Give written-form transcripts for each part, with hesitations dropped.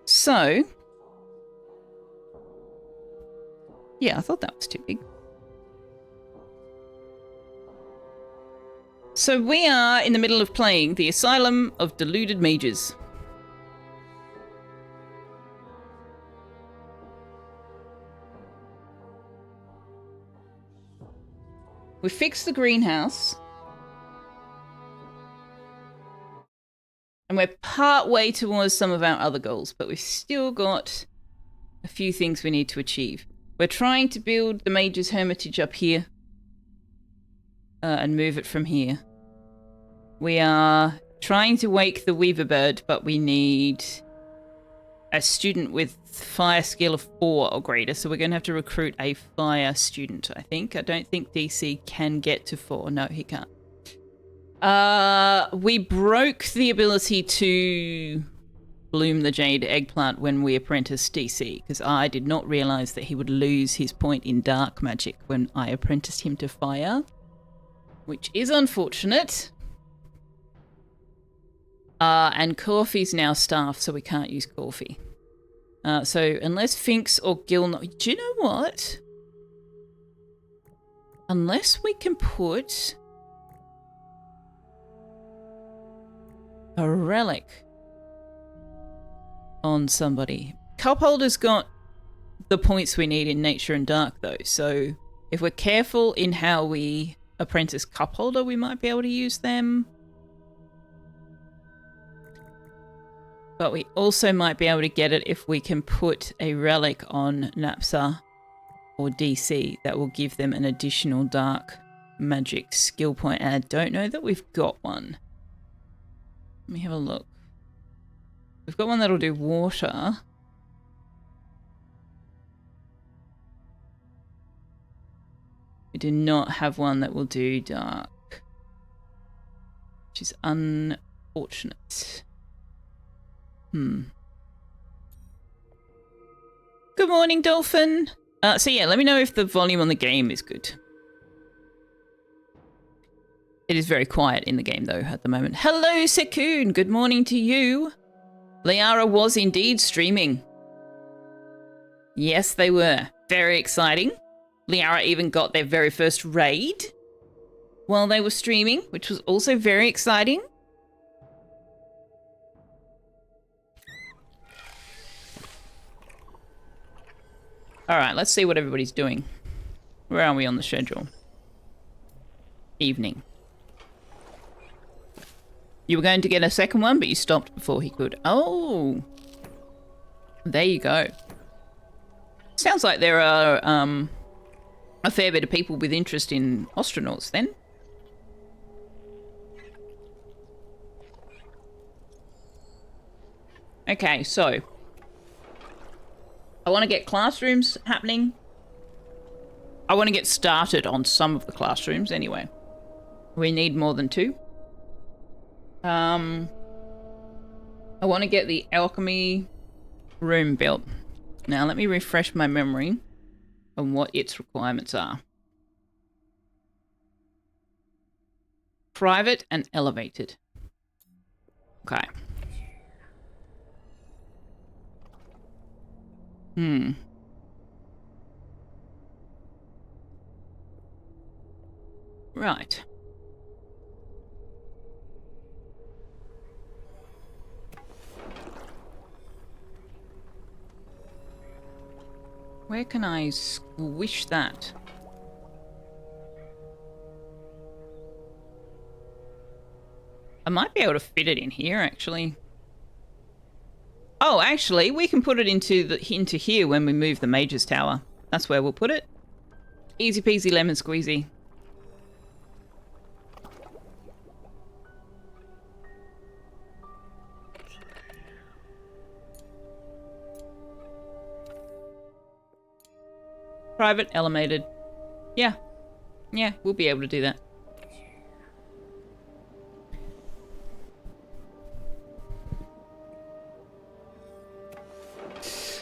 So, yeah, I thought that was too big. So we are in the middle of playing the Asylum of Deluded Mages. We fixed the greenhouse. And we're part way towards some of our other goals, but we've still got a few things we need to achieve. We're trying to build the Mage's Hermitage up here and move it from here. We are trying to wake the Weaver Bird, but we need a student with fire skill of 4 or greater, so we're going to have to recruit a fire student, I think. I don't think DC can get to 4. No, he can't. We broke the ability to bloom the jade eggplant when we apprenticed DC, because I did not realize that he would lose his point in dark magic when I apprenticed him to fire, which is unfortunate. And Corfy's now staff, so we can't use Corfy. So unless Finks or Gilno... Do you know what? Unless we can put a relic on somebody. Cupholder's got the points we need in nature and dark, though. So if we're careful in how we apprentice Cupholder, we might be able to use them. But we also might be able to get it if we can put a relic on Napsa or DC that will give them an additional dark magic skill point. And I don't know that we've got one. Let me have a look. We've got one that'll do water. We do not have one that will do dark, which is unfortunate. Good morning, Dolphin. So yeah, let me know if the volume on the game is good. It is very quiet in the game, though, at the moment. Hello, Sekun. Good morning to you. Liara was indeed streaming. Yes, they were. Very exciting. Liara even got their very first raid while they were streaming, which was also very exciting. All right, let's see what everybody's doing. Where are we on the schedule? Evening. You were going to get a second one, but you stopped before he could. Oh, there you go. Sounds like there are a fair bit of people with interest in astronauts then. Okay, so I want to get classrooms happening. I want to get started on some of the classrooms anyway. We need more than 2. I want to get the alchemy room built. Now let me refresh my memory on what its requirements are. Private and elevated. Okay. Right. Where can I squish that? I might be able to fit it in here, actually. Oh, actually, we can put it into here when we move the Mage's Tower. That's where we'll put it. Easy peasy lemon squeezy. Private, elevated. Yeah. Yeah, we'll be able to do that.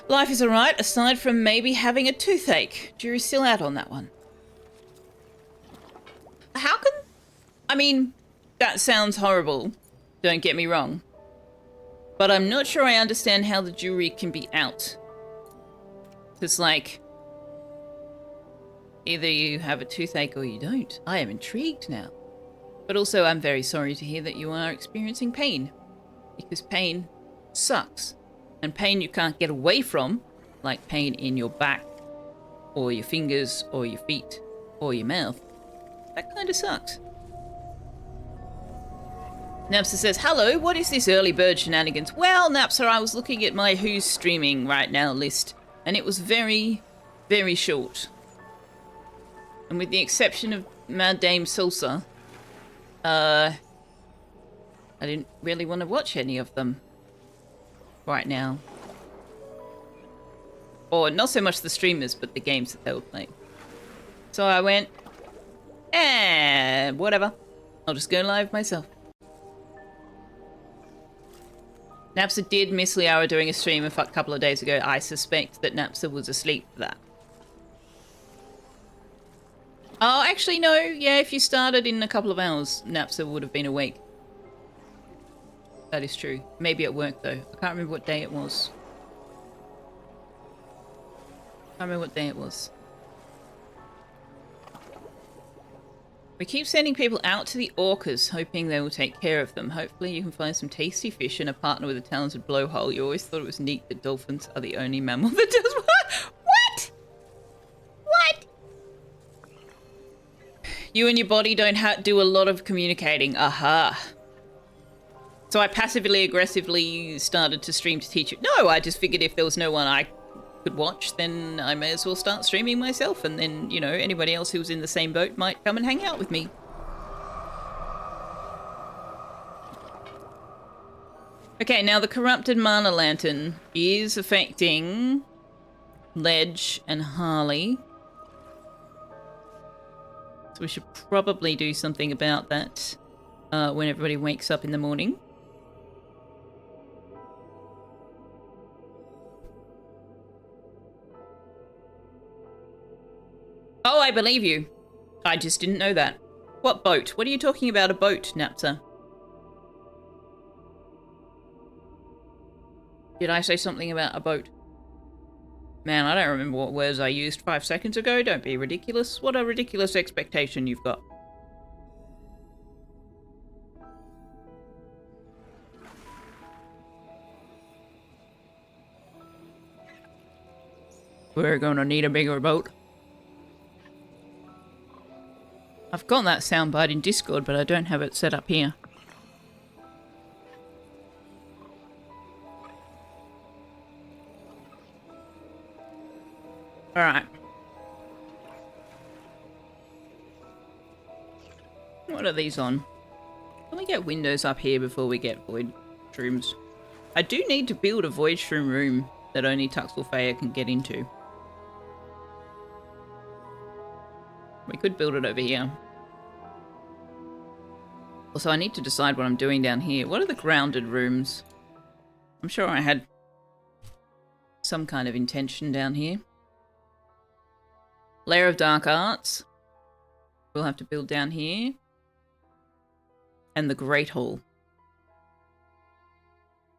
Life is alright, aside from maybe having a toothache. Jury's still out on that one. How can... I mean, that sounds horrible. Don't get me wrong. But I'm not sure I understand how the jury can be out. It's like, either you have a toothache or you don't. I am intrigued now. But also, I'm very sorry to hear that you are experiencing pain. Because pain sucks. And pain you can't get away from, like pain in your back, or your fingers, or your feet, or your mouth. That kind of sucks. Napsa says, hello, what is this early bird shenanigans? Well, Napsa, I was looking at my who's streaming right now list, and it was very, very short. And with the exception of Mad Dame Salsa, I didn't really want to watch any of them right now. Or not so much the streamers, but the games that they were playing. So I went, whatever. I'll just go live myself. Napsa did miss Liara doing a stream a couple of days ago. I suspect that Napsa was asleep for that. Oh, actually, no. Yeah, if you started in a couple of hours, Napsa would have been awake. That is true. Maybe at work, though. I can't remember what day it was. We keep sending people out to the orcas, hoping they will take care of them. Hopefully you can find some tasty fish and a partner with a talented blowhole. You always thought it was neat that dolphins are the only mammal that does what? What? You and your body don't do a lot of communicating. Aha. So I passively aggressively started to stream to teach it. No, I just figured if there was no one I could watch, then I may as well start streaming myself, and then, you know, anybody else who's in the same boat might come and hang out with me. Okay, now the corrupted mana lantern is affecting Ledge and Harley. So we should probably do something about that when everybody wakes up in the morning. Oh, I believe you. I just didn't know that. What boat? What are you talking about, a boat, Napsa? Did I say something about a boat? Man, I don't remember what words I used 5 seconds ago. Don't be ridiculous. What a ridiculous expectation you've got. We're gonna need a bigger boat. I've got that soundbite in Discord, but I don't have it set up here. Alright. What are these on? Can we get windows up here before we get void shrooms? I do need to build a void shroom room that only Selfeya can get into. We could build it over here. Also, I need to decide what I'm doing down here. What are the grounded rooms? I'm sure I had some kind of intention down here. Lair of Dark Arts. We'll have to build down here. And the Great Hall.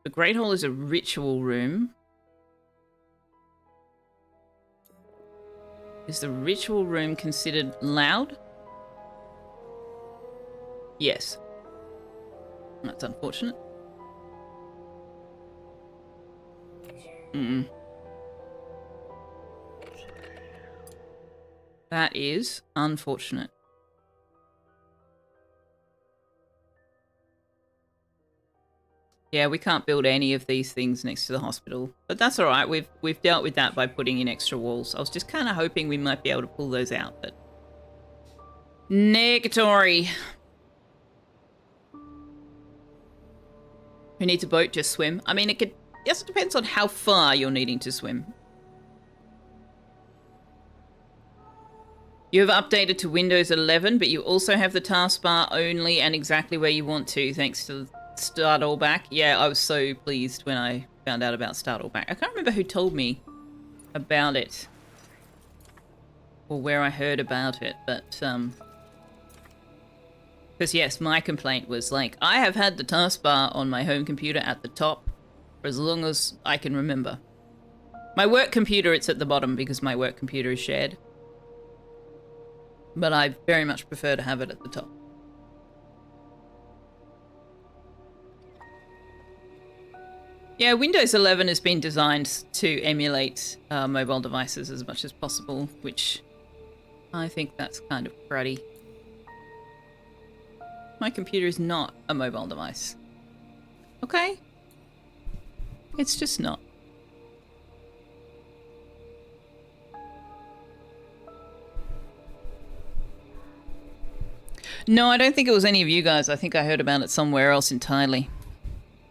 The Great Hall is a ritual room. Is the ritual room considered loud? Yes. That's unfortunate. That is unfortunate. Yeah, we can't build any of these things next to the hospital. But that's alright, we've dealt with that by putting in extra walls. I was just kind of hoping we might be able to pull those out, but... Negatory. Who needs a boat? Just swim? I mean, it could... Yes, it depends on how far you're needing to swim. You have updated to Windows 11, but you also have the taskbar only and exactly where you want to, thanks to Start All Back. Yeah, I was so pleased when I found out about Start All Back. I can't remember who told me about it. Or where I heard about it, but, because yes, my complaint was like, I have had the taskbar on my home computer at the top For as long as I can remember. My work computer, it's at the bottom because my work computer is shared. But I very much prefer to have it at the top. Yeah, Windows 11 has been designed to emulate mobile devices as much as possible, which I think that's kind of cruddy. My computer is not a mobile device. Okay? It's just not. No, I don't think it was any of you guys. I think I heard about it somewhere else entirely.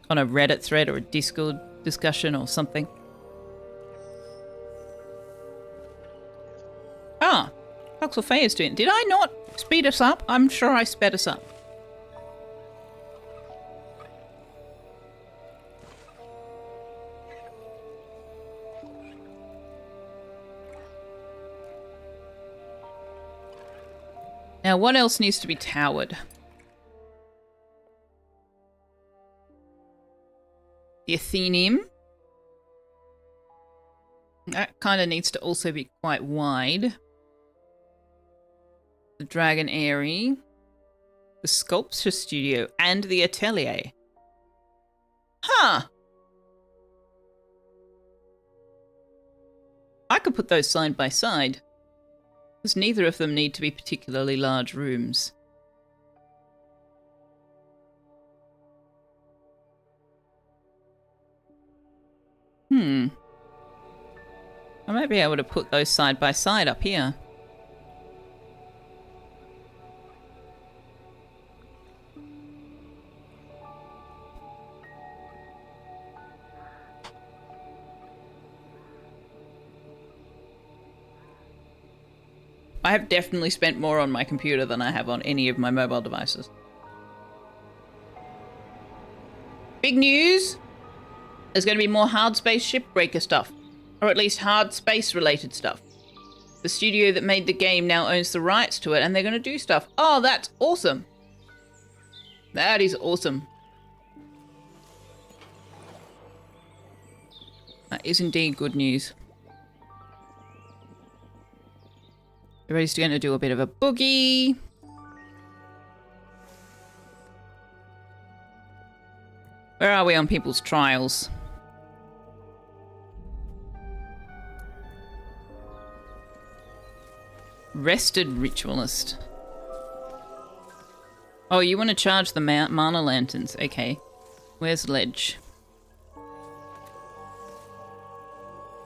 On a Reddit thread or a Discord discussion or something. Ah, Selfeya's doing it. Did I not speed us up? I'm sure I sped us up. Now, what else needs to be towered? The Athenium. That kind of needs to also be quite wide. The Dragon Airy. The Sculpture Studio. And the Atelier. Huh. I could put those side by side. Because neither of them need to be particularly large rooms. I might be able to put those side by side up here. I have definitely spent more on my computer than I have on any of my mobile devices. Big news! There's going to be more hard space shipbreaker stuff. Or at least hard space related stuff. The studio that made the game now owns the rights to it and they're going to do stuff. Oh, that's awesome. That is awesome. That is indeed good news. Everybody's going to do a bit of a boogie. Where are we on people's trials? Rested Ritualist. Oh, you want to charge the mana lanterns. Okay. Where's Ledge?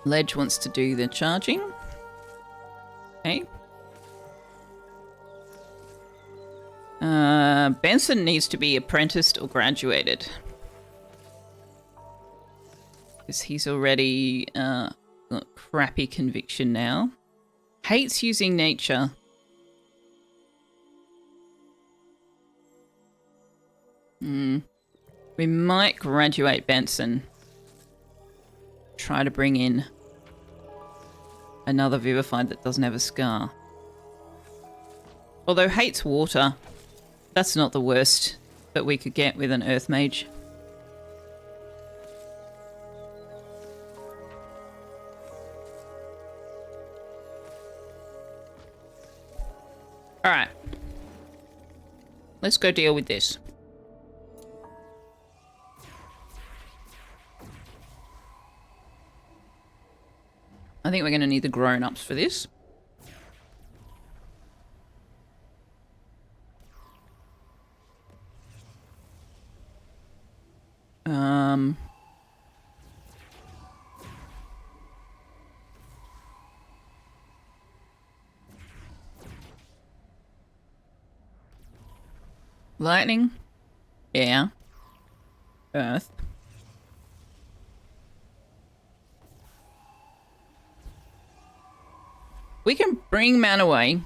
Ledge wants to do the charging. Okay. Benson needs to be apprenticed or graduated. Because he's already got crappy conviction now. Hates using nature. We might graduate Benson. Try to bring in another Vivified that doesn't have a scar. Although hates water. That's not the worst that we could get with an Earth Mage. Alright. Let's go deal with this. I think we're going to need the grown-ups for this. Lightning. Air. Earth. We can bring man away.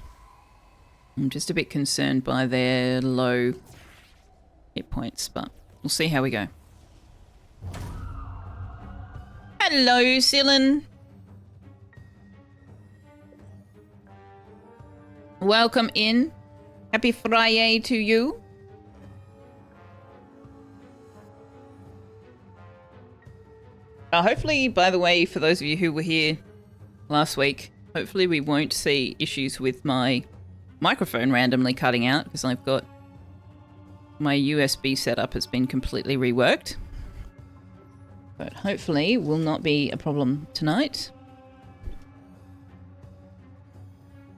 I'm just a bit concerned by their low hit points, but we'll see how we go. Hello, Cylin. Welcome in. Happy Friday to you. Hopefully, by the way, for those of you who were here last week, hopefully we won't see issues with my microphone randomly cutting out because I've got my USB setup has been completely reworked. But hopefully will not be a problem tonight.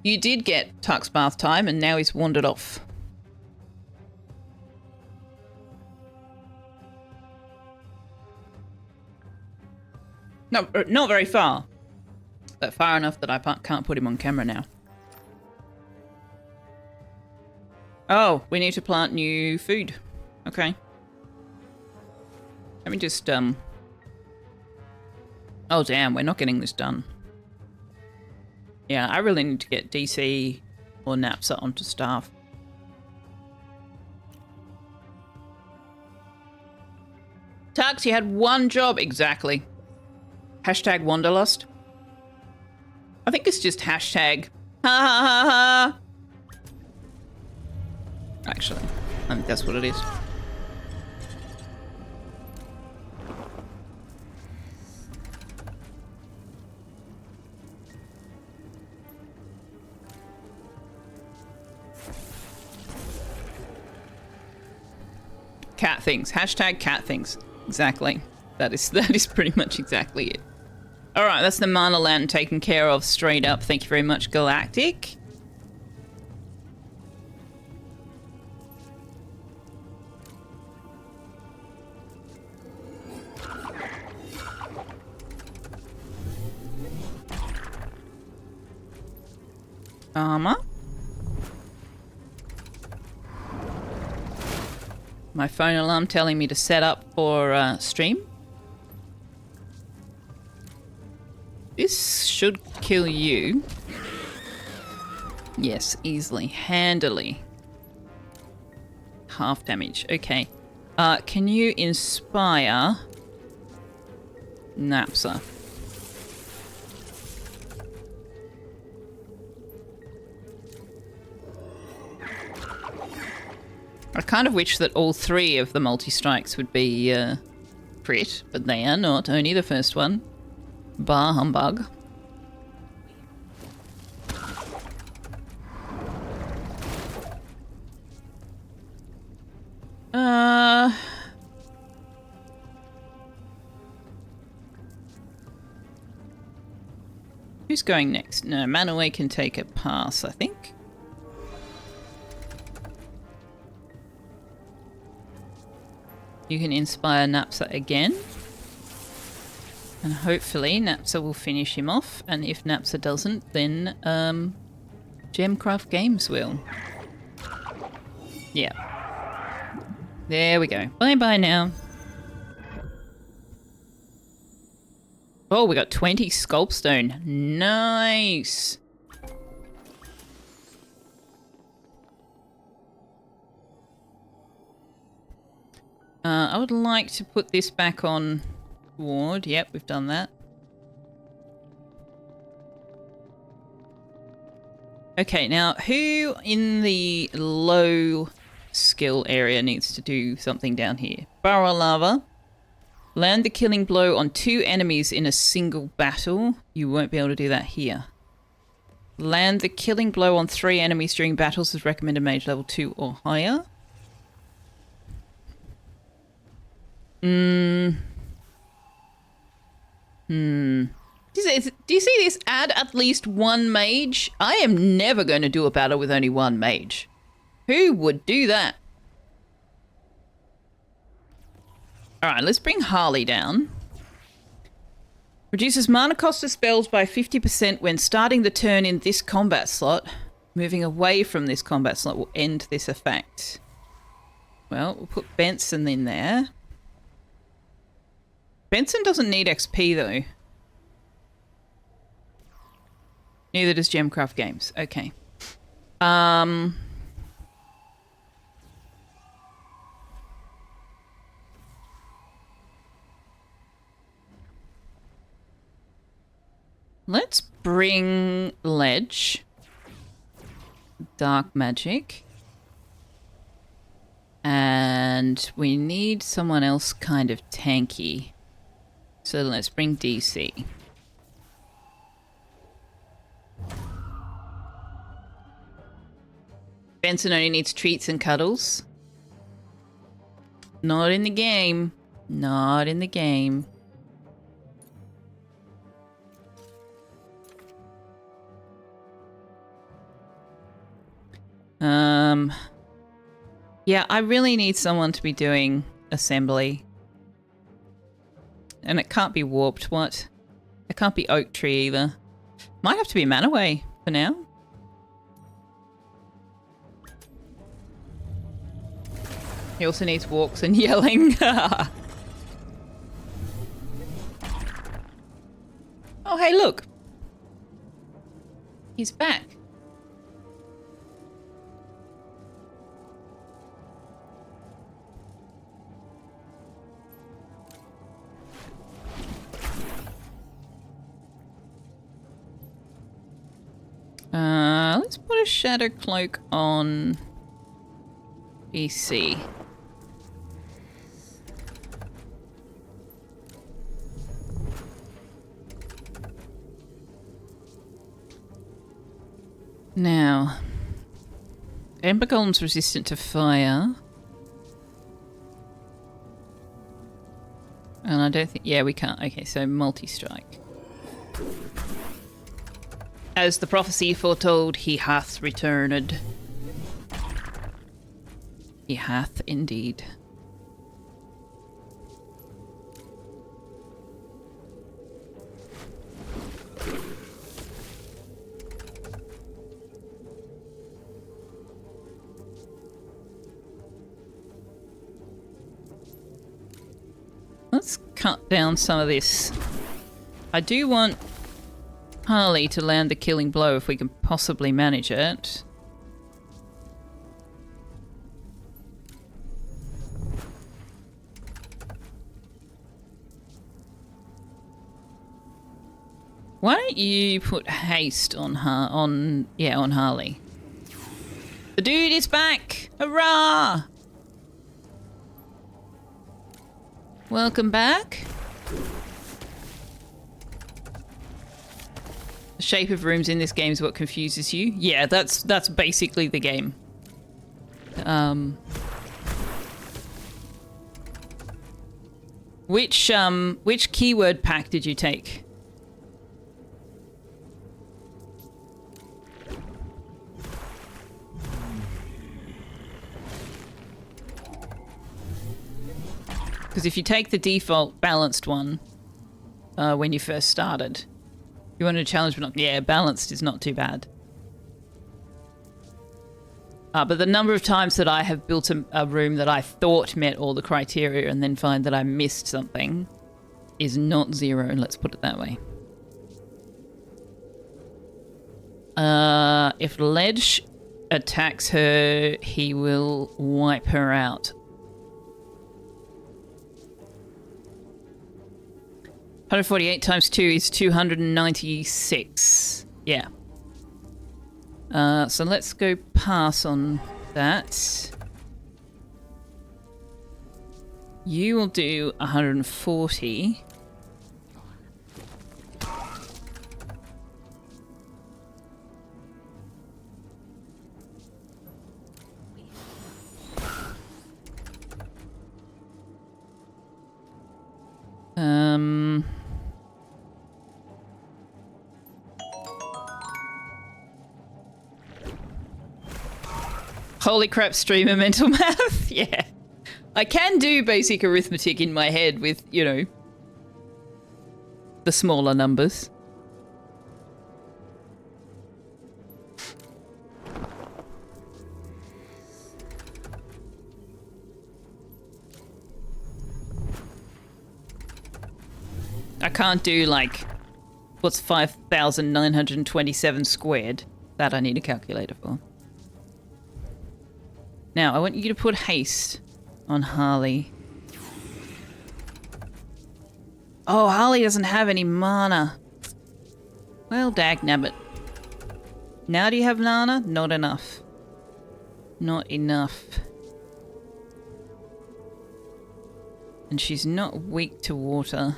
You did get Tuck's bath time and now he's wandered off. No, not very far. But far enough that I can't put him on camera now. Oh, we need to plant new food. Okay. Let me just, Oh, damn, we're not getting this done. Yeah, I really need to get DC or Napsa onto staff. Tux, you had one job. Exactly. Hashtag Wanderlust. I think it's just hashtag ha ha ha ha. Actually, I think that's what it is. Cat things. Hashtag cat things. Exactly. That is pretty much exactly it. Alright, that's the Mana Land taken care of straight up. Thank you very much, Galactic. Armor. My phone alarm telling me to set up for stream. This should kill you. Yes, easily. Handily. Half damage. Okay. Can you inspire Napsa? I kind of wish that all three of the multi-strikes would be crit, but they are not. Only the first one. Bah humbug. Who's going next? No, Manaway can take a pass, I think. You can inspire Napsa again. And hopefully Napsa will finish him off. And if Napsa doesn't, then Gemcraft Games will. Yeah. There we go. Bye-bye now. Oh, we got 20 Sculpstone. Nice. I would like to put this back on ward. Yep, we've done that. Okay, now who in the low skill area needs to do something down here? Burrow Lava. Land the killing blow on 2 enemies in a single battle. You won't be able to do that here. Land the killing blow on 3 enemies during battles is recommended mage level 2 or higher. Do you see this? Add at least 1 mage? I am never going to do a battle with only 1 mage. Who would do that? Alright, let's bring Harley down. Reduces mana cost of spells by 50% when starting the turn in this combat slot. Moving away from this combat slot will end this effect. Well, we'll put Benson in there. Benson doesn't need XP though. Neither does Gemcraft Games. Okay. Let's bring Ledge. Dark Magic. And we need someone else kind of tanky. So let's bring DC. Benson only needs treats and cuddles. Not in the game. Not in the game. Yeah, I really need someone to be doing assembly. And it can't be warped, what? It can't be oak tree either. Might have to be Manaway for now. He also needs walks and yelling. Oh, hey, look. He's back. Let's put a shadow cloak on BC. Now, Ember Golem's resistant to fire. And I don't think... Yeah, we can't. Okay, so multi-strike. As the prophecy foretold, he hath returned. He hath indeed. Let's cut down some of this. I do want Harley to land the killing blow if we can possibly manage it. Why don't you put haste on on Harley? The dude is back! Hurrah! Welcome back. The shape of rooms in this game is what confuses you. Yeah, that's basically the game. Which keyword pack did you take? Because if you take the default balanced one, when you first started, you wanted a challenge, but not... Yeah, balanced is not too bad. But the number of times that I have built a room that I thought met all the criteria and then find that I missed something is not zero, let's put it that way. If Ledge attacks her, he will wipe her out. 148 times 2 is 296. Yeah. So let's go pass on that. You will do 140. Holy crap, streamer mental math. Yeah. I can do basic arithmetic in my head with, you know, the smaller numbers. I can't do, like, what's 5,927 squared? That I need a calculator for. Now, I want you to put haste on Harley. Oh, Harley doesn't have any mana. Well, dagnabbit. Now do you have mana? Not enough. Not enough. And she's not weak to water.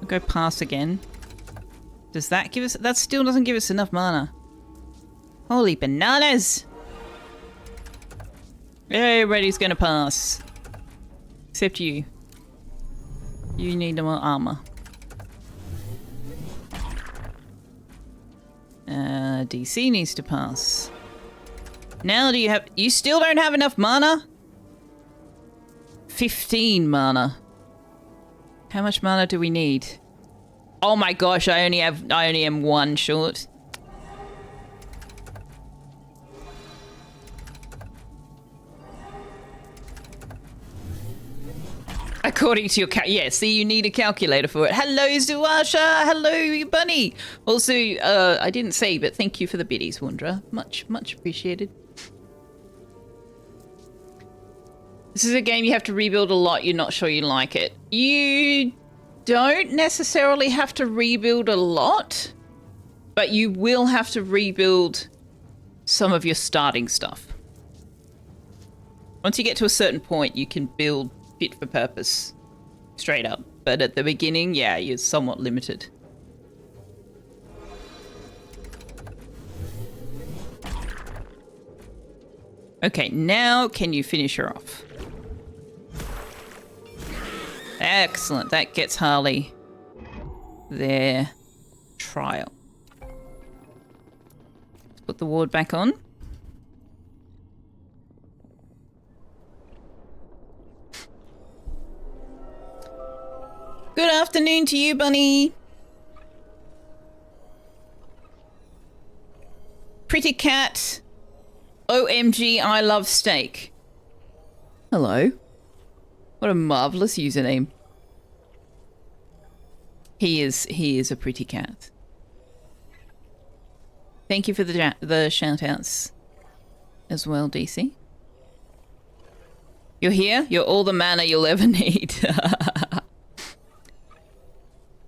We'll go pass again. Does that give us... That still doesn't give us enough mana. Holy bananas! Everybody's gonna pass. Except you. You need more armor. DC needs to pass. Now do you have... You still don't have enough mana? 15 mana. How much mana do we need? Oh my gosh, I only am one short. According to your yeah, see, you need a calculator for it. Hello, Zuasha. Hello, Bunny. Also, I didn't say, but thank you for the biddies, Wandra. Much, much appreciated. This is a game you have to rebuild a lot. You're not sure you like it. You don't necessarily have to rebuild a lot, but you will have to rebuild some of your starting stuff. Once you get to a certain point, you can build fit for purpose straight up. But at the beginning, yeah, you're somewhat limited. Okay, now can you finish her off? Excellent. That gets Harley their trial. Let's put the ward back on. Good afternoon to you, Bunny. Pretty cat. OMG, I love steak. Hello. What a marvelous username. He is a pretty cat. Thank you for the shout outs as well, DC. You're here? You're all the mana you'll ever need.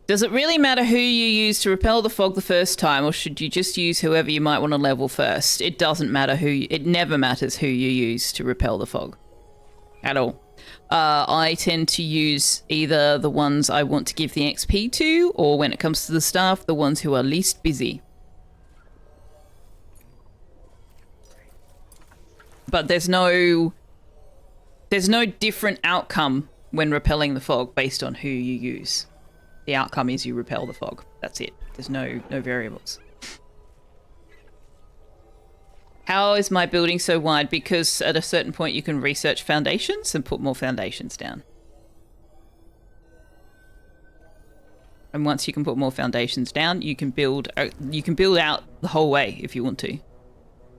Does it really matter who you use to repel the fog the first time, or should you just use whoever you might want to level first? It doesn't matter who... It never matters who you use to repel the fog. At all. I tend to use either the ones I want to give the XP to, or when it comes to the staff, the ones who are least busy. But there's no different outcome when repelling the fog based on who you use. The outcome is you repel the fog. That's it. There's no variables. How is my building so wide? Because at a certain point you can research foundations and put more foundations down. And once you can put more foundations down, you can build out the whole way if you want to.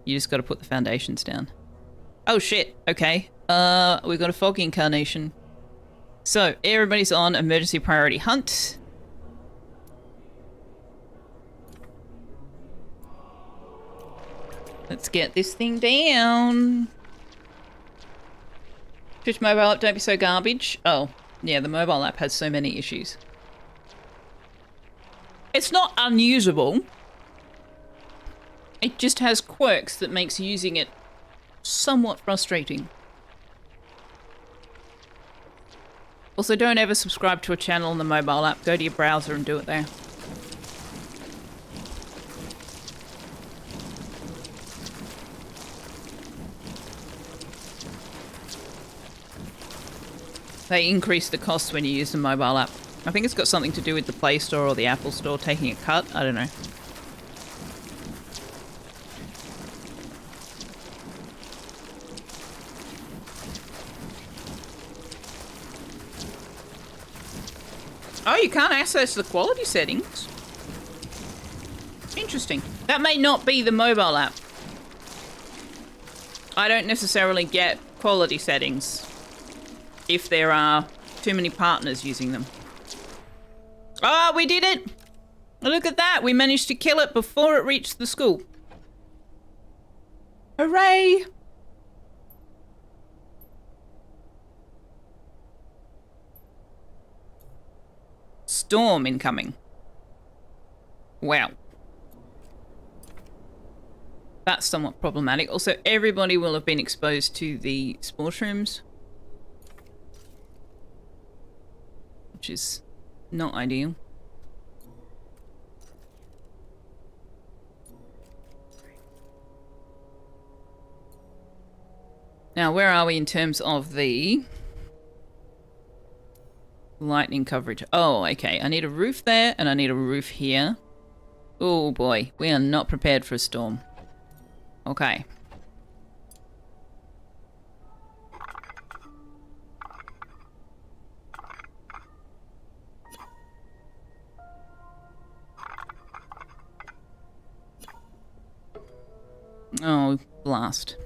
You just got to put the foundations down. Oh shit. Okay. We've got a fog incarnation. So, everybody's on emergency priority hunt. Let's get this thing down. Twitch mobile app, don't be so garbage. Oh, yeah, the mobile app has so many issues. It's not unusable. It just has quirks that makes using it somewhat frustrating. Also, don't ever subscribe to a channel on the mobile app. Go to your browser and do it there. They increase the cost when you use the mobile app. I think it's got something to do with the Play Store or the Apple Store taking a cut. I don't know. Oh, you can't access the quality settings. Interesting. That may not be the mobile app. I don't necessarily get quality settings if there are too many partners using them. Oh, we did it! Look at that! We managed to kill it before it reached the school. Hooray! Storm incoming. Wow. That's somewhat problematic. Also, everybody will have been exposed to the spore shrooms, which is not ideal. Now, where are we in terms of the lightning coverage? Oh, okay. I need a roof there and I need a roof here. Oh boy, we are not prepared for a storm. Okay. Oh, blast.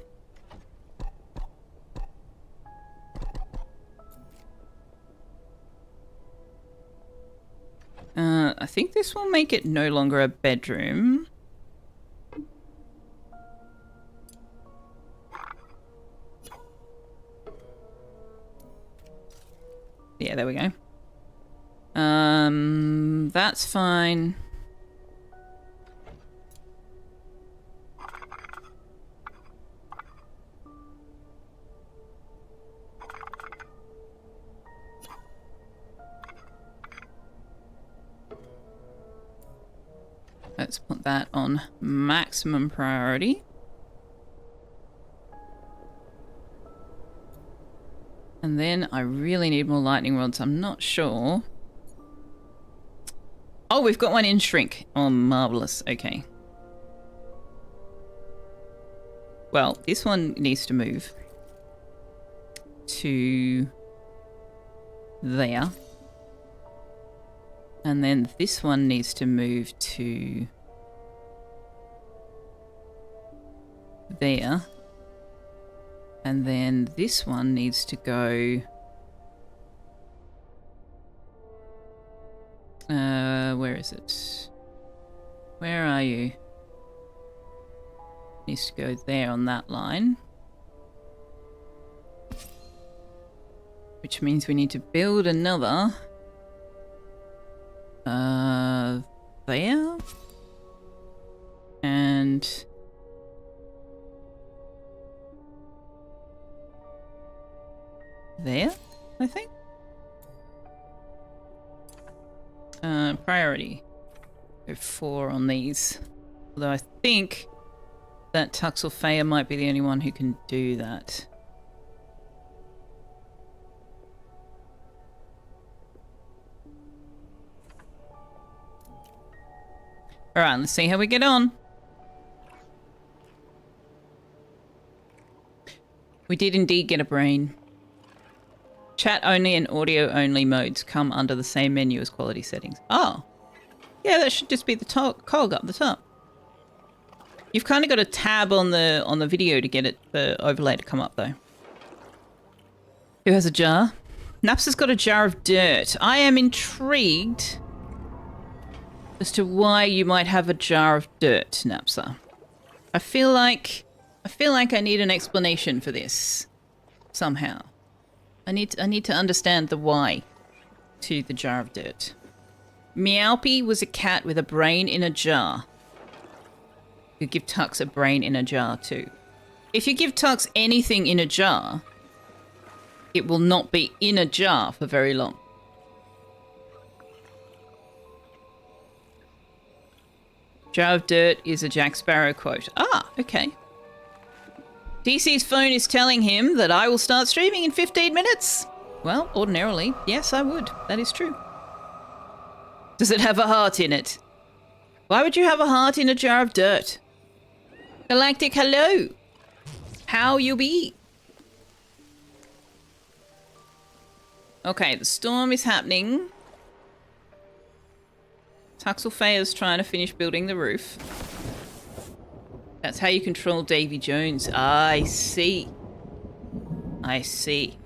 I think this will make it no longer a bedroom. Yeah, there we go. That's fine. Let's put that on maximum priority. And then I really need more lightning rods. I'm not sure. Oh, we've got one in shrink. Oh, marvelous. Okay. Well, this one needs to move to there. And then this one needs to move to there. And then this one needs to go... where is it? Where are you? Needs to go there on that line. Which means we need to build another... there? And... there, I think? Priority. Go 4 on these. Although I think that Selfeya might be the only one who can do that. Alright, let's see how we get on. We did indeed get a brain. Chat only and audio only modes come under the same menu as quality settings. Oh. Yeah, that should just be the cog up the top. You've kind of got a tab on the video to get it the overlay to come up though. Who has a jar? Naps has got a jar of dirt. I am intrigued as to why you might have a jar of dirt, Napsa. I feel like I need an explanation for this somehow. I need to understand the why to the jar of dirt. Meowpie was a cat with a brain in a jar. You give Tux a brain in a jar too. If you give Tux anything in a jar, it will not be in a jar for very long. Jar of dirt is a Jack Sparrow quote. Ah, okay. DC's phone is telling him that I will start streaming in 15 minutes. Well, ordinarily, yes, I would. That is true. Does it have a heart in it? Why would you have a heart in a jar of dirt? Galactic, hello. How you be? Okay, the storm is happening. Selfeya's trying to finish building the roof. That's how you control Davy Jones. I see. I see.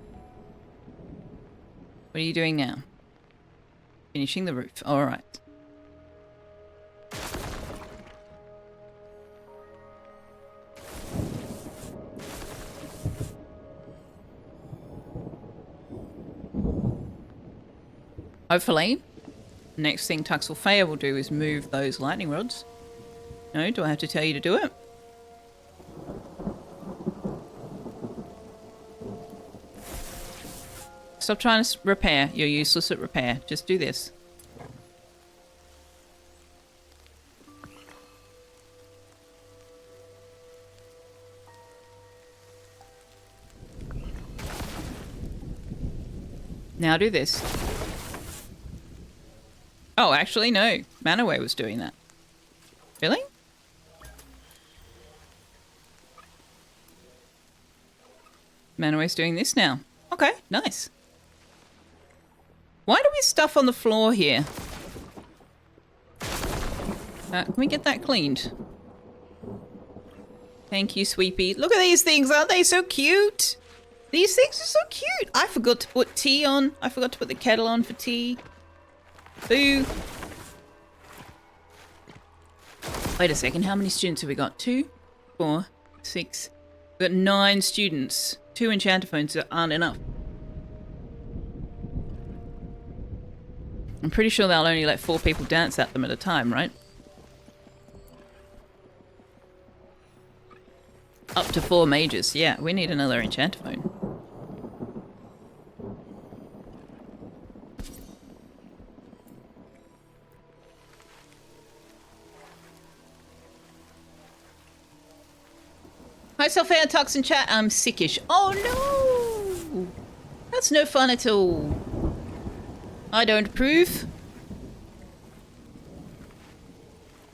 What are you doing now? Finishing the roof. All right. Hopefully, next thing Selfeya will do is move those lightning rods. No, do I have to tell you to do it? Stop trying to repair. You're useless at repair. Just do this. Now do this. Oh, actually, no. Manaway was doing that. Really? Manaway's doing this now. Okay, nice. Why do we stuff on the floor here? Can we get that cleaned? Thank you, Sweepy. Look at these things. Aren't they so cute? These things are so cute. I forgot to put tea on. I forgot to put the kettle on for tea. Boo. Wait a second. How many students have we got? 2, 4, 6. We've got 9 students. 2 enchanter aren't enough. I'm pretty sure they'll only let 4 people dance at them at a time, right? Up to 4 mages. Yeah, we need another enchanter phone. Hi, Selfeya, Tux in chat. I'm sickish. Oh no! That's no fun at all. I don't approve.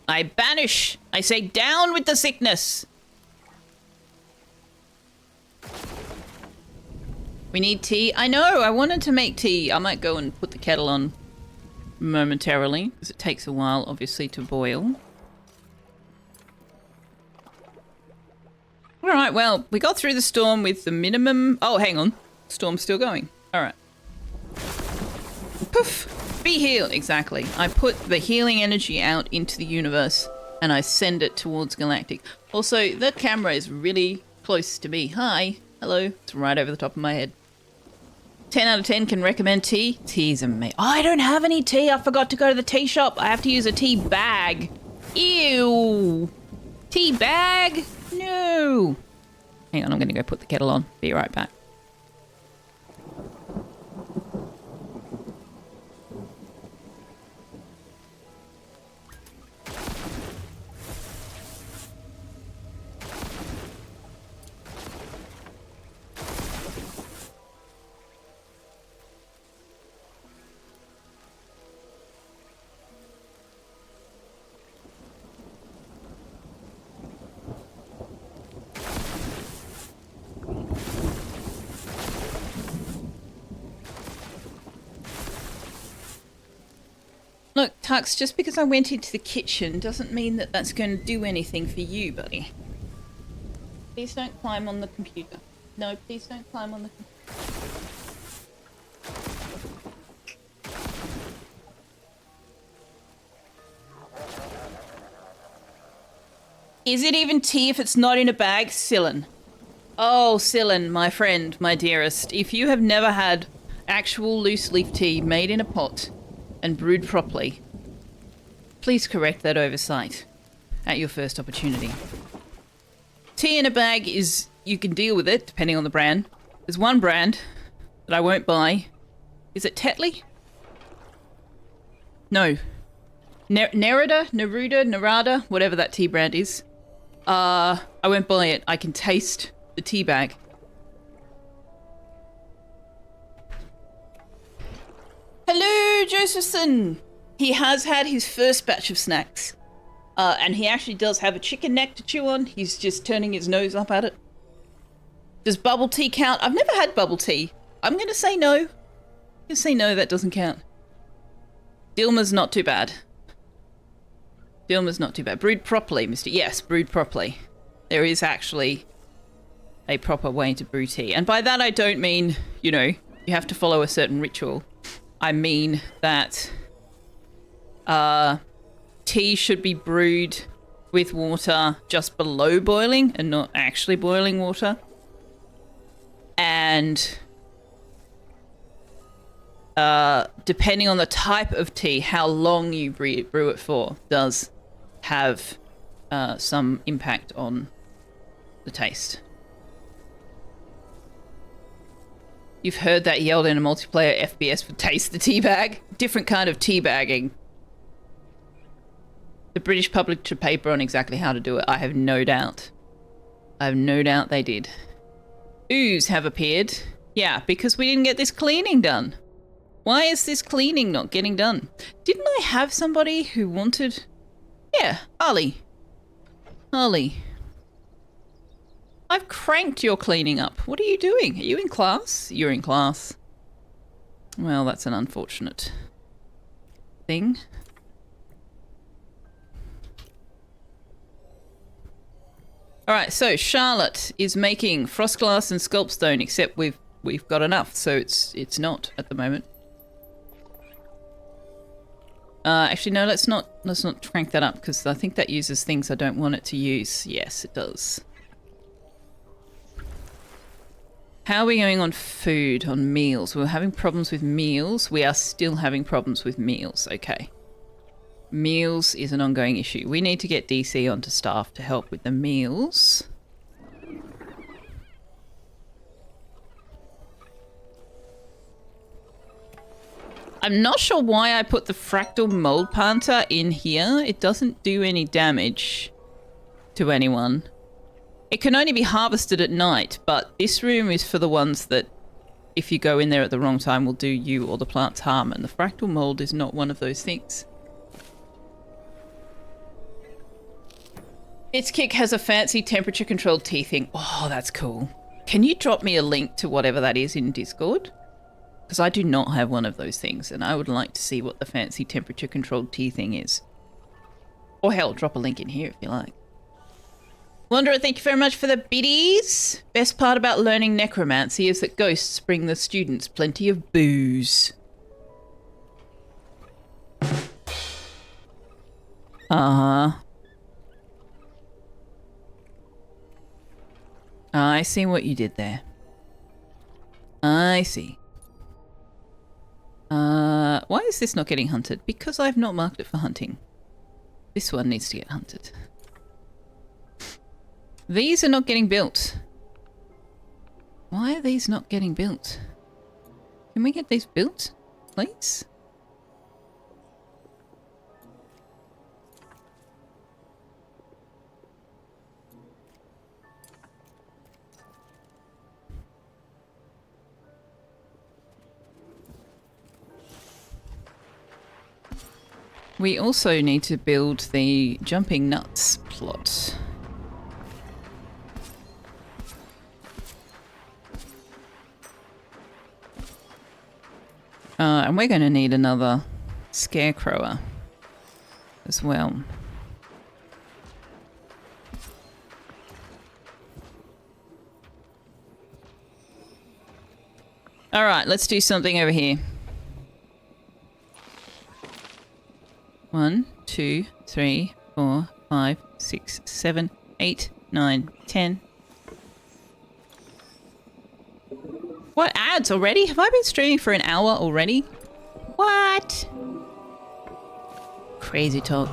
I banish. I say down with the sickness. We need tea. I know, I wanted to make tea. I might go and put the kettle on momentarily, because it takes a while, obviously, to boil. Alright, well, we got through the storm with the minimum... Oh, hang on. Storm's still going. Alright. Poof! Be healed. Exactly. I put the healing energy out into the universe, and I send it towards Galactic. Also, the camera is really close to me. Hi. Hello. It's right over the top of my head. 10 out of 10 can recommend tea. Tea's amazing. Oh, I don't have any tea. I forgot to go to the tea shop. I have to use a tea bag. Ew. Tea bag? No. Hang on, I'm going to go put the kettle on. Be right back. Look, Tux, just because I went into the kitchen doesn't mean that that's going to do anything for you, buddy. Please don't climb on the computer. No, please don't climb on the computer. Is it even tea if it's not in a bag? Cylon. Oh, Cylon, my friend, my dearest. If you have never had actual loose leaf tea made in a pot and brewed properly, please correct that oversight at your first opportunity. Tea in a bag is, you can deal with it depending on the brand. There's one brand that I won't buy. Is it Tetley? No. Nerada, whatever that tea brand is. I won't buy it. I can taste the tea bag. Hello, Josephson! He has had his first batch of snacks. And he actually does have a chicken neck to chew on. He's just turning his nose up at it. Does bubble tea count? I've never had bubble tea. I'm going to say no. I'm going to say no, that doesn't count. Dilma's not too bad. Dilma's not too bad. Brewed properly, Mr. Yes, brewed properly. There is actually a proper way to brew tea. And by that I don't mean, you know, you have to follow a certain ritual. I mean that tea should be brewed with water just below boiling and not actually boiling water. And depending on the type of tea, how long you brew it for does have some impact on the taste. You've heard that yelled in a multiplayer FPS for taste the tea bag. Different kind of tea bagging. The British published a paper on exactly how to do it. I have no doubt. I have no doubt they did. Ooze have appeared. Yeah, because we didn't get this cleaning done. Why is this cleaning not getting done? Didn't I have somebody who wanted... Yeah, Harley. Harley. I've cranked your cleaning up. What are you doing? Are you in class? You're in class. Well, that's an unfortunate thing. Alright, so Charlotte is making frost glass and sculpstone, except we've got enough, so it's not at the moment. Actually, no, let's not crank that up, because I think that uses things I don't want it to use. Yes, it does. How are we going on food, on meals? We're having problems with meals. We are still having problems with meals. Okay. Meals is an ongoing issue. We need to get DC onto staff to help with the meals. I'm not sure why I put the fractal mold panther in here. It doesn't do any damage to anyone. It can only be harvested at night, but this room is for the ones that, if you go in there at the wrong time, will do you or the plants harm, and the fractal mold is not one of those things. Its kick has a fancy temperature-controlled tea thing. Oh, that's cool. Can you drop me a link to whatever that is in Discord? Because I do not have one of those things, and I would like to see what the fancy temperature-controlled tea thing is. Or hell, drop a link in here if you like. Wanderer, thank you very much for the biddies. Best part about learning necromancy is that ghosts bring the students plenty of booze. Uh-huh. I see what you did there. I see. Why is this not getting hunted? Because I've not marked it for hunting. This one needs to get hunted. These are not getting built. Why are these not getting built? Can we get these built, please? We also need to build the jumping nuts plot. And we're going to need another scarecrower as well. All right, let's do something over here. 1, 2, 3, 4, 5, 6, 7, 8, 9, 10. What ads already? Have I been streaming for an hour already? What? Crazy talk.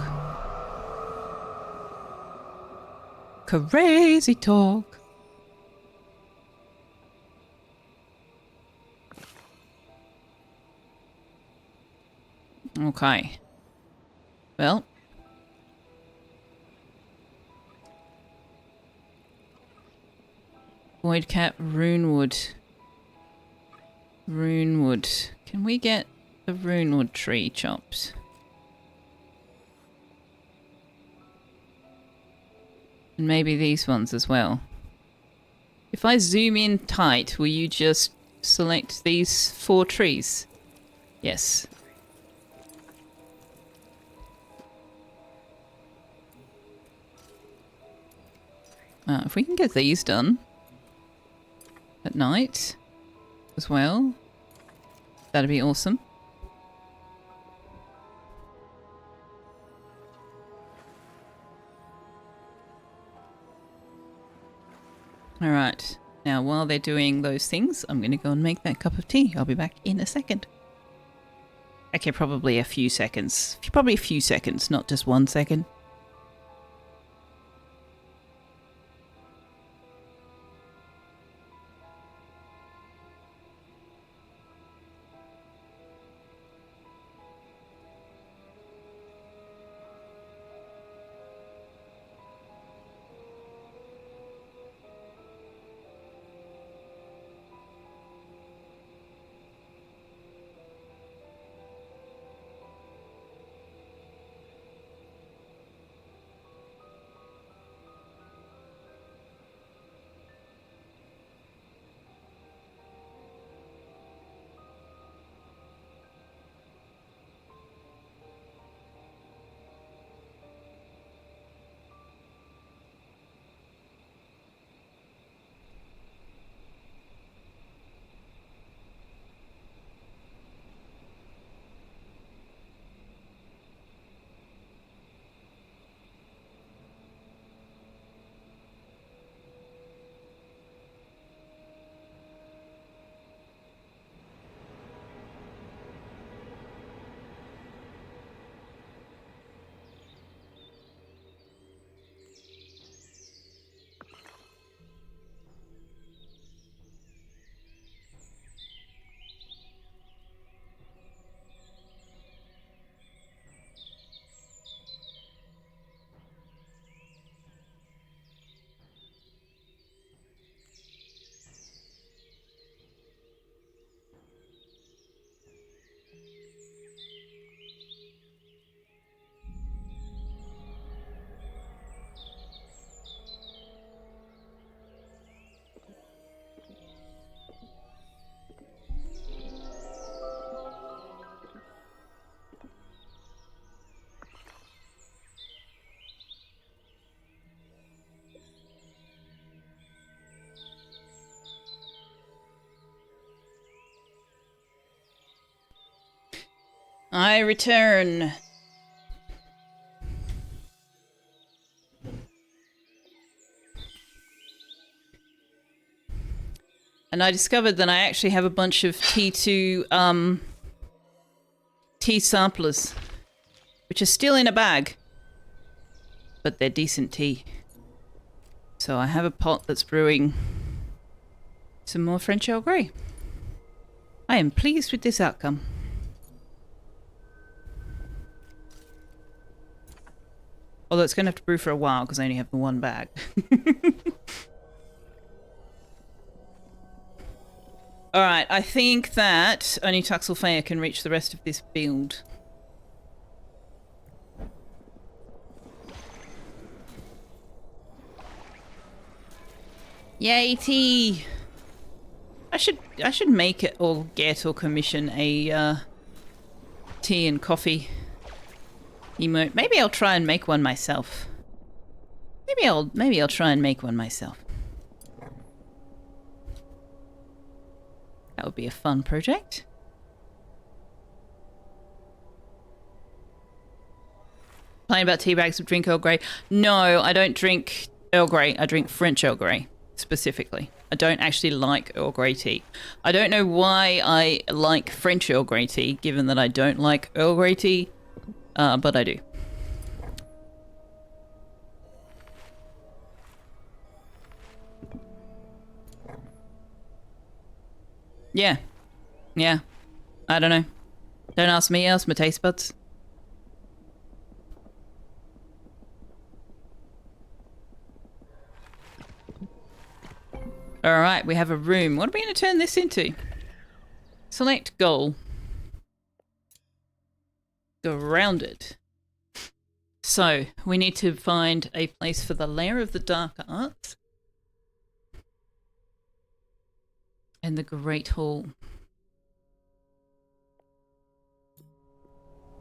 Crazy talk. Okay. Well. Voidcat, Runewood. Runewood. Can we get the Runewood tree chopped? And maybe these ones as well. If I zoom in tight, will you just select these 4 trees? Yes. If we can get these done at night as well, that'd be awesome. All right. Now, while they're doing those things, I'm going to go and make that cup of tea. I'll be back in a second. Okay, probably a few seconds. Probably a few seconds, not just 1 second. I return. And I discovered that I actually have a bunch of T2 tea samplers, which are still in a bag, but they're decent tea. So I have a pot that's brewing some more French Earl Grey. I am pleased with this outcome. Although it's going to have to brew for a while because I only have the one bag. Alright, I think that only Selfeya can reach the rest of this build. Yay, tea! I should make it or get or commission a tea and coffee emote. Maybe I'll try and make one myself. Maybe I'll try and make one myself. That would be a fun project. Playing about tea bags of drink Earl Grey. No, I don't drink Earl Grey. I drink French Earl Grey, specifically. I don't actually like Earl Grey tea. I don't know why I like French Earl Grey tea, given that I don't like Earl Grey tea, but I do. Yeah. Yeah. I don't know. Don't ask me, ask my taste buds. Alright, we have a room. What are we going to turn this into? Select goal. Go around it. So, we need to find a place for the layer of the dark arts. And the Great Hall.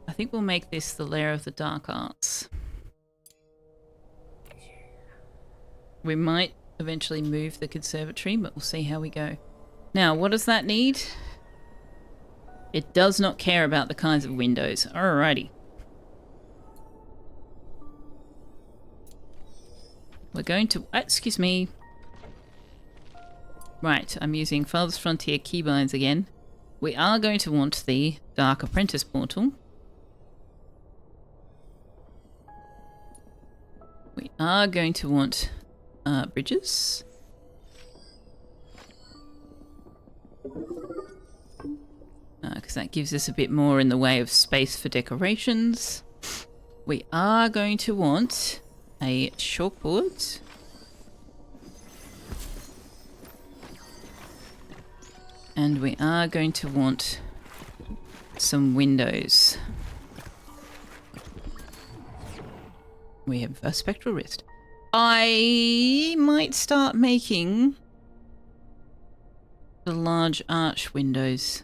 I think we'll make this the layer of the dark arts. We might eventually move the conservatory, but we'll see how we go. Now, what does that need? It does not care about the kinds of windows. Alrighty. We're going to... excuse me. Right, I'm using Father's Frontier keybinds again. We are going to want the Dark Apprentice portal. We are going to want bridges. Because that gives us a bit more in the way of space for decorations. We are going to want a chalkboard. And we are going to want some windows. We have a spectral wrist. I might start making the large arch windows.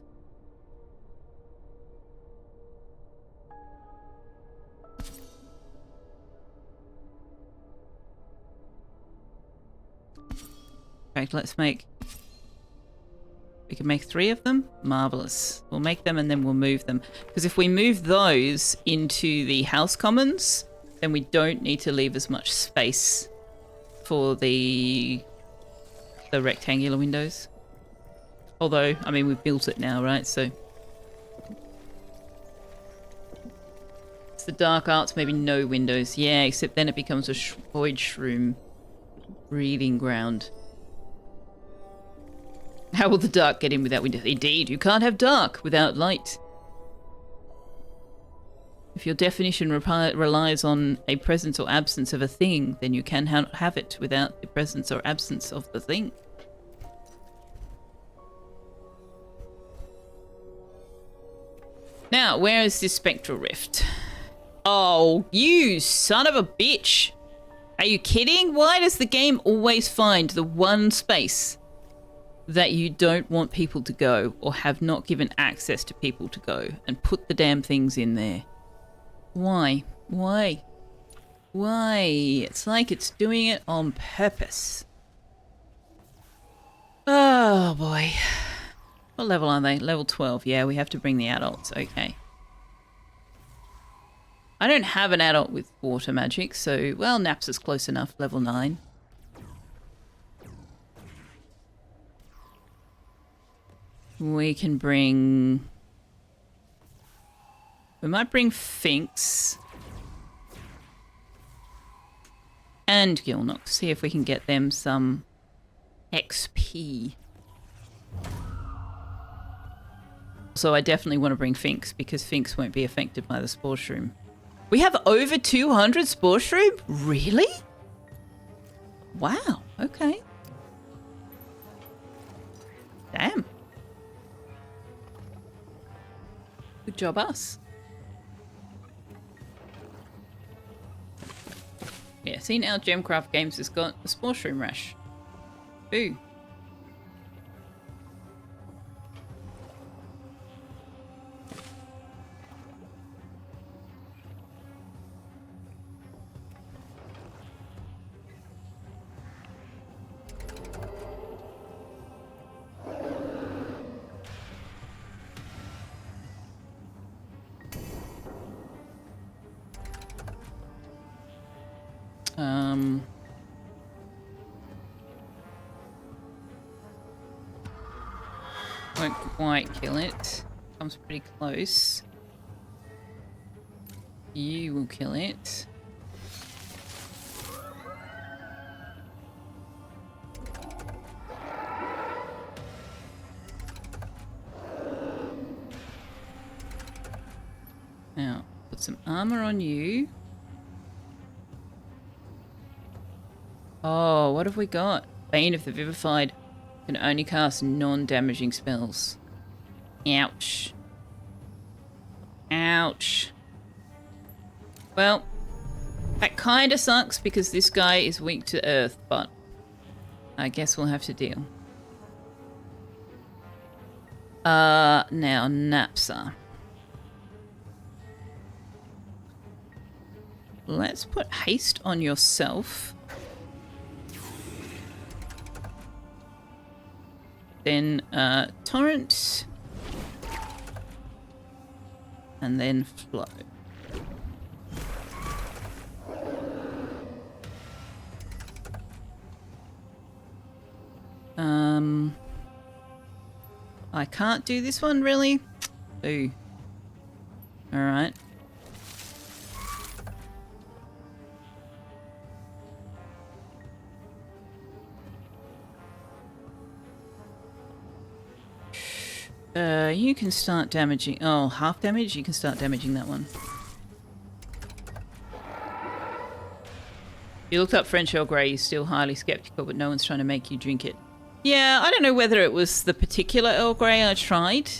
In fact, let's make... we can make 3 of them? Marvellous. We'll make them and then we'll move them. Because if we move those into the house commons, then we don't need to leave as much space for the rectangular windows. Although, I mean, we've built it now, right? So it's the dark arts, maybe no windows. Yeah, except then it becomes a void shroom breeding ground. How will the dark get in without windows? Indeed, you can't have dark without light. If your definition relies on a presence or absence of a thing, then you can have it without the presence or absence of the thing. Now, where is this spectral rift? Oh, you son of a bitch! Are you kidding? Why does the game always find the one space that you don't want people to go or have not given access to people to go and put the damn things in there? Why? Why? Why? It's like it's doing it on purpose. Oh boy. What level are they? Level 12. Yeah, we have to bring the adults. Okay. I don't have an adult with water magic, so, well, Naps is close enough, level 9. We can bring... We might bring Finks and Gilnock, see if we can get them some XP. So I definitely want to bring Finks because Finks won't be affected by the Spore Shroom. We have over 200 Spore Shroom? Really? Wow, okay. Damn. Good job us. Yeah, see now Gemcraft Games has got a Spore Shroom Rush. Boo. Won't quite kill it. Comes pretty close. You will kill it. Now, put some armor on you. Oh, what have we got? Bane of the Vivified can only cast non-damaging spells. Ouch. Ouch. Well, that kind of sucks because this guy is weak to earth, but I guess we'll have to deal. Now, Napsa. Let's put haste on yourself. Then torrent, and then flow. I can't do this one really. Ooh. All right. You can start damaging... Oh, half damage? You can start damaging that one. You looked up French Earl Grey, you're still highly skeptical, but no one's trying to make you drink it. Yeah, I don't know whether it was the particular Earl Grey I tried.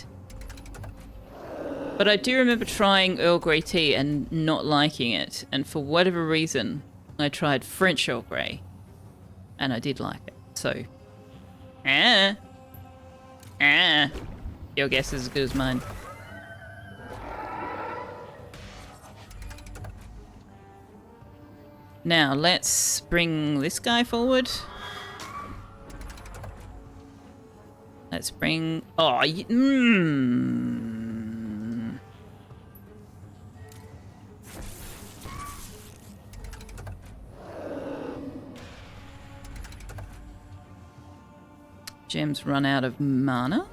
But I do remember trying Earl Grey tea and not liking it. And for whatever reason, I tried French Earl Grey. And I did like it. So... Your guess is as good as mine. Now, let's bring this guy forward. Let's bring... Oh, Gems run out of mana.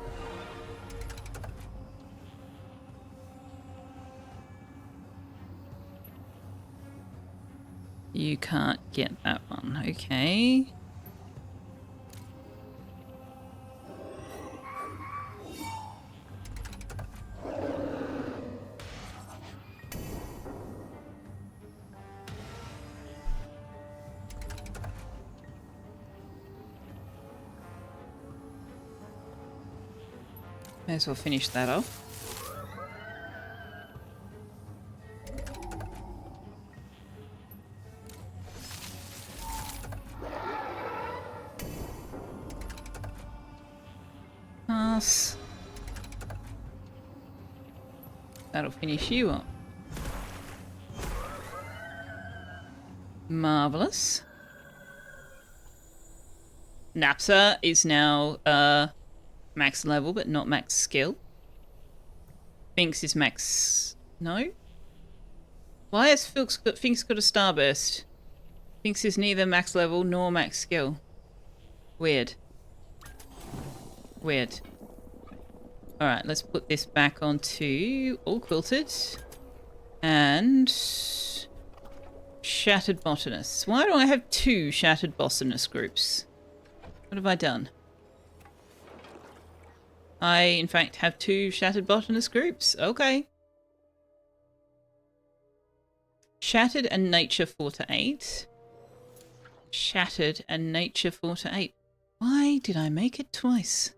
You can't get that one. Okay. May as well finish that off. Pass. That'll finish you up. Marvelous. Napsa is now max level, but not max skill. Finks is max... No? Why has Finks got a starburst? Finks is neither max level nor max skill. Weird. Weird. Alright, let's put this back onto all quilted. And shattered botanists. Why do I have 2 shattered botanist groups? What have I done? I, in fact, have 2 shattered botanist groups. Okay. Shattered and nature 4 to 8. Shattered and nature 4 to 8. Why did I make it twice?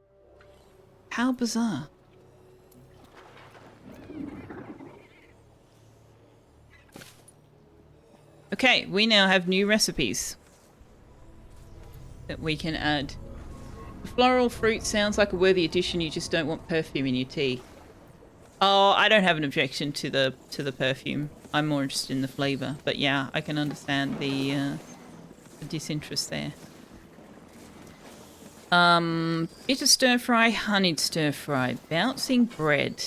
How bizarre. Okay, we now have new recipes that we can add. The floral fruit sounds like a worthy addition. You just don't want perfume in your tea. Oh, I don't have an objection to the perfume. I'm more interested in the flavour. But yeah, I can understand the disinterest there. Bitter stir fry, honeyed stir fry, bouncing bread,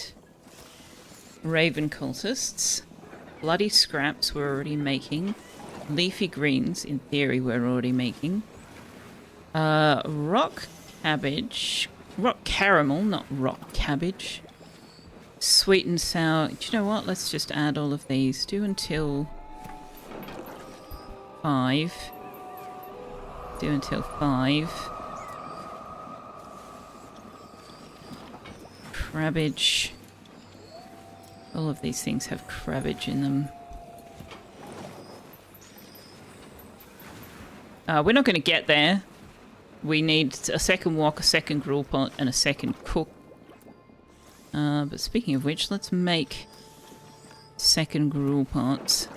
raven cultists, bloody scraps we're already making, leafy greens in theory we're already making, rock cabbage, rock caramel, not rock cabbage, sweet and sour. Do you know what? Let's just add all of these. Do until 5. Do until 5. Crabbage. All of these things have crabbage in them. We're not going to get there. We need a second wok, a second grill pot, and a second cook. But speaking of which, let's make second grill pots.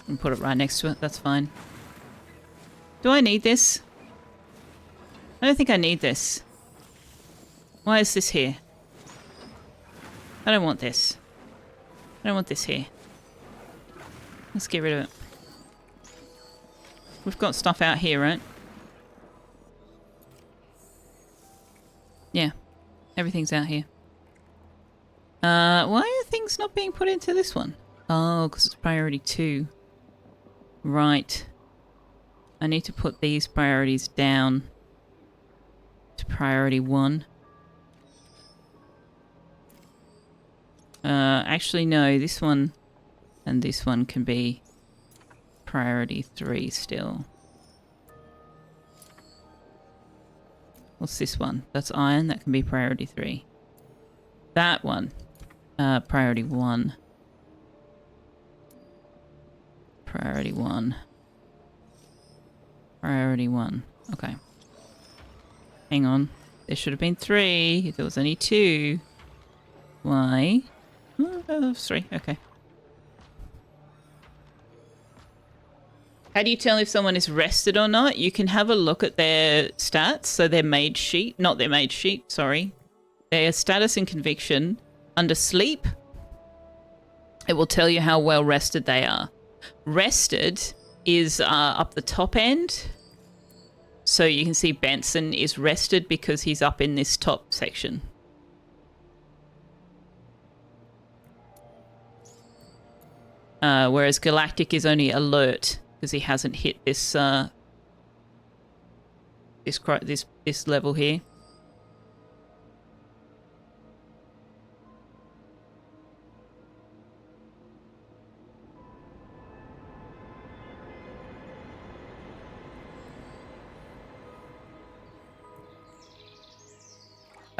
And put it right next to it, that's fine. Do I need this? I don't think I need this. Why is this here? I don't want this. I don't want this here. Let's get rid of it. We've got stuff out here, right? Yeah. Everything's out here. Why are things not being put into this one? Oh, because it's priority 2. Right. I need to put these priorities down to priority 1. Actually, no, this one and this one can be priority 3 still. What's this one? That's iron. That can be priority 3. That one, priority 1. Priority 1. Priority 1. Okay. Hang on. There should have been 3. There was only 2. Why? Oh, 3. Okay. How do you tell if someone is rested or not? You can have a look at their stats. So their mage sheet. Not their mage sheet, sorry. Their status and conviction. Under sleep, it will tell you how well rested they are. Rested is up the top end. So you can see Benson is rested because he's up in this top section. Whereas Galactic is only alert because he hasn't hit this this level here.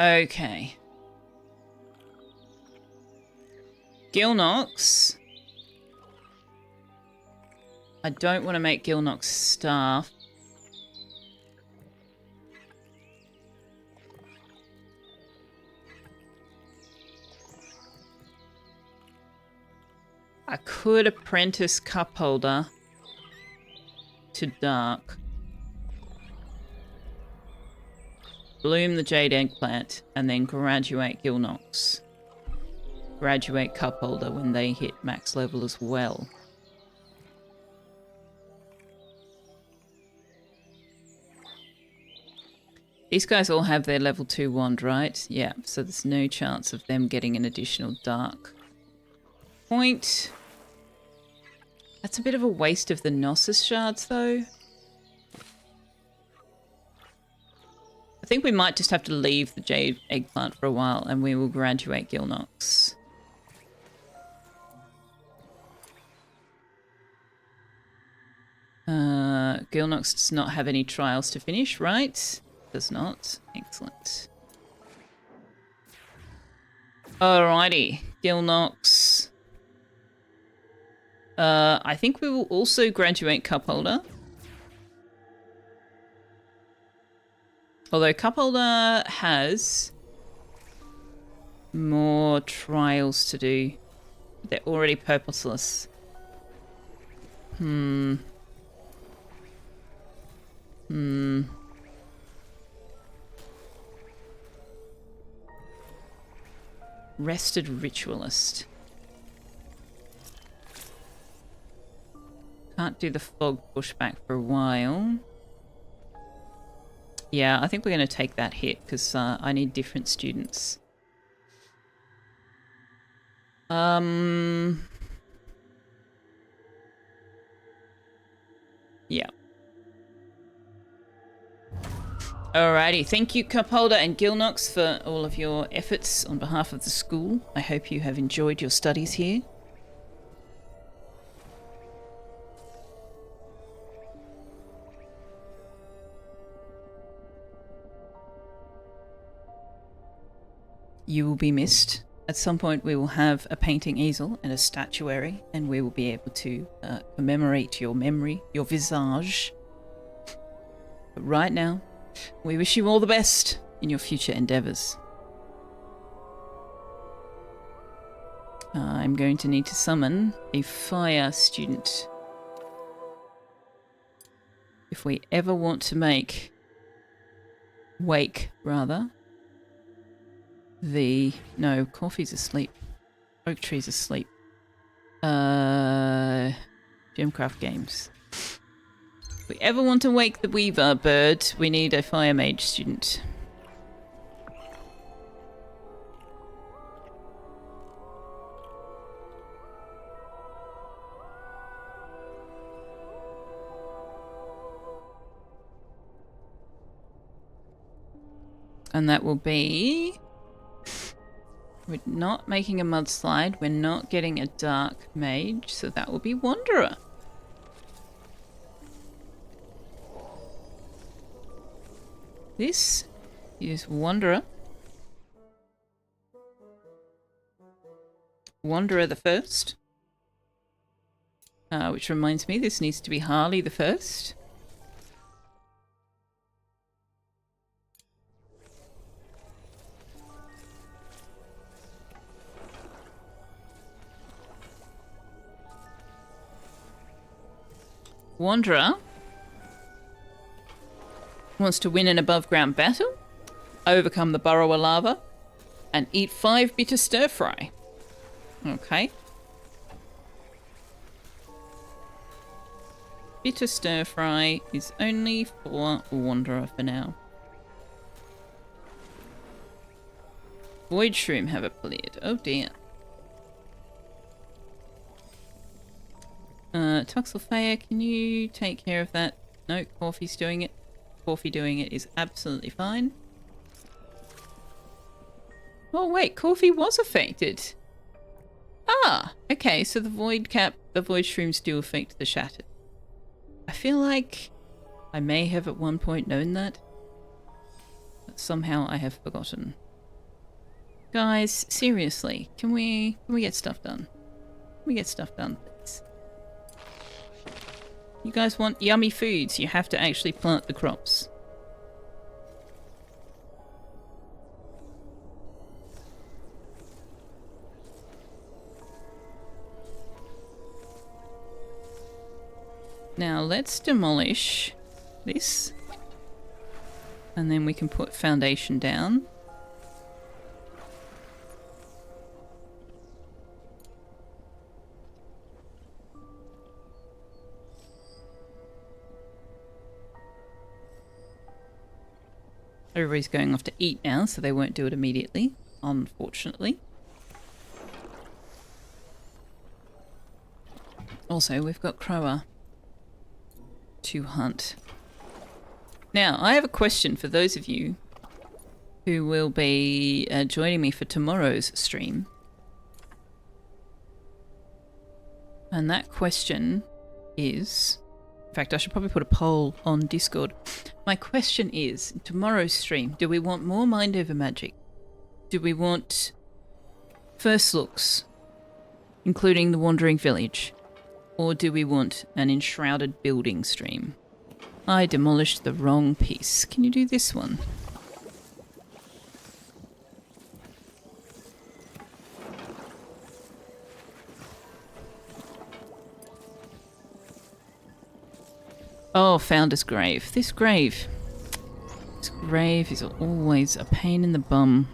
Okay. Gilnox. I don't want to make Gilnox staff. I could apprentice cup holder to dark. Bloom the jade eggplant and then graduate Gilnox. Graduate cup holder when they hit max level as well. These guys all have their level 2 wand, right? Yeah, so there's no chance of them getting an additional dark. point. That's a bit of a waste of the Gnosis shards, though. I think we might just have to leave the Jade Eggplant for a while and we will graduate Gilnox. Gilnox does not have any trials to finish, right? Does not. Excellent. Alrighty, Gilnox. I think we will also graduate Cupholder. Although Cupholder has more trials to do. They're already purposeless. Rested Ritualist. Can't do the fog pushback for a while. Yeah, I think we're going to take that hit because I need different students. Yeah. Alrighty, thank you Cupholder and Gilnox for all of your efforts on behalf of the school. I hope you have enjoyed your studies here. You will be missed. At some point we will have a painting easel and a statuary and we will be able to commemorate your memory, your visage. But right now, we wish you all the best in your future endeavours. I'm going to need to summon a fire student. If we ever want to make no, Coffee's asleep. Oak Tree's asleep. Gemcraft Games. If we ever want to wake the Weaver bird, we need a Fire Mage student. And that will be... We're not making a mudslide. We're not getting a dark mage, so that will be Wanderer. This is Wanderer. Wanderer the first. Which reminds me, this needs to be Harley the first. Wanderer wants to win an above ground battle, overcome the burrower lava, and eat 5 bitter stir fry. Okay. Bitter stir fry is only for Wanderer for now. Void Shroom have appeared. Oh dear. Selfeya, can you take care of that? No, Coffee's doing it. Coffee doing it is absolutely fine. Oh wait, Coffee was affected. Ah, okay, so the void shrooms do affect the shattered. I feel like I may have at one point known that, but somehow I have forgotten. Guys, seriously, can we get stuff done? Can we get stuff done, please? You guys want yummy foods, you have to actually plant the crops. Now let's demolish this. And then we can put foundation down. Everybody's going off to eat now, so they won't do it immediately, unfortunately. Also, we've got Crower to hunt. Now, I have a question for those of you who will be joining me for tomorrow's stream. And that question is... In fact, I should probably put a poll on Discord. My question is, tomorrow's stream, do we want more Mind Over Magic? Do we want first looks, including the Wandering Village? Or do we want an enshrouded building stream? I demolished the wrong piece. Can you do this one? Oh, Founder's Grave. This grave is always a pain in the bum.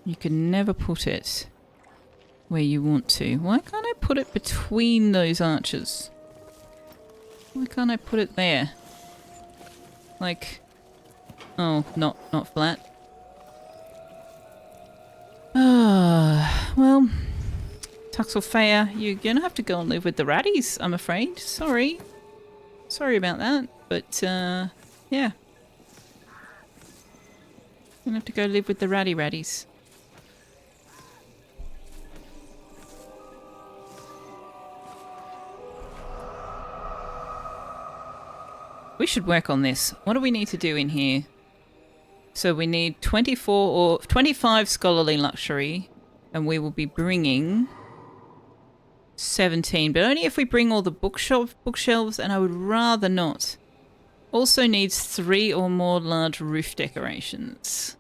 You can never put it where you want to. Why can't I put it between those arches? Why can't I put it there? Like, oh, not flat. Ah, well, Selfeya, you're gonna have to go and live with the ratties, I'm afraid. Sorry about that, but yeah, gonna have to go live with the ratties. We should work on this. What do we need to do in here? So we need 24 or 25 scholarly luxury, and we will be bringing 17, but only if we bring all the bookshelves, and I would rather not. Also needs 3 or more large roof decorations.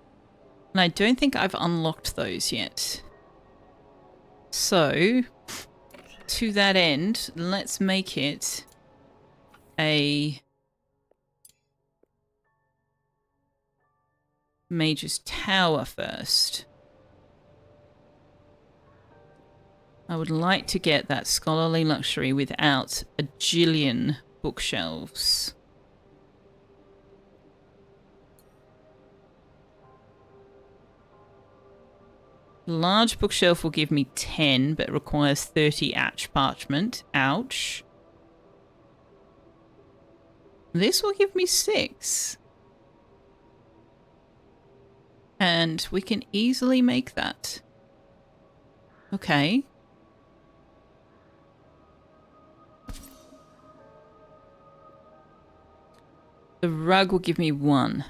And I don't think I've unlocked those yet. So, to that end, let's make it a Mage's Tower first. I would like to get that scholarly luxury without a jillion bookshelves. Large bookshelf will give me 10, but requires 30 parchment. Ouch. This will give me 6. And we can easily make that. Okay. The rug will give me 1.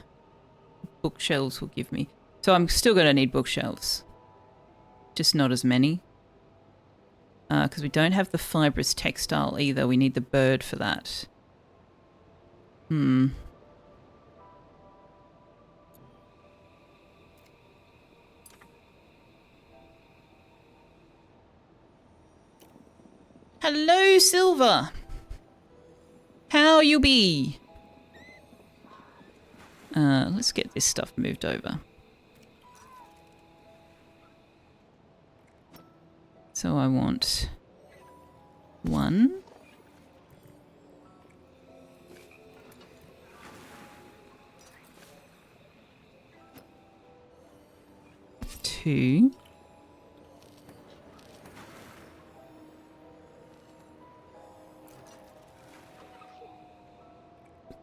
Bookshelves will give me... So I'm still going to need bookshelves. Just not as many. Because we don't have the fibrous textile either. We need the bird for that. Hello, Silver. How you be? Let's get this stuff moved over. So I want 1. 2.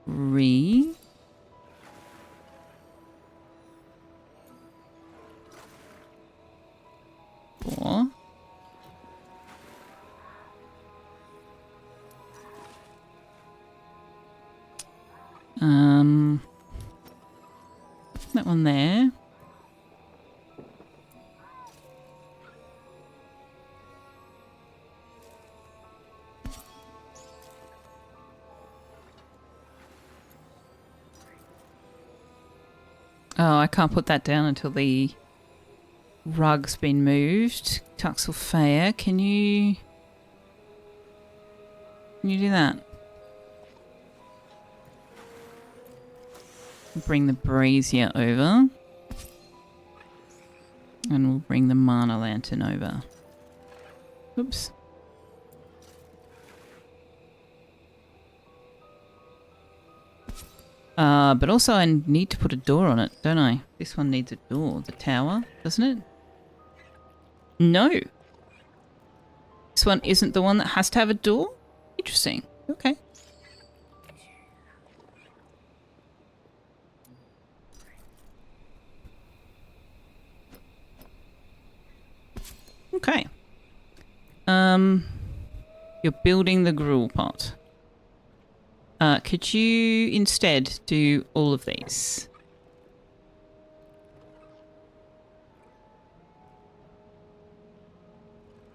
3. 4. That one there. Oh, I can't put that down until the rug's been moved. Selfeya, can you do that? Bring the brazier over. And we'll bring the mana lantern over. Oops. But also I need to put a door on it, don't I? This one needs a door. The tower, doesn't it? No. one isn't the one that has to have a door? Interesting. Okay. Okay. You're building the gruel pot. Could you instead do all of these?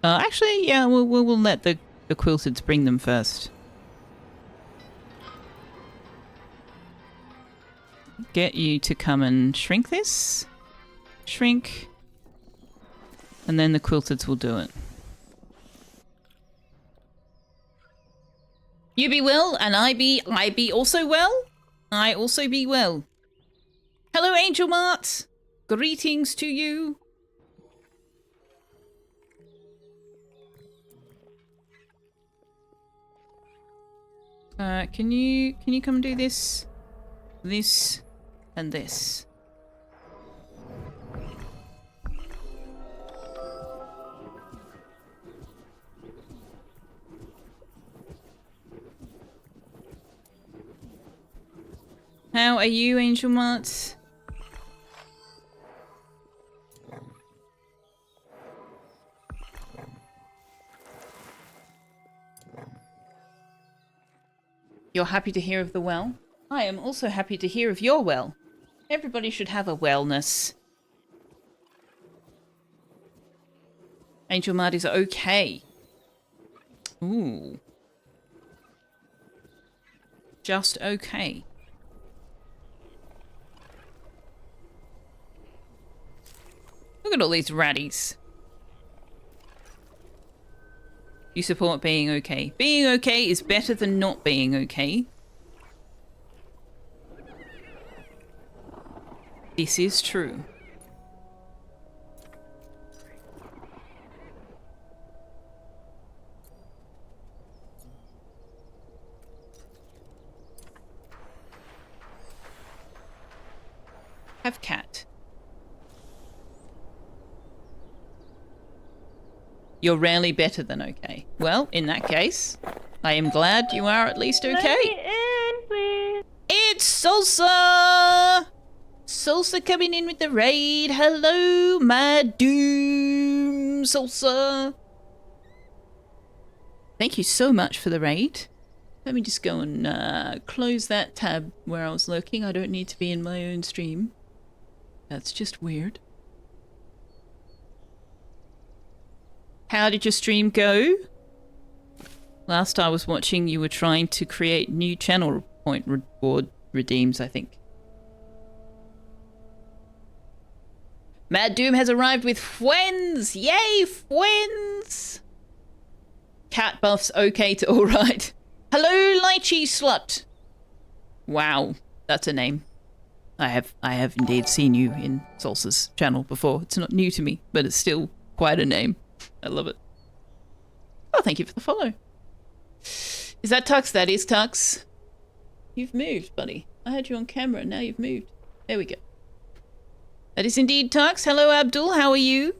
Actually, yeah, we'll let the quilteds bring them first. Get you to come and shrink this. Shrink. And then the quilteds will do it. You be well, and I be also well. I also be well. Hello, Angel Mart. Greetings to you. Can you come and do this, this, and this? How are you, Angel Mart? You're happy to hear of the well? I am also happy to hear of your well. Everybody should have a wellness. Angel Mart is okay. Ooh. Just okay. Look at all these ratties. You support being okay. Being okay is better than not being okay. This is true. Have cat. You're rarely better than okay. Well, in that case, I am glad you are at least okay. It's Salsa! Salsa coming in with the raid. Hello, my doom, Salsa. Thank you so much for the raid. Let me just go and close that tab where I was lurking. I don't need to be in my own stream. That's just weird. How did your stream go? Last I was watching, you were trying to create new channel point reward redeems, I think. Mad Doom has arrived with friends! Yay, friends! Cat buffs okay to alright. Hello, Lychee Slut! Wow, that's a name. I have indeed seen you in Salsa's channel before. It's not new to me, but it's still quite a name. I love it. Oh, thank you for the follow. Is that Tux? That is Tux. You've moved, buddy. I had you on camera, now you've moved. There we go. That is indeed Tux. Hello, Abdul. How are you?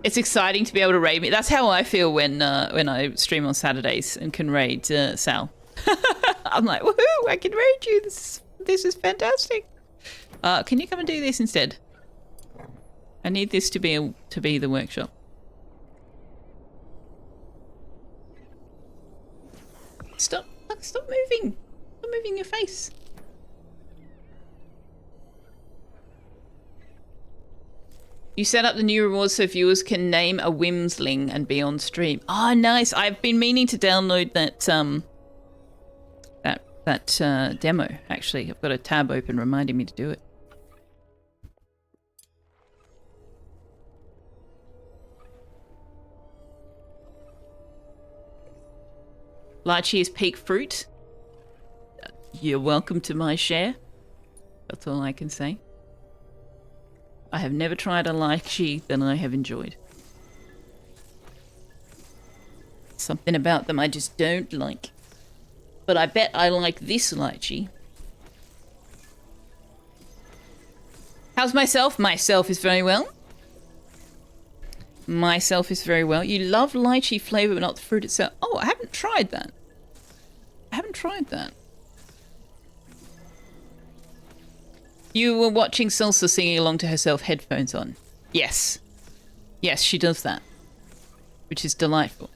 It's exciting to be able to raid me. That's how I feel when I stream on Saturdays and can raid Sal. I'm like, woohoo! I can raid you. This is fantastic. Can you come and do this instead? I need this to be the workshop. Stop moving. Stop moving your face. You set up the new rewards so viewers can name a Whimsling and be on stream. Oh, nice. I've been meaning to download that demo, actually. I've got a tab open reminding me to do it. Lychee is peak fruit. You're welcome to my share. That's all I can say. I have never tried a lychee that I have enjoyed. Something about them I just don't like. But I bet I like this lychee. How's myself? Myself is very well. Myself is very well. You love lychee flavour but not the fruit itself. Oh, I haven't tried that. You were watching Salsa singing along to herself, headphones on. Yes. Yes, she does that. Which is delightful.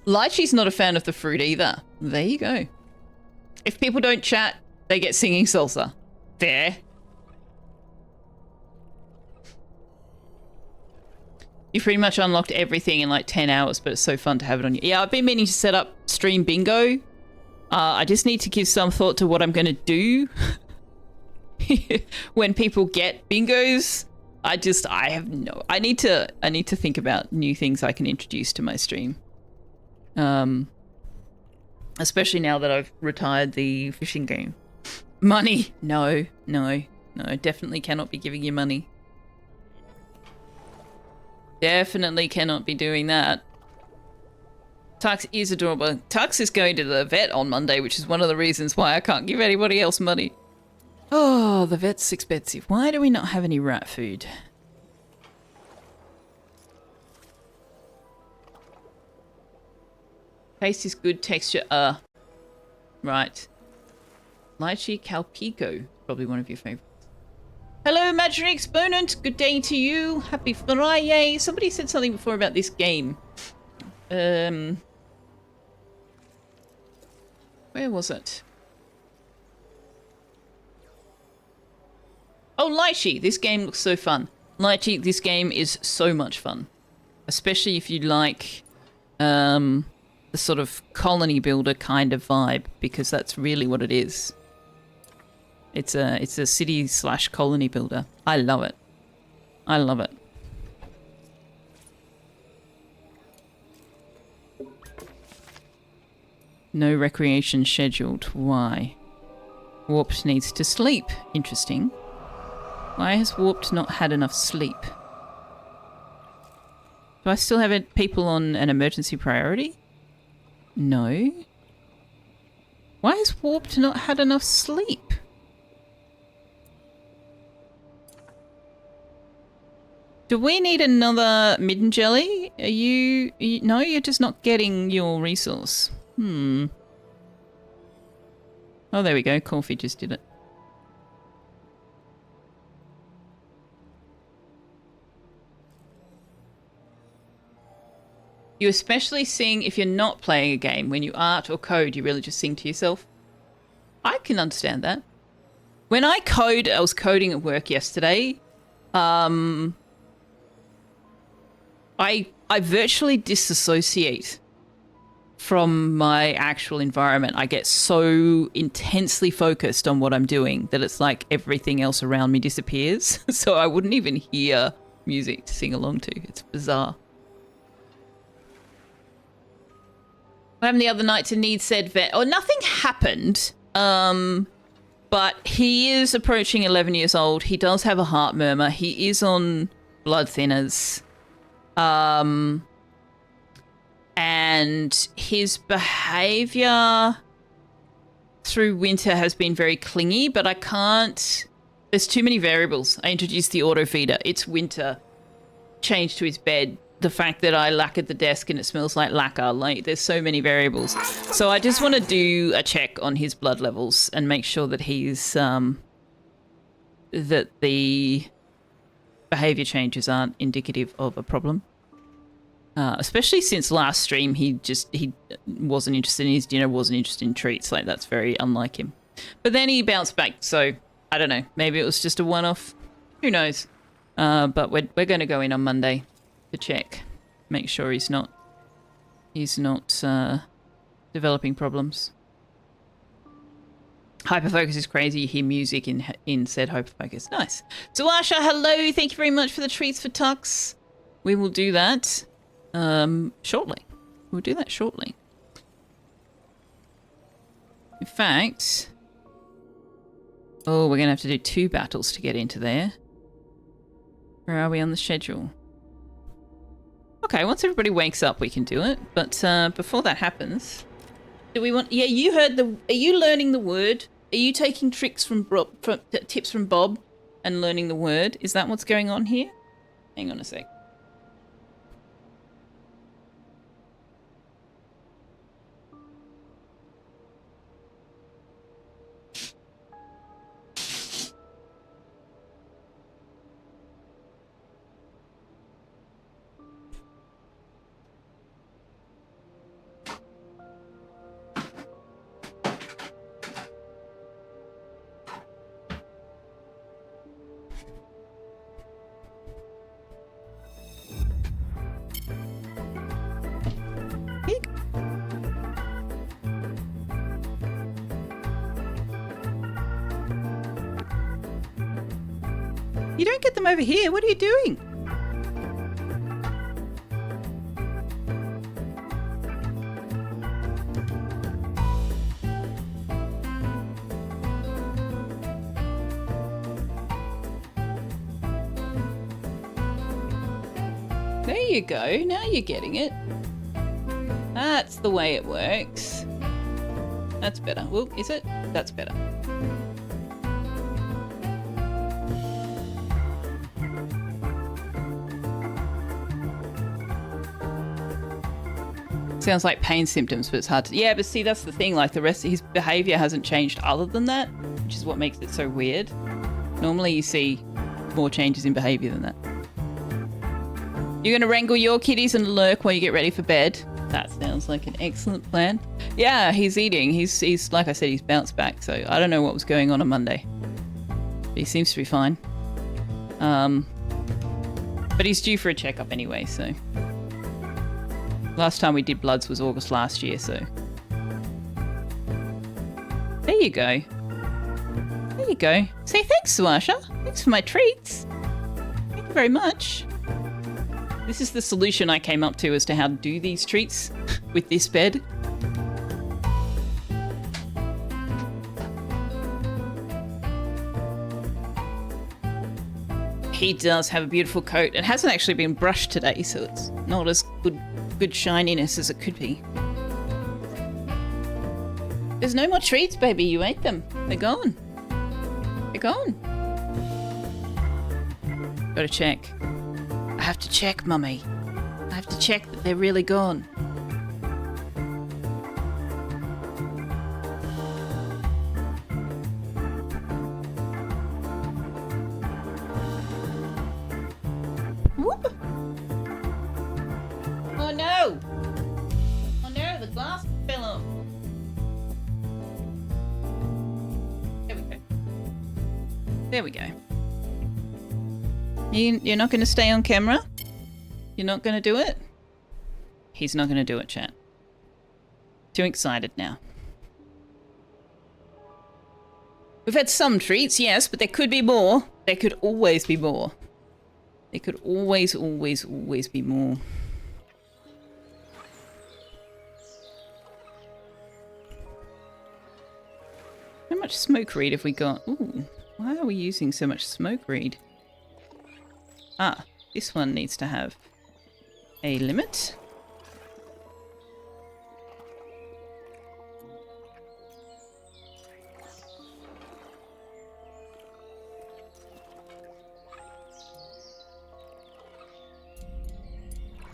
Lychee's not a fan of the fruit either. There you go. If people don't chat, they get singing salsa. There. You pretty much unlocked everything in like 10 hours, but it's so fun to have it on you. Yeah, I've been meaning to set up stream bingo. I just need to give some thought to what I'm going to do when people get bingos. I need to think about new things I can introduce to my stream. Especially now that I've retired the fishing game. Money. No, definitely cannot be giving you money. Definitely cannot be doing that. Tux is adorable. Tux is going to the vet on Monday, which is one of the reasons why I can't give anybody else money. Oh, the vet's expensive. Why do we not have any rat food? Taste is good, texture, right. Lychee Calpico, probably one of your favorites. Hello, Imaginary Exponent. Good day to you. Happy Friday. Somebody said something before about this game. Where was it? Oh, Lychee. This game looks so fun. Lychee, this game is so much fun. Especially if you like the sort of colony builder kind of vibe, because that's really what it is. It's a city / colony builder. I love it. I love it. No recreation scheduled. Why? Warped needs to sleep. Interesting. Why has Warped not had enough sleep? Do I still have people on an emergency priority? No. Why has Warped not had enough sleep? Do we need another midden jelly? Are you... No, you're just not getting your resource. Oh, there we go. Coffee just did it. You especially sing if you're not playing a game. When you art or code, you really just sing to yourself. I can understand that. When I code, I was coding at work yesterday. I virtually disassociate from my actual environment. I get so intensely focused on what I'm doing that it's like everything else around me disappears. So I wouldn't even hear music to sing along to. It's bizarre. What happened the other night to need said vet? Oh, nothing happened. But he is approaching 11 years old. He does have a heart murmur. He is on blood thinners. And his behavior through winter has been very clingy, but I can't... There's too many variables. I introduced the auto feeder. It's winter. Change to his bed. The fact that I lacquered the desk and it smells like lacquer. Like, there's so many variables. So I just want to do a check on his blood levels and make sure that he's... that the behavior changes aren't indicative of a problem. Especially since last stream, he wasn't interested in his dinner, wasn't interested in treats. Like, that's very unlike him. But then he bounced back, so I don't know. Maybe it was just a one-off. Who knows? But we're going to go in on Monday to check, make sure he's not developing problems. Hyperfocus is crazy. You hear music in said hyperfocus. Nice. So Asha, hello. Thank you very much for the treats for Tux. We will do that shortly. We'll do that shortly. In fact, oh, we're going to have to do 2 battles to get into there. Where are we on the schedule? Okay, once everybody wakes up, we can do it. But before that happens, do we want... Yeah, you heard the... Are you learning the word? Are you taking tricks from tips from Bob? and learning the word. Is that what's going on here? Hang on a sec. You don't get them over here. What are you doing? There you go. Now you're getting it. That's the way it works. That's better. Well, is it? That's better. Sounds like pain symptoms, but it's hard to... Yeah, but see, that's the thing. Like, the rest of his behavior hasn't changed other than that, which is what makes it so weird. Normally you see more changes in behavior than that. You're going to wrangle your kitties and lurk while you get ready for bed. That sounds like an excellent plan. Yeah, he's eating. He's like I said, he's bounced back. So I don't know what was going on Monday. But he seems to be fine. But he's due for a checkup anyway, so... Last time we did bloods was August last year, so... There you go. There you go. Say thanks, Sawasha. Thanks for my treats. Thank you very much. This is the solution I came up to as to how to do these treats with this bed. He does have a beautiful coat. It hasn't actually been brushed today, so it's not as good shininess as it could be. There's no more treats, baby. You ate them. They're gone. They're gone. Gotta check. I have to check, Mummy. I have to check that they're really gone. Whoop. Oh no! Oh no, the glass fell off. There we go. There we go. You're not going to stay on camera? You're not going to do it? He's not going to do it, chat. Too excited now. We've had some treats, yes, but there could be more. There could always be more. There could always be more. How much smoke reed have we got? Ooh, why are we using so much smoke reed? Ah, this one needs to have a limit.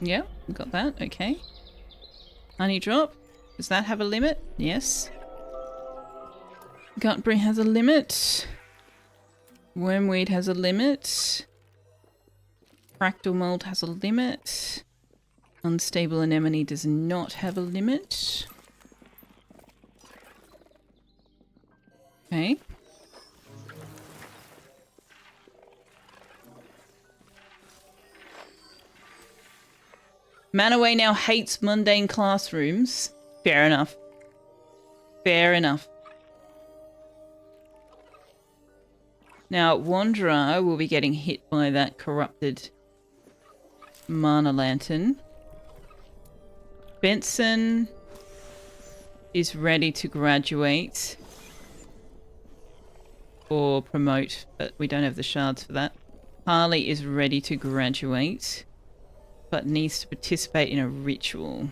Yeah, got that. Okay. Honey drop. Does that have a limit? Yes. Gutberry has a limit. Wormweed has a limit. Fractal mold has a limit. Unstable anemone does not have a limit. Okay. Manaway now hates mundane classrooms. Fair enough. Fair enough. Now, Wanderer will be getting hit by that corrupted mana lantern. Benson is ready to graduate or promote, but we don't have the shards for that. Harley is ready to graduate, but needs to participate in a ritual.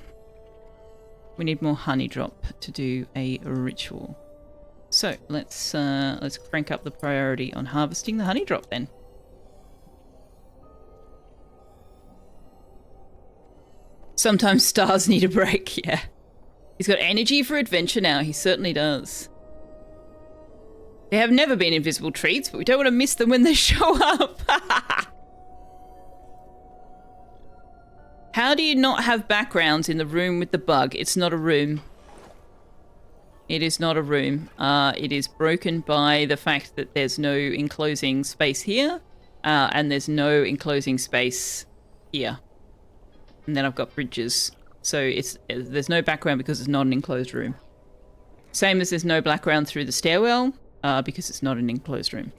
We need more honey drop to do a ritual. So let's crank up the priority on harvesting the honey drop then. Sometimes stars need a break, yeah. He's got energy for adventure now, he certainly does. There have never been invisible treats, but we don't want to miss them when they show up. How do you not have backgrounds in the room with the bug? It's not a room. It is not a room. It is broken by the fact that there's no enclosing space here, and there's no enclosing space here. And then I've got bridges. So there's no background because it's not an enclosed room. Same as there's no background through the stairwell, because it's not an enclosed room.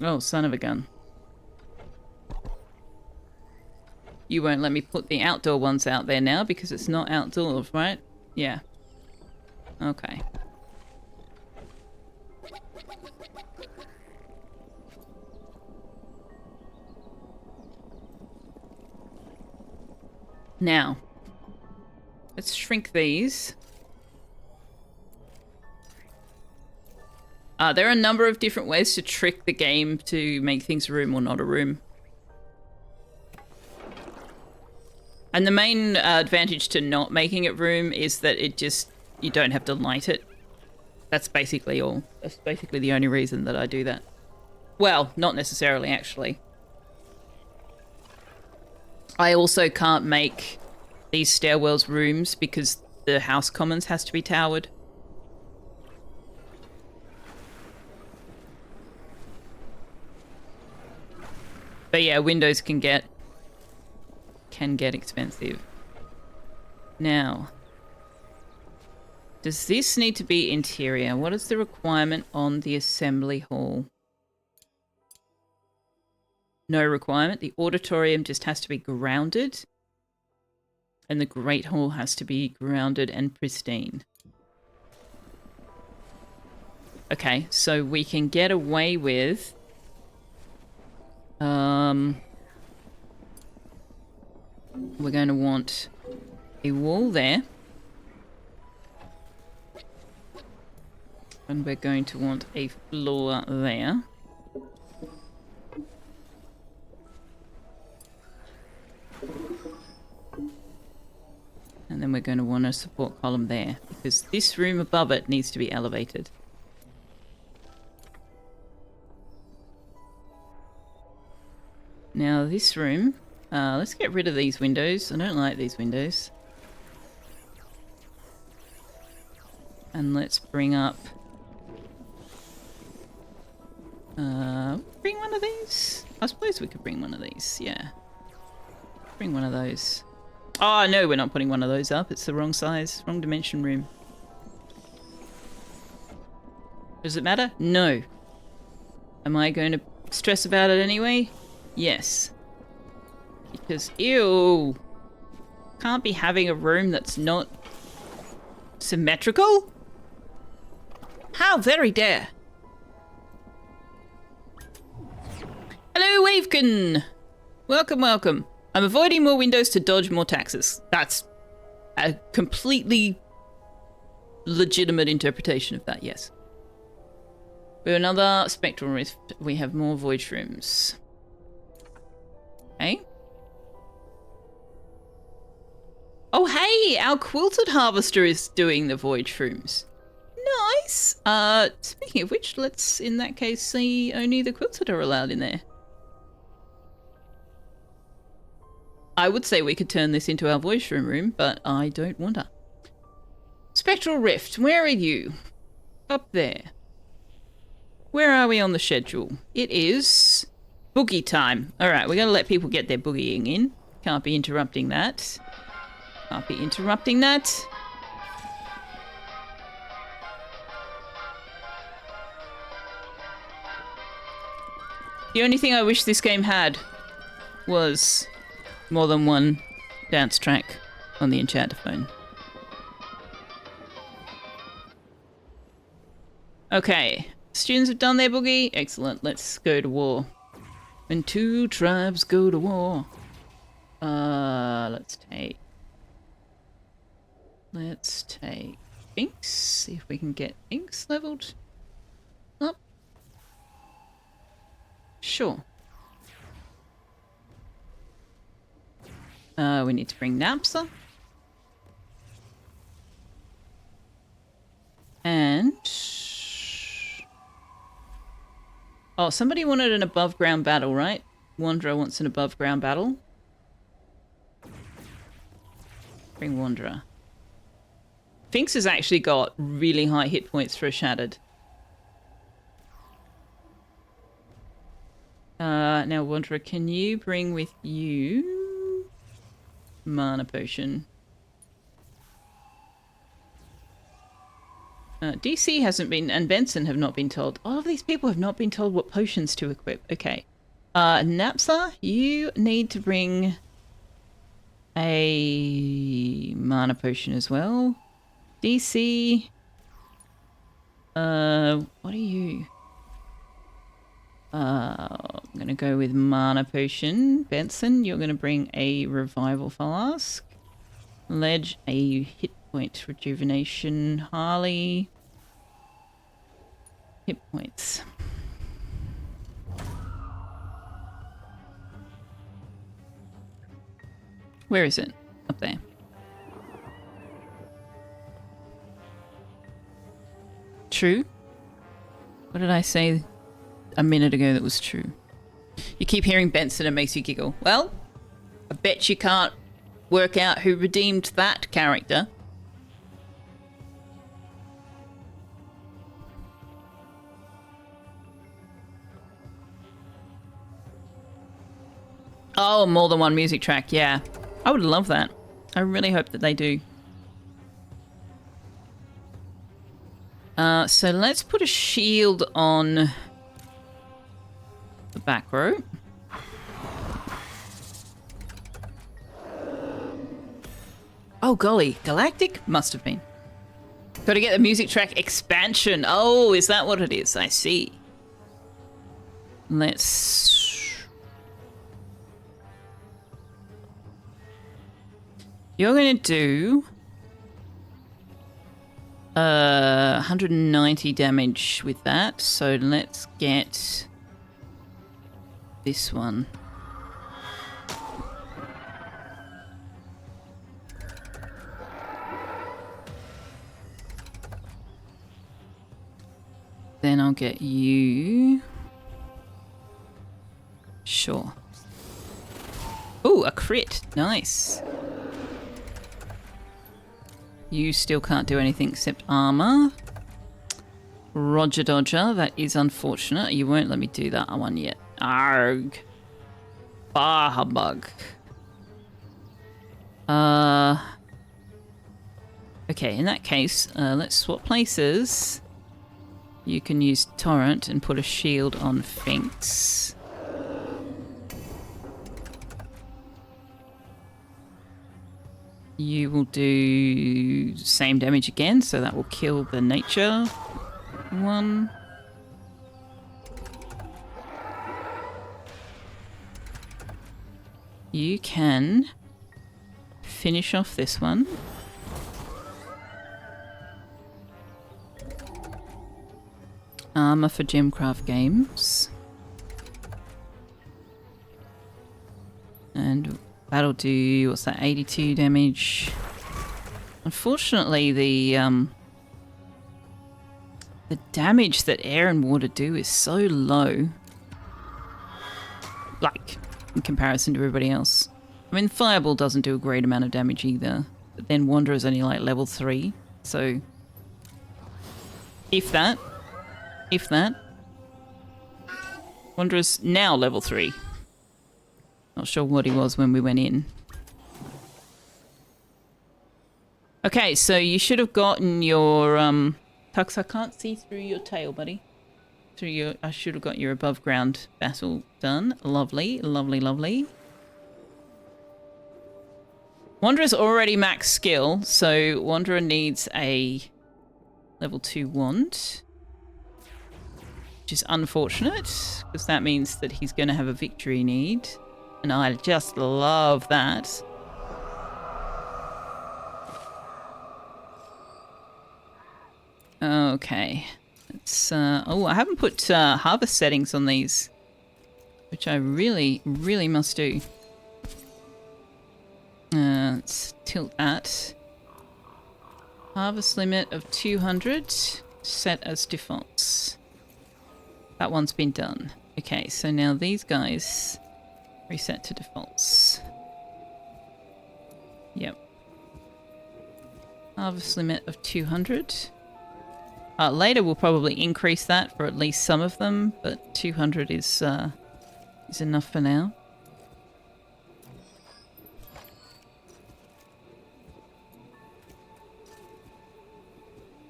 Oh, son of a gun. You won't let me put the outdoor ones out there now because it's not outdoors, right? Yeah. Okay. Now, let's shrink these. There are a number of different ways to trick the game to make things a room or not a room. And the main advantage to not making it room is that you don't have to light it. That's basically all. That's basically the only reason that I do that. Well, not necessarily, actually. I also can't make these stairwells rooms because the house commons has to be towered. But yeah, windows can get expensive. Now, does this need to be interior? What is the requirement on the assembly hall? No requirement. The auditorium just has to be grounded. And the Great Hall has to be grounded and pristine. Okay, so we can get away with... we're going to want a wall there. And we're going to want a floor there. And then we're going to want a support column there, because this room above it needs to be elevated. Now this room, let's get rid of these windows. I don't like these windows. And let's bring up... bring one of these? I suppose we could bring one of these, yeah. Bring one of those. Oh, no, we're not putting one of those up. It's the wrong size, wrong dimension room. Does it matter? No. Am I going to stress about it anyway? Yes. Because, ew. Can't be having a room that's not symmetrical? How very dare. Hello, Wavekin. Welcome, welcome. I'm avoiding more windows to dodge more taxes. That's a completely legitimate interpretation of that, yes. We have another spectral rift. We have more void shrooms. Okay. Oh, hey! Our quilted harvester is doing the void shrooms. Nice! Speaking of which, let's, in that case, see only the quilted are allowed in there. I would say we could turn this into our void shroom room, but I don't want to. Spectral Rift, where are you? Up there. Where are we on the schedule? It is boogie time. Alright, we're going to let people get their boogieing in. Can't be interrupting that. Can't be interrupting that. The only thing I wish this game had was more than one dance track on the enchanter phone. Okay, students have done their boogie. Excellent, let's go to war. When two tribes go to war. Let's take Let's take Binks. See if we can get Binks leveled up. Sure. We need to bring Napsa. And... oh, somebody wanted an above ground battle, right? Wanderer wants an above ground battle. Bring Wanderer. Finks has actually got really high hit points for a Shattered. Now, Wanderer, can you bring with you Mana Potion? DC hasn't been, and Benson have not been told. All of these people have not been told what potions to equip. Okay. Napsa, you need to bring a Mana Potion as well. DC, what are you? I'm going to go with Mana Potion. Benson, you're going to bring a Revival Flask. Ledge, a hit point rejuvenation. Harley, hit points. Where is it? Up there. True? What did I say a minute ago that was true? You keep hearing Benson, it makes you giggle. Well, I bet you can't work out who redeemed that character. Oh, more than one music track, yeah. I would love that. I really hope that they do. So let's put a shield on the back row. Oh golly, Galactic? Must have been. Got to get the music track expansion. Oh, is that what it is? I see. Let's... you're going to do 190 damage with that. So let's get this one. Then I'll get you. Sure. Ooh, a crit. Nice. You still can't do anything except armor. Roger Dodger, that is unfortunate. You won't let me do that one yet. Arg. Bah humbug. Okay, in that case, let's swap places. You can use Torrent and put a shield on Finks. You will do same damage again, so that will kill the nature one. You can finish off this one. Armor for Gemcraft Games. And that'll do, what's that, 82 damage. Unfortunately, the damage that air and water do is so low. Like, in comparison to everybody else. I mean, Fireball doesn't do a great amount of damage either. But then Wanderer's only like level 3. So, if that. If that. Wanderer's now level 3. Not sure what he was when we went in. Okay, so you should have gotten your Tux, I can't see through your tail, buddy. Through your, I should have got your above ground battle done. Lovely, lovely, lovely. Wanderer's already max skill, so Wanderer needs a level 2 wand. Which is unfortunate, because that means that he's going to have a victory need. And I just love that. Okay. It's, oh, I haven't put harvest settings on these, which I really, really must do. Let's tilt that. Harvest limit of 200, set as defaults. That one's been done. Okay, so now these guys reset to defaults. Yep. Harvest limit of 200. Later we'll probably increase that for at least some of them, but 200 is enough for now.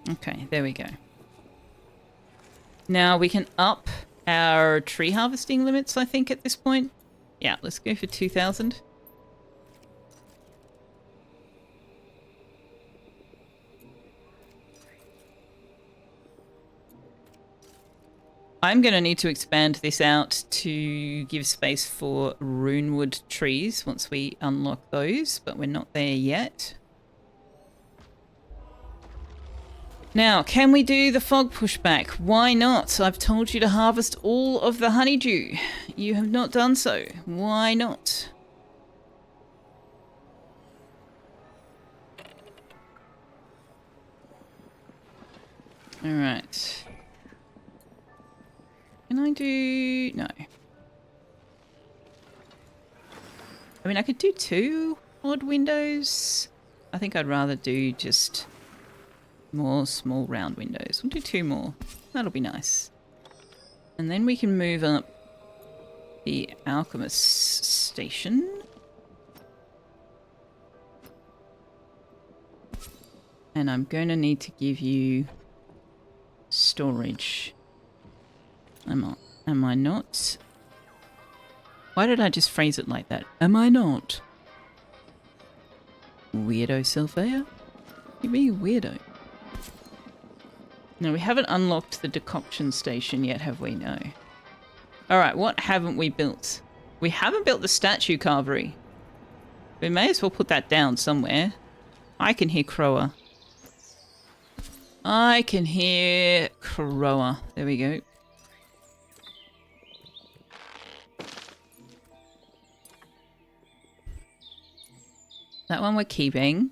Okay, there we go. Now we can up our tree harvesting limits, I think, at this point. Yeah, let's go for 2,000. I'm going to need to expand this out to give space for runewood trees once we unlock those, but we're not there yet. Now, can we do the fog pushback? Why not? I've told you to harvest all of the honeydew. You have not done so. Why not? All right. Can I do... No. I mean, I could do 2 odd windows. I think I'd rather do just more small round windows. We'll do 2 more. That'll be nice. And then we can move up the alchemist station. And I'm going to need to give you storage. Am I not? Why did I just phrase it like that? Am I not? Weirdo Selfeya? You be a weirdo. No, we haven't unlocked the decoction station yet, have we? No. Alright, what haven't we built? We haven't built the statue carvery. We may as well put that down somewhere. I can hear Crower. I can hear Crower. There we go. That one we're keeping.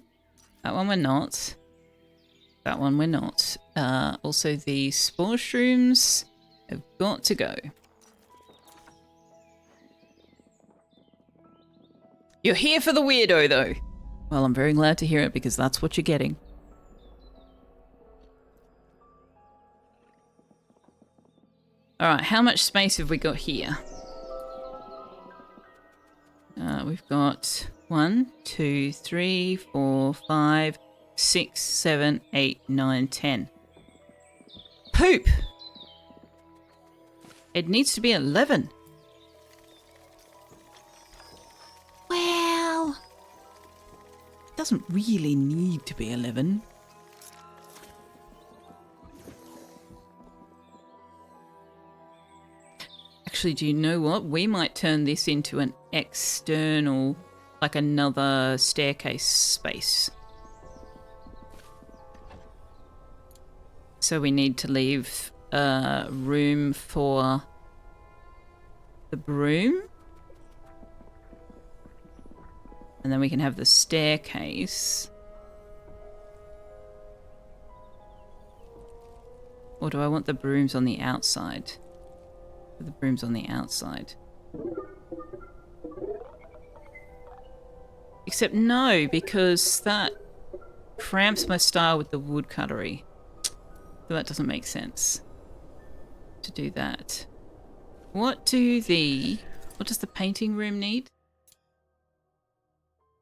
That one we're not. That one we're not. Also, the spore shrooms have got to go. You're here for the weirdo, though. Well, I'm very glad to hear it because that's what you're getting. Alright, how much space have we got here? We've got 1, 2, 3, 4, 5, 6, 7, 8, 9, 10. Poop! It needs to be 11. Well, it doesn't really need to be 11. Actually, do you know what? We might turn this into an external, like another staircase space. So we need to leave room for the broom. And then we can have the staircase. Or do I want the brooms on the outside? The brooms on the outside. Except no, because that cramps my style with the woodcuttery. So that doesn't make sense to do that. What does the painting room need?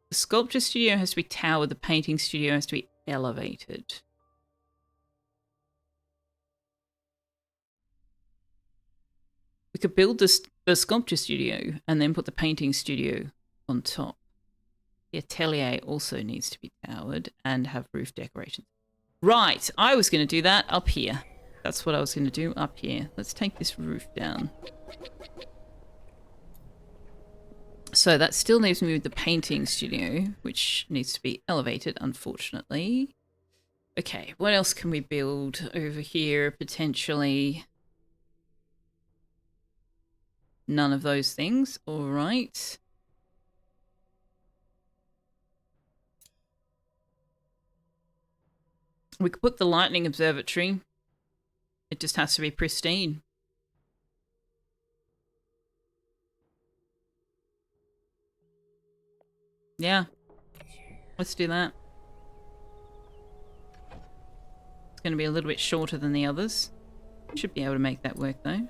The sculpture studio has to be towered, the painting studio has to be elevated. We could build the sculpture studio and then put the painting studio on top. The atelier also needs to be towered and have roof decorations. Right, I was going to do that up here. That's what I was going to do up here. Let's take this roof down. So that still leaves me with the painting studio, which needs to be elevated, unfortunately. Okay, what else can we build over here potentially? None of those things. All right. We could put the lightning observatory. It just has to be pristine. Yeah. Let's do that. It's going to be a little bit shorter than the others. Should be able to make that work though.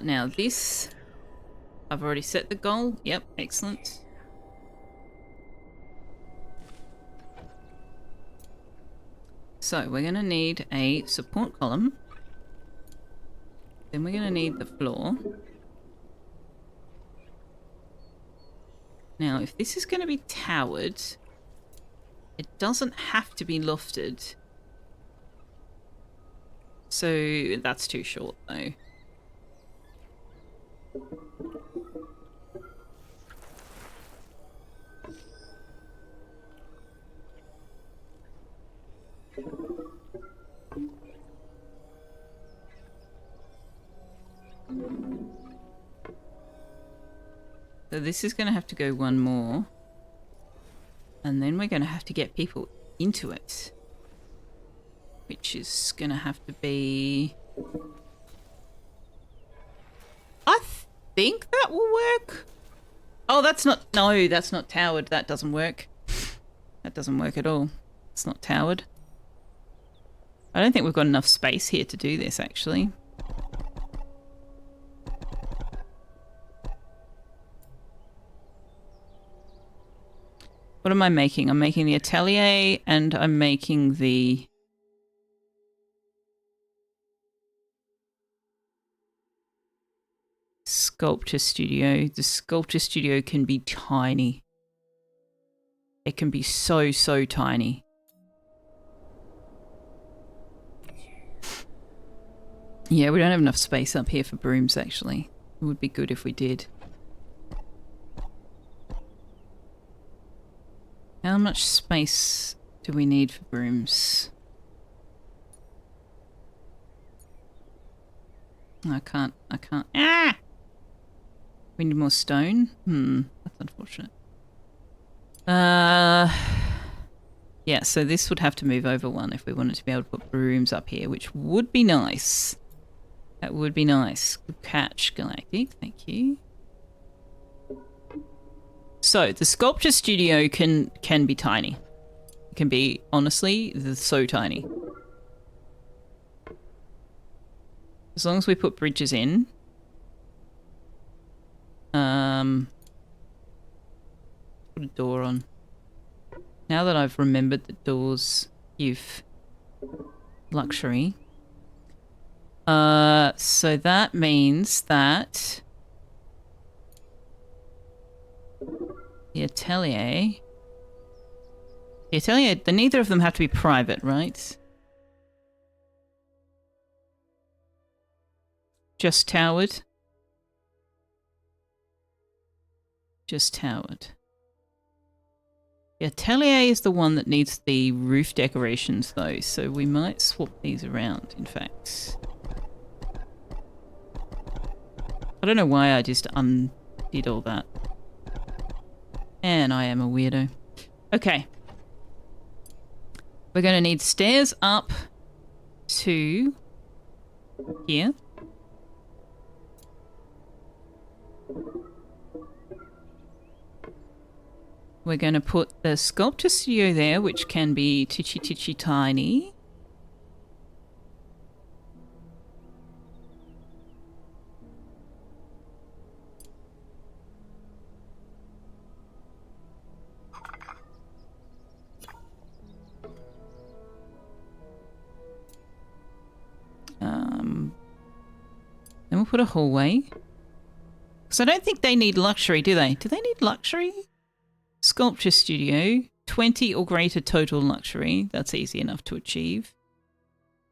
Now this, I've already set the goal. Yep, excellent. So we're going to need a support column. Then we're going to need the floor. Now, if this is going to be towered, it doesn't have to be lofted. So that's too short though. So this is going to have to go one more. And then we're going to have to get people into it. Which is going to have to be... I think that will work. Oh, that's not... No, that's not towered. That doesn't work. That doesn't work at all. It's not towered. I don't think we've got enough space here to do this, actually. What am I making? I'm making the atelier and I'm making the... sculpture studio. The sculpture studio can be tiny. It can be so, so tiny. Yeah, we don't have enough space up here for brooms, actually. It would be good if we did. How much space do we need for brooms? I can't. Ah! We need more stone? That's unfortunate. Yeah, so this would have to move over one if we wanted to be able to put brooms up here, which would be nice. That would be nice. Good catch, Galactic. Thank you. So, the sculpture studio can be tiny. It can be, honestly, so tiny. As long as we put bridges in. Put a door on. Now that I've remembered that doors give luxury. So that means that the atelier, neither of them have to be private, right? Just towered. Just towered. The atelier is the one that needs the roof decorations though, so we might swap these around, in fact. I don't know why I just undid all that. And I am a weirdo. Okay. We're going to need stairs up to here. We're going to put the sculpture studio there, which can be titchy tiny. Then we'll put a hallway. Because I don't think they need luxury, do they? Do they need luxury? Sculpture studio. 20 or greater total luxury. That's easy enough to achieve.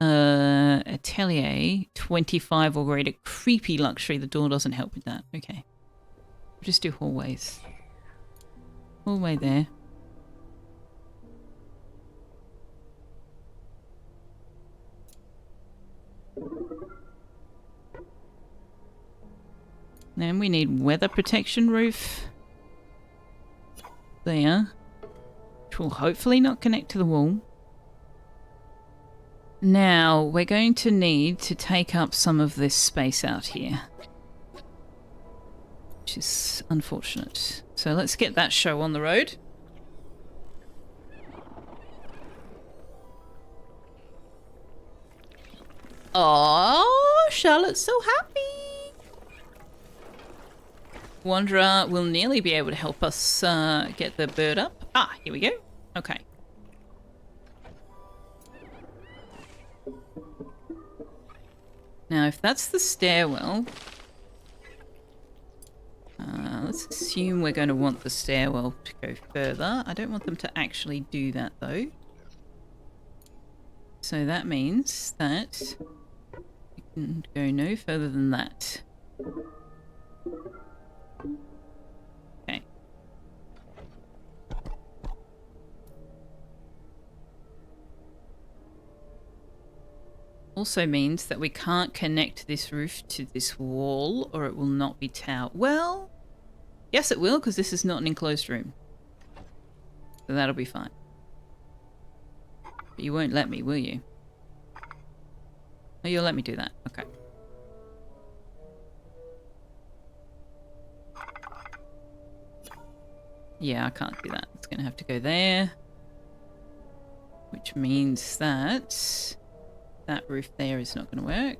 Atelier, 25 or greater creepy luxury. The door doesn't help with that. Okay. We'll just do hallways. Hallway there. Then we need weather protection roof. There. Which will hopefully not connect to the wall. Now, we're going to need to take up some of this space out here. Which is unfortunate. So let's get that show on the road. Oh, Charlotte's so happy. Wanderer will nearly be able to help us get the bird up. Ah, here we go. Okay. Now, if that's the stairwell, let's assume we're going to want the stairwell to go further. I don't want them to actually do that, though. So that means that we can go no further than that. Okay. Also means that we can't connect this roof to this wall or it will not be towered. Well, yes it will, because this is not an enclosed room. So that'll be fine. But you won't let me, will you? Oh, you'll let me do that. Okay. Yeah, I can't do that. It's going to have to go there. Which means that that roof there is not going to work.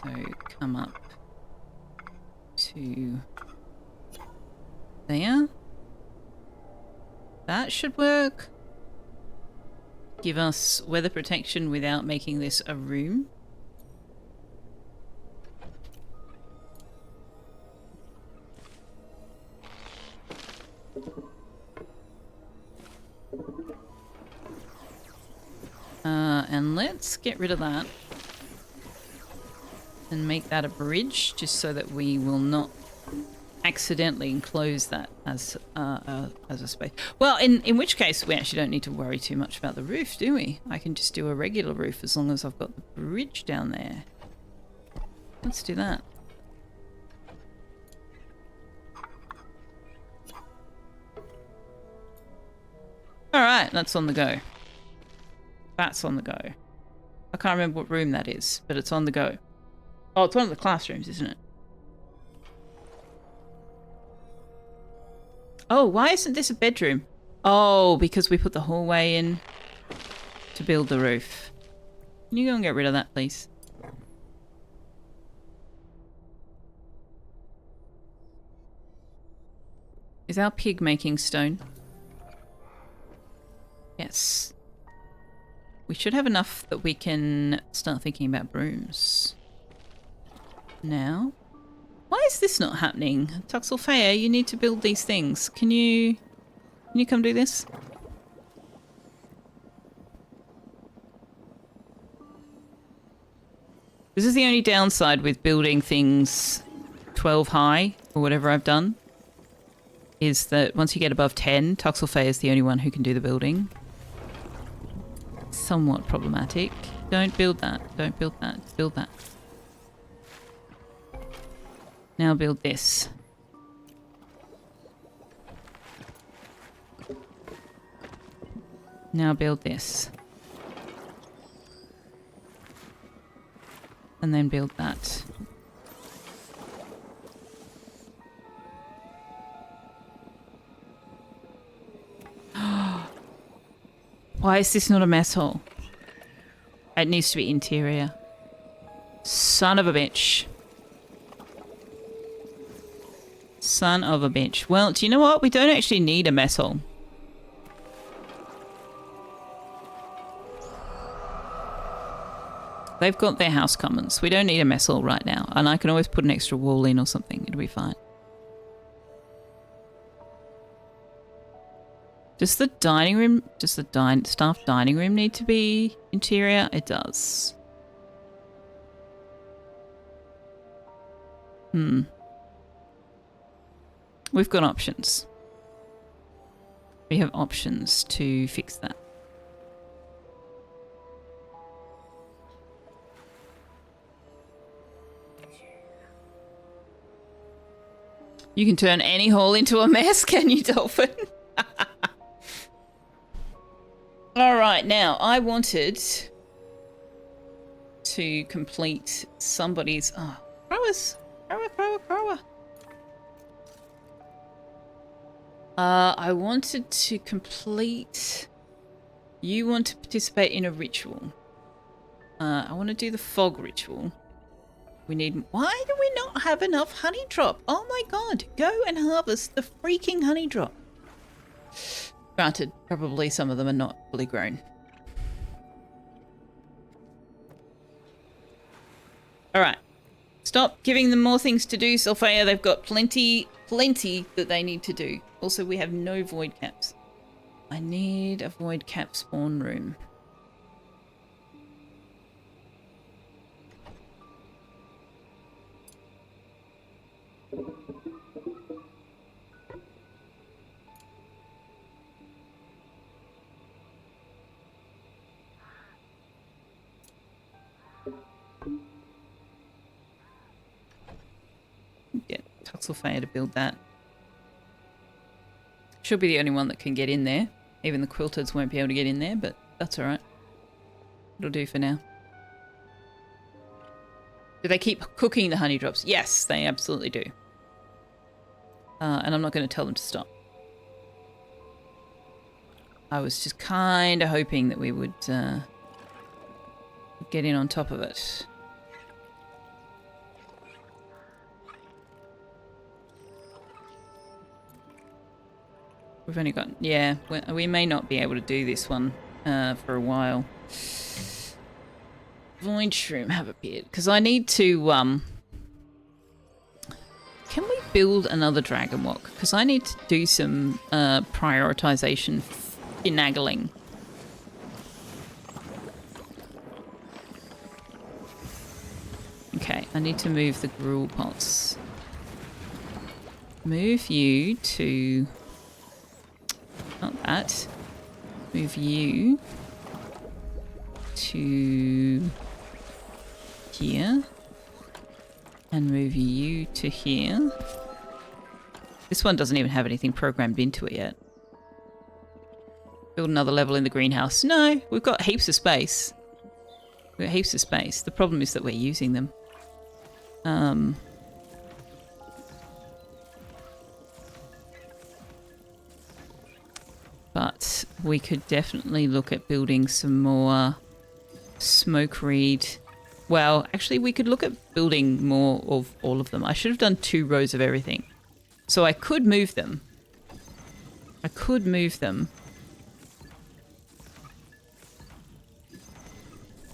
So come up to there. That should work. Give us weather protection without making this a room. And let's get rid of that and make that a bridge, just so that we will not accidentally enclose that as a space. Well, in which case we actually don't need to worry too much about the roof, do we? I can just do a regular roof as long as I've got the bridge down there. Let's do that. Alright, that's on the go. That's on the go. I can't remember what room that is, but it's on the go. Oh, it's one of the classrooms, isn't it? Oh, why isn't this a bedroom? Oh, because we put the hallway in to build the roof. Can you go and get rid of that, please? Is our pig making stone? Yes. We should have enough that we can start thinking about brooms. Now. Why is this not happening? Selfeya, you need to build these things. Can you come do this? This is the only downside with building things 12 high, or whatever I've done, is that once you get above 10, Selfeya is the only one who can do the building. Somewhat problematic. Don't build that. Don't build that. Build that. Now build this. Now build this. And then build that. Why is this not a mess hall? It needs to be interior. Son of a bitch. Son of a bitch. Well, do you know what? We don't actually need a mess hall. They've got their house commons. We don't need a mess hall right now. And I can always put an extra wall in or something. It'll be fine. Does the dining room, does the staff dining room need to be interior? It does. We've got options. We have options to fix that. You can turn any hall into a mess, can you, Dolphin? All right, now I wanted to complete somebody's... Oh, Crowers. Crower. I wanted to complete... You want to participate in a ritual. I want to do the fog ritual. We need... Why do we not have enough honey drop? Oh my god. Go and harvest the freaking honey drop. Granted, probably some of them are not fully grown. Alright. Stop giving them more things to do, Selfeya. They've got plenty that they need to do. Also, we have no void caps. I need a void cap spawn room. Get Selfeya to build that. She'll be the only one that can get in there. Even the quilteds won't be able to get in there, but that's alright. It'll do for now. Do they keep cooking the honey drops? Yes, they absolutely do. And I'm not going to tell them to stop. I was just kind of hoping that we would get in on top of it. We've only got... Yeah, we may not be able to do this one for a while. Void shroom have appeared. Because I need to... Can we build another dragon walk? Because I need to do some prioritization finagling. Okay, I need to move the gruel pots. Move you to... Not that. Move you to here. And move you to here. This one doesn't even have anything programmed into it yet. Build another level in the greenhouse. No, we've got heaps of space. We've got heaps of space. The problem is that we're using them. But we could definitely look at building some more smoke reed. Well, actually, we could look at building more of all of them. I should have done 2 rows of everything. So I could move them. I could move them.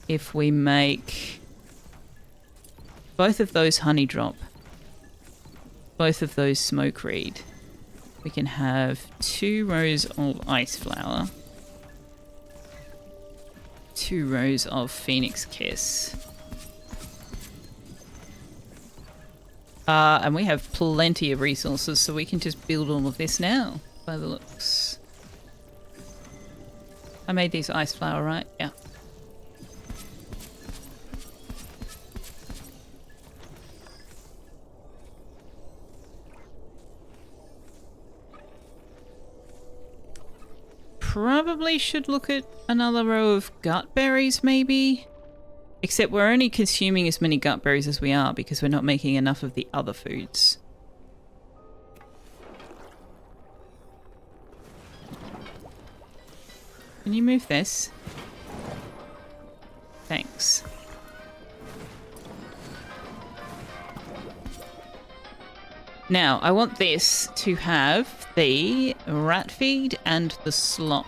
If we make both of those honey drop, both of those smoke reed, we can have 2 rows of ice flower, 2 rows of phoenix kiss. And we have plenty of resources, so we can just build all of this now, by the looks. I made these ice flower, right? Yeah. Probably should look at another row of gut berries, maybe? Except we're only consuming as many gut berries as we are because we're not making enough of the other foods. Can you move this? Thanks. Now, I want this to have the rat feed and the slop.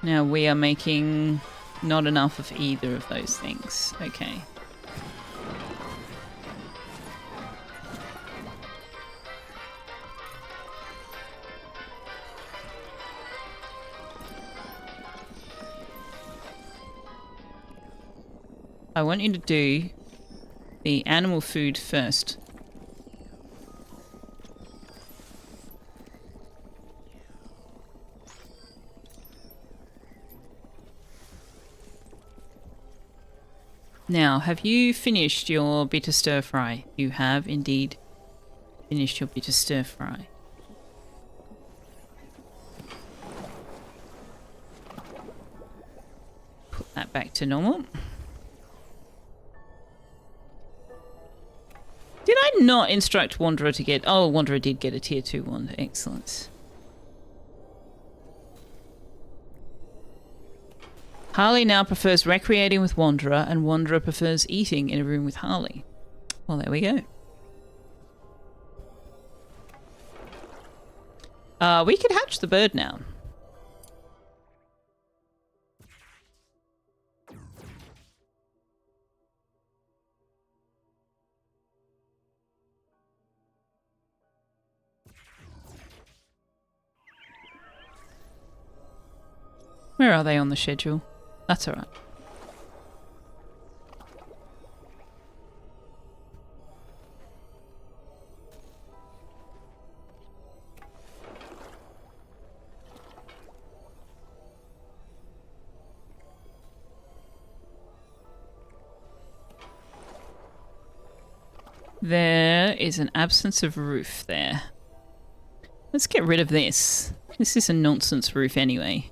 Now, we are making not enough of either of those things. Okay. I want you to do the animal food first. Now, have you finished your bitter stir fry? You have indeed finished your bitter stir fry. Put that back to normal. Did I not instruct Wanderer to get... Oh, Wanderer did get a tier 2 one. Excellent. Harley now prefers recreating with Wanderer, and Wanderer prefers eating in a room with Harley. Well, there we go. We could hatch the bird now. Where are they on the schedule? That's all right. There is an absence of roof there. Let's get rid of this. This is a nonsense roof anyway.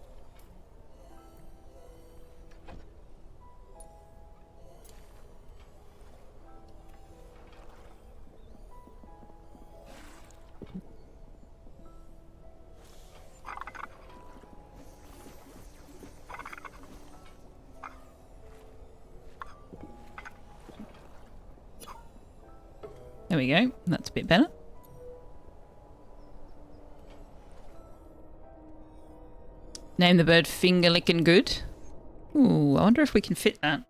There we go. That's a bit better. Name the bird Finger Lickin' Good. Ooh, I wonder if we can fit that.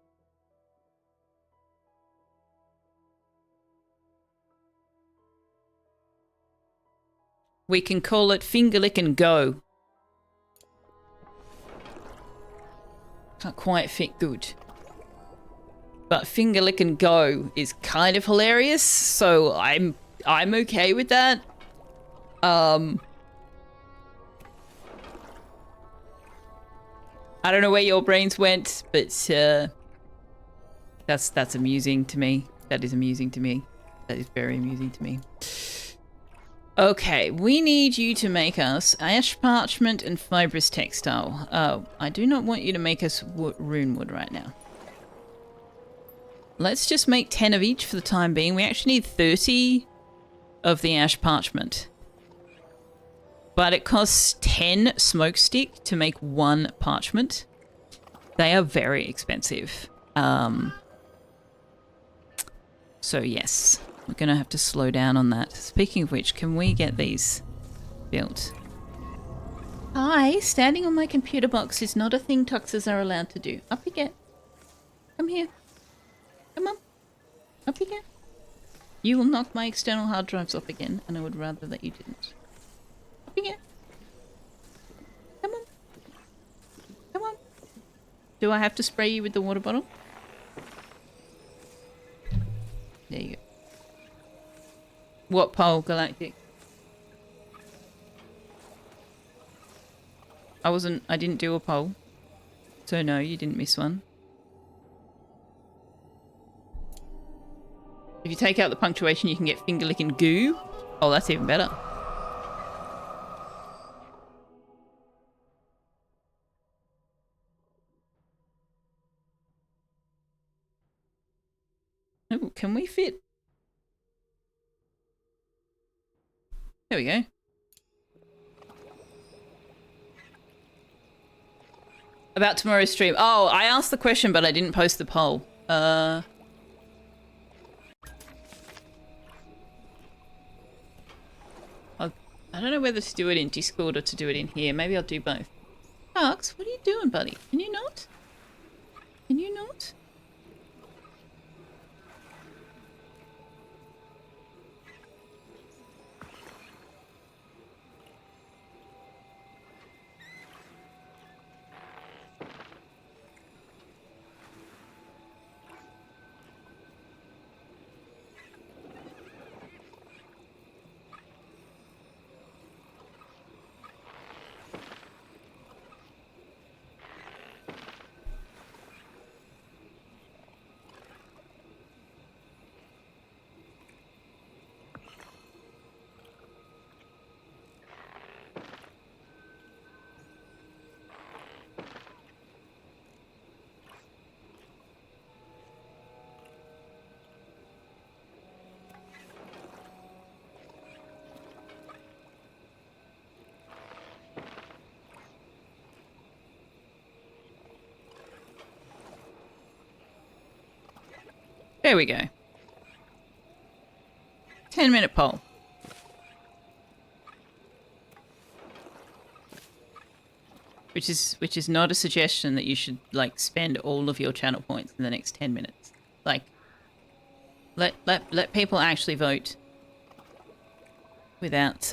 We can call it Finger Lickin' Go. Can't quite fit good. But Finger Lickin' Go is kind of hilarious, so I'm okay with that. I don't know where your brains went, but that's amusing to me. That is amusing to me. That is very amusing to me. Okay, we need you to make us ash parchment and fibrous textile. I do not want you to make us rune wood right now. Let's just make 10 of each for the time being. We actually need 30 of the ash parchment. But it costs 10 smoke stick to make 1 parchment. They are very expensive. So yes, we're going to have to slow down on that. Speaking of which, can we get these built? Hi, standing on my computer box is not a thing Tuxers are allowed to do. Up you get. Come here. Come on. Up you get. You will knock my external hard drives off again, and I would rather that you didn't. Up you get. Come on. Come on. Do I have to spray you with the water bottle? There you go. What pole, Galactic? I didn't do a poll. So no, you didn't miss one. If you take out the punctuation, you can get finger licking goo. Oh, that's even better. Oh, can we fit? There we go. About tomorrow's stream. Oh, I asked the question, but I didn't post the poll. I don't know whether to do it in Discord or to do it in here. Maybe I'll do both. Alex, what are you doing, buddy? Can you not? Can you not? There we go. 10-minute poll. Which is not a suggestion that you should like spend all of your channel points in the next 10 minutes. Like let people actually vote without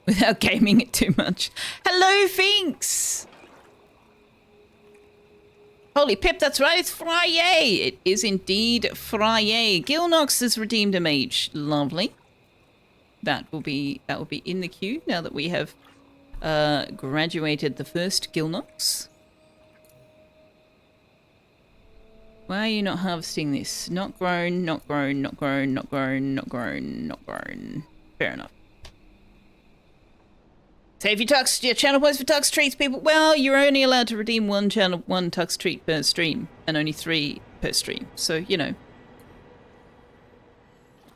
without gaming it too much. Hello, Finks! Holy pip, that's right, it's Friday! It is indeed Friday. Gilnox has redeemed a mage. Lovely. That will be in the queue now that we have graduated the first Gilnox. Why are you not harvesting this? Not grown, not grown, not grown, not grown, not grown, not grown. Fair enough. Save your channel points for Tux treats, people. Well, you're only allowed to redeem one Tux treat per stream, and only 3 per stream. So, you know.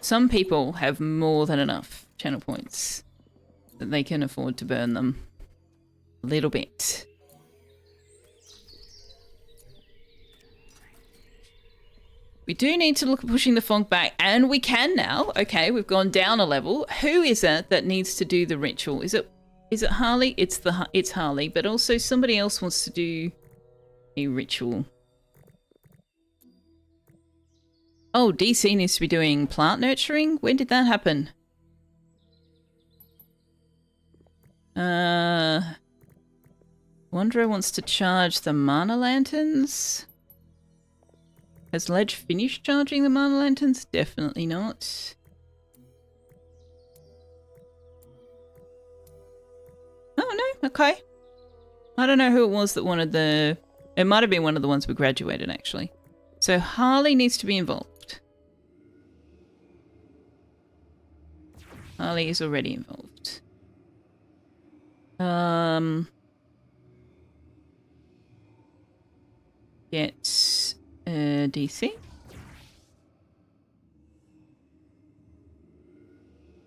Some people have more than enough channel points that they can afford to burn them a little bit. We do need to look at pushing the fog back, and we can now. Okay, we've gone down a level. Who is it that needs to do the ritual? Is it Harley? It's Harley, but also somebody else wants to do a ritual. Oh, DC needs to be doing plant nurturing. When did that happen? Wanderer wants to charge the mana lanterns. Has Ledge finished charging the mana lanterns? Definitely not. Oh no, okay. I don't know who it was that wanted the... It might have been one of the ones we graduated, actually. So Harley needs to be involved. Harley is already involved. Get DC.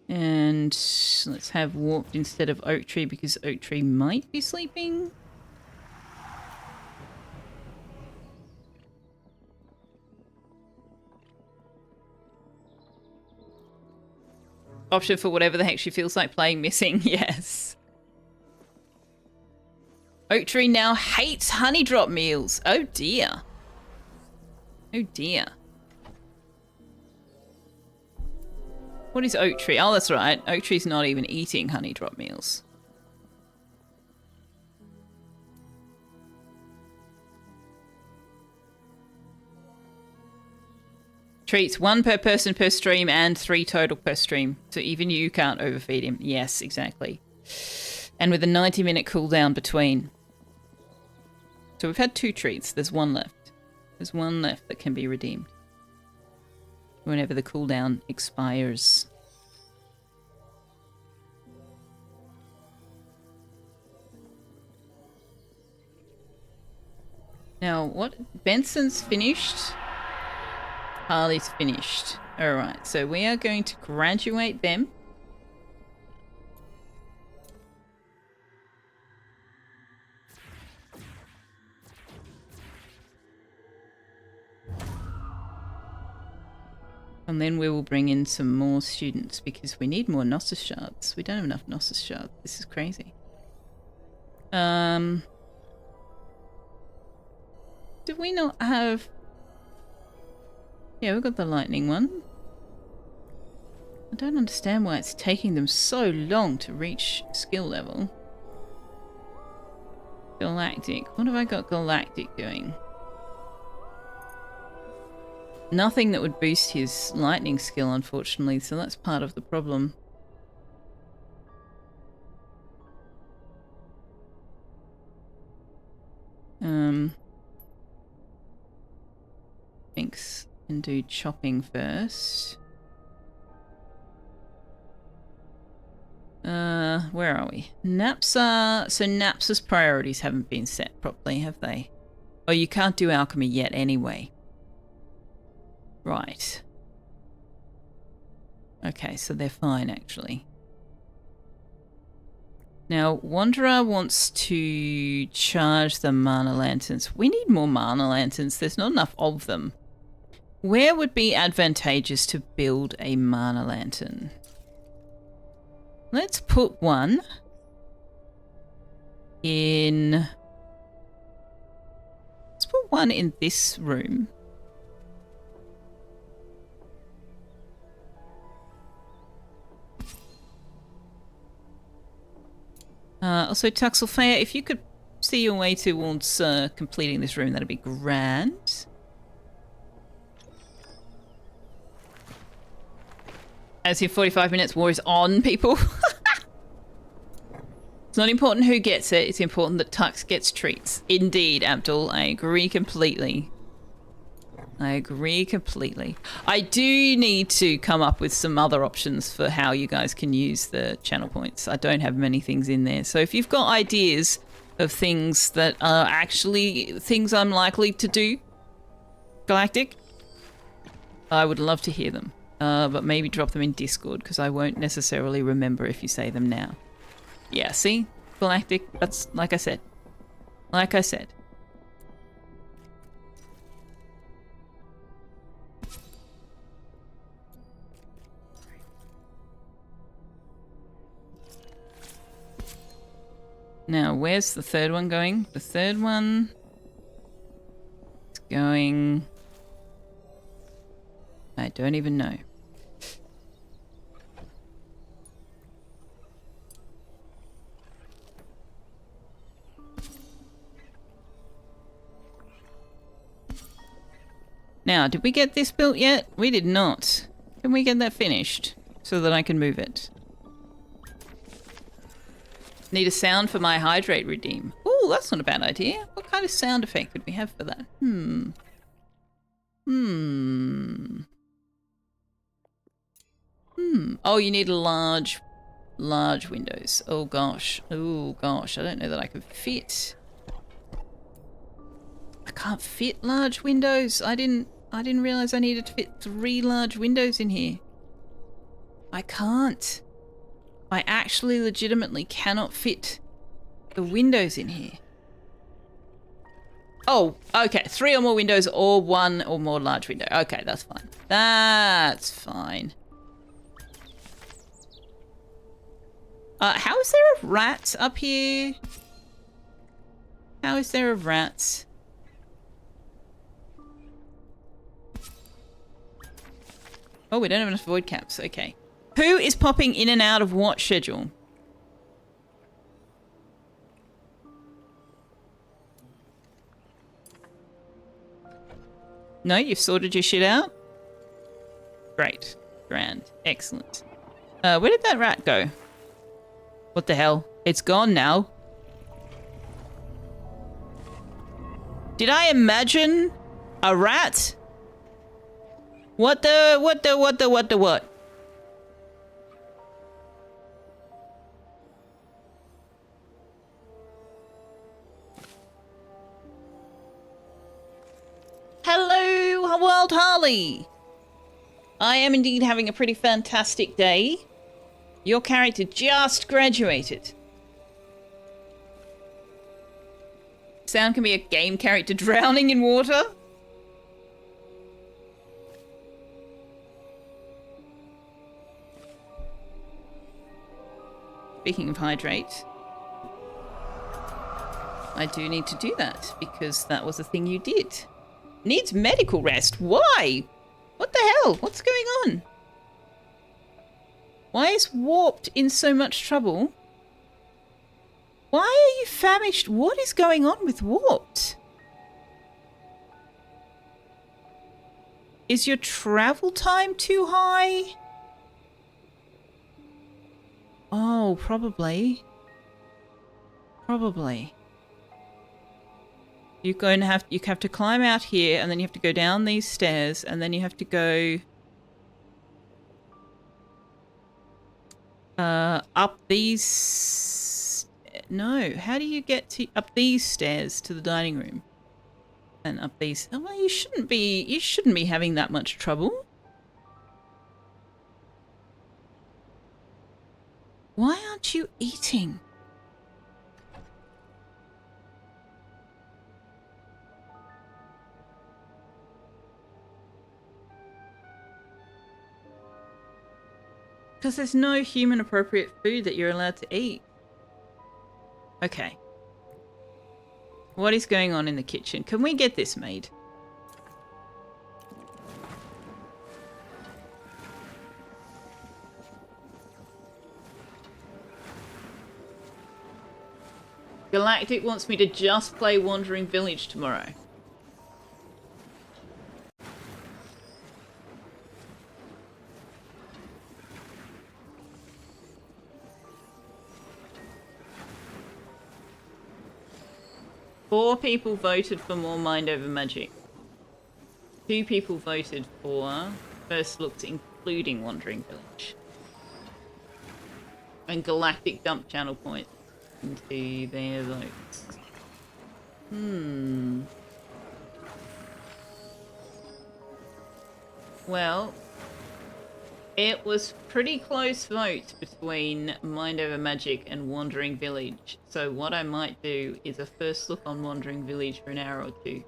And let's have warped instead of oak tree because oak tree might be sleeping. Option for whatever the heck she feels like playing missing. Yes. Oak tree now hates honey drop meals. Oh dear. Oh dear. What is oak tree? Oh, that's right. Oak tree's not even eating honey drop meals. Treats 1 per person per stream and 3 total per stream. So even you can't overfeed him. Yes, exactly. And with a 90-minute cooldown between. So we've had 2 treats. There's 1 left. There's 1 left that can be redeemed. Whenever the cooldown expires. Now, what? Benson's finished. Harley's finished. Alright, so we are going to graduate them. And then we will bring in some more students because we need more Gnosis shards. We don't have enough Gnosis shards. This is crazy. Do we not have... Yeah, we've got the lightning one. I don't understand why it's taking them so long to reach skill level. Galactic. What have I got Galactic doing? Nothing that would boost his lightning skill, unfortunately, so that's part of the problem. Thanks. And do chopping first. Where are we? Napsa. So Napsa's priorities haven't been set properly, have they? Oh, you can't do alchemy yet anyway. Right. Okay, so they're fine, actually. Now, Wanderer wants to charge the mana lanterns. We need more mana lanterns. There's not enough of them. Where would be advantageous to build a mana lantern? Let's put one in... Let's put one in this room. Also, Selfeya, if you could see your way towards completing this room, that'd be grand. As in 45 minutes, war is on, people. It's not important who gets it, it's important that Tux gets treats. Indeed, Abdul, I agree completely. I agree completely. I do need to come up with some other options for how you guys can use the channel points. I don't have many things in there. So if you've got ideas of things that are actually things I'm likely to do, Galactic, I would love to hear them. But maybe drop them in Discord because I won't necessarily remember if you say them now. Yeah, see? Galactic, that's like I said. Like I said. Now, where's the third one going? The third one is going... I don't even know. Now, did we get this built yet? We did not. Can we get that finished so that I can move it? Need a sound for my hydrate redeem. Oh, that's not a bad idea. What kind of sound effect could we have for that? Oh, you need large windows. Oh gosh. Oh gosh. I don't know that I could fit. I can't fit large windows. I didn't realize I needed to fit 3 large windows in here. I can't. I actually legitimately cannot fit the windows in here. Oh, okay. 3 or more windows or 1 or more large window. Okay, that's fine. That's fine. How is there a rat up here? How is there a rat? Oh, we don't have enough void caps. Okay. Who is popping in and out of what schedule? No, you've sorted your shit out? Great. Grand. Excellent. Where did that rat go? What the hell? It's gone now. Did I imagine a rat? What? Hello, Wild Harley. I am indeed having a pretty fantastic day. Your character just graduated. Sound can be a game character drowning in water. Speaking of hydrate, I do need to do that because that was a thing you did. Needs medical rest. Why? What the hell? What's going on? Why is Warped in so much trouble? Why are you famished? What is going on with Warped? Is your travel time too high? Oh, probably. Probably. You have to climb out here, and then you have to go down these stairs, and then you have to go up these. No, how do you get to up these stairs to the dining room? And up these. Oh, well, you shouldn't be having that much trouble. Why aren't you eating? Because there's no human appropriate food that you're allowed to eat. Okay. What is going on in the kitchen? Can we get this made? Galactic wants me to just play Wandering Village tomorrow. Four people voted for more Mind Over Magic. 2 people voted for first looks including Wandering Village. And Galactic dumped channel points into their votes. Well, it was pretty close votes between Mind Over Magic and Wandering Village. So what I might do is a first look on Wandering Village for an hour or 2,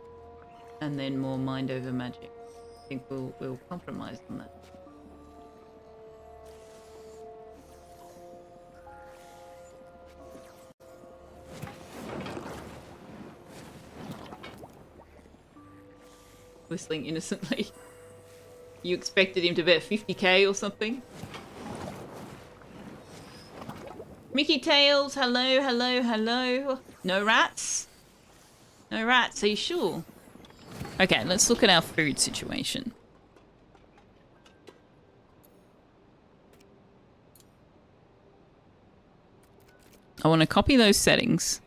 and then more Mind Over Magic. I think we'll compromise on that. Whistling innocently. You expected him to bet 50k or something? Mickey Tails, hello, hello, hello. No rats? No rats, are you sure? Okay, let's look at our food situation. I want to copy those settings,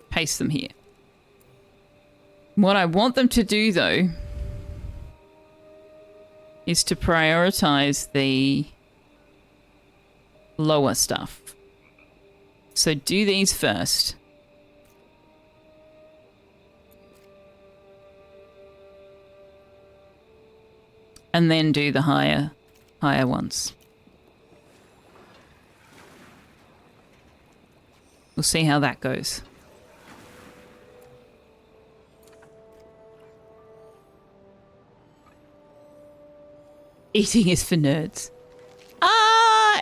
paste them here. What I want them to do, though, is to prioritize the lower stuff. So do these first. And then do the higher ones. We'll see how that goes. Eating is for nerds.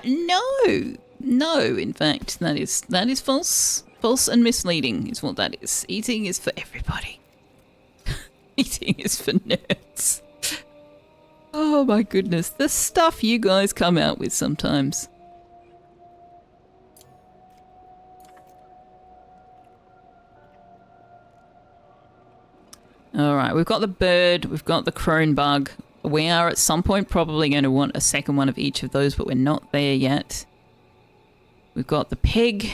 No. No, in fact, that is false. False and misleading is what that is. Eating is for everybody. Eating is for nerds. Oh my goodness, the stuff you guys come out with sometimes. Alright, we've got the bird, we've got the crone bug. We are at some point probably going to want a second one of each of those, but we're not there yet. We've got the pig.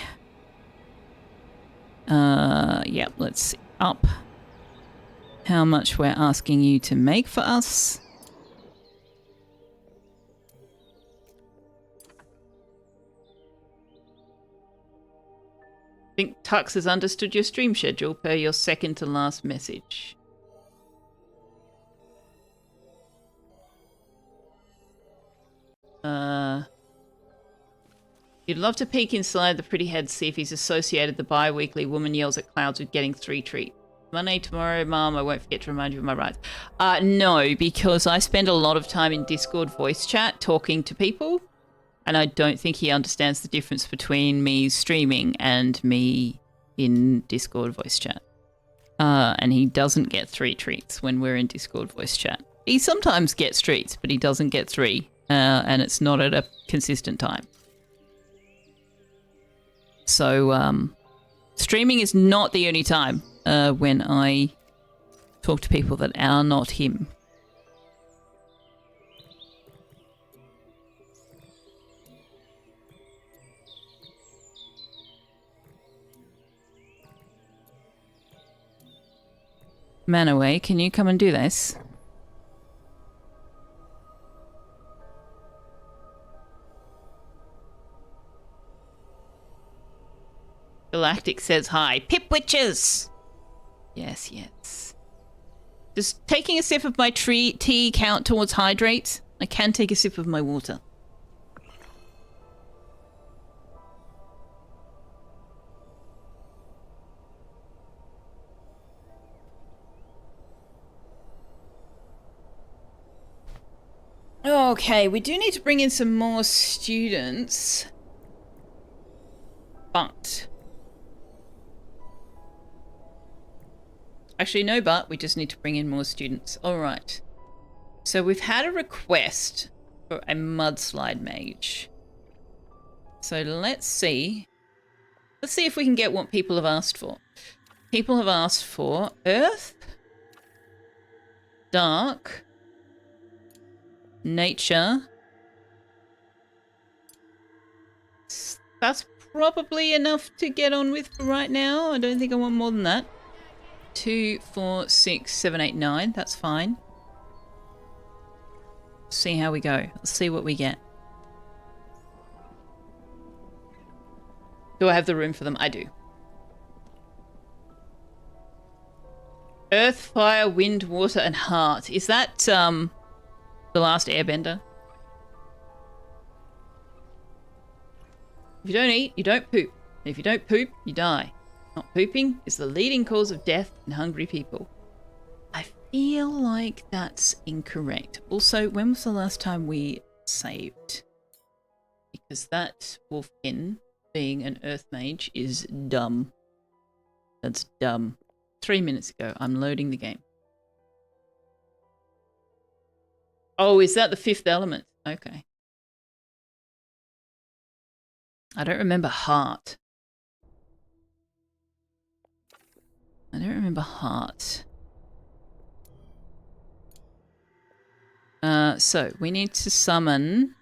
Yeah, let's see. Up how much we're asking you to make for us. I think Tux has understood your stream schedule per your second to last message. You'd love to peek inside the pretty head, see if he's associated the bi-weekly woman yells at clouds with getting 3 treats. Monday, tomorrow, Mom, I won't forget to remind you of my rights. No, because I spend a lot of time in Discord voice chat talking to people, and I don't think he understands the difference between me streaming and me in Discord voice chat. And he doesn't get 3 treats when we're in Discord voice chat. He sometimes gets treats, but he doesn't get 3, and it's not at a consistent time. So, streaming is not the only time when I talk to people that are not him. Manaway, can you come and do this? Galactic says hi. Pip witches! Yes, yes. Does taking a sip of my tea count towards hydrate? I can take a sip of my water. Okay, we do need to bring in some more students. But... Actually, no but. We just need to bring in more students. All right. So we've had a request for a mudslide mage. So let's see. Let's see if we can get what people have asked for. People have asked for earth, dark, nature. That's probably enough to get on with for right now. I don't think I want more than that. 2, 4, 6, 7, 8, 9. That's fine. See how we go. Let's see what we get. Do I have the room for them? I do. Earth, fire, wind, water, and heart. Is that the last airbender? If you don't eat, you don't poop. And if you don't poop, you die. Not pooping is the leading cause of death in hungry people. I feel like that's incorrect. Also, when was the last time we saved? Because that wolfkin, being an earth mage, is dumb. That's dumb. 3 minutes ago. I'm loading the game. Oh, is that the fifth element? Okay. I don't remember heart. I don't remember heart. So we need to summon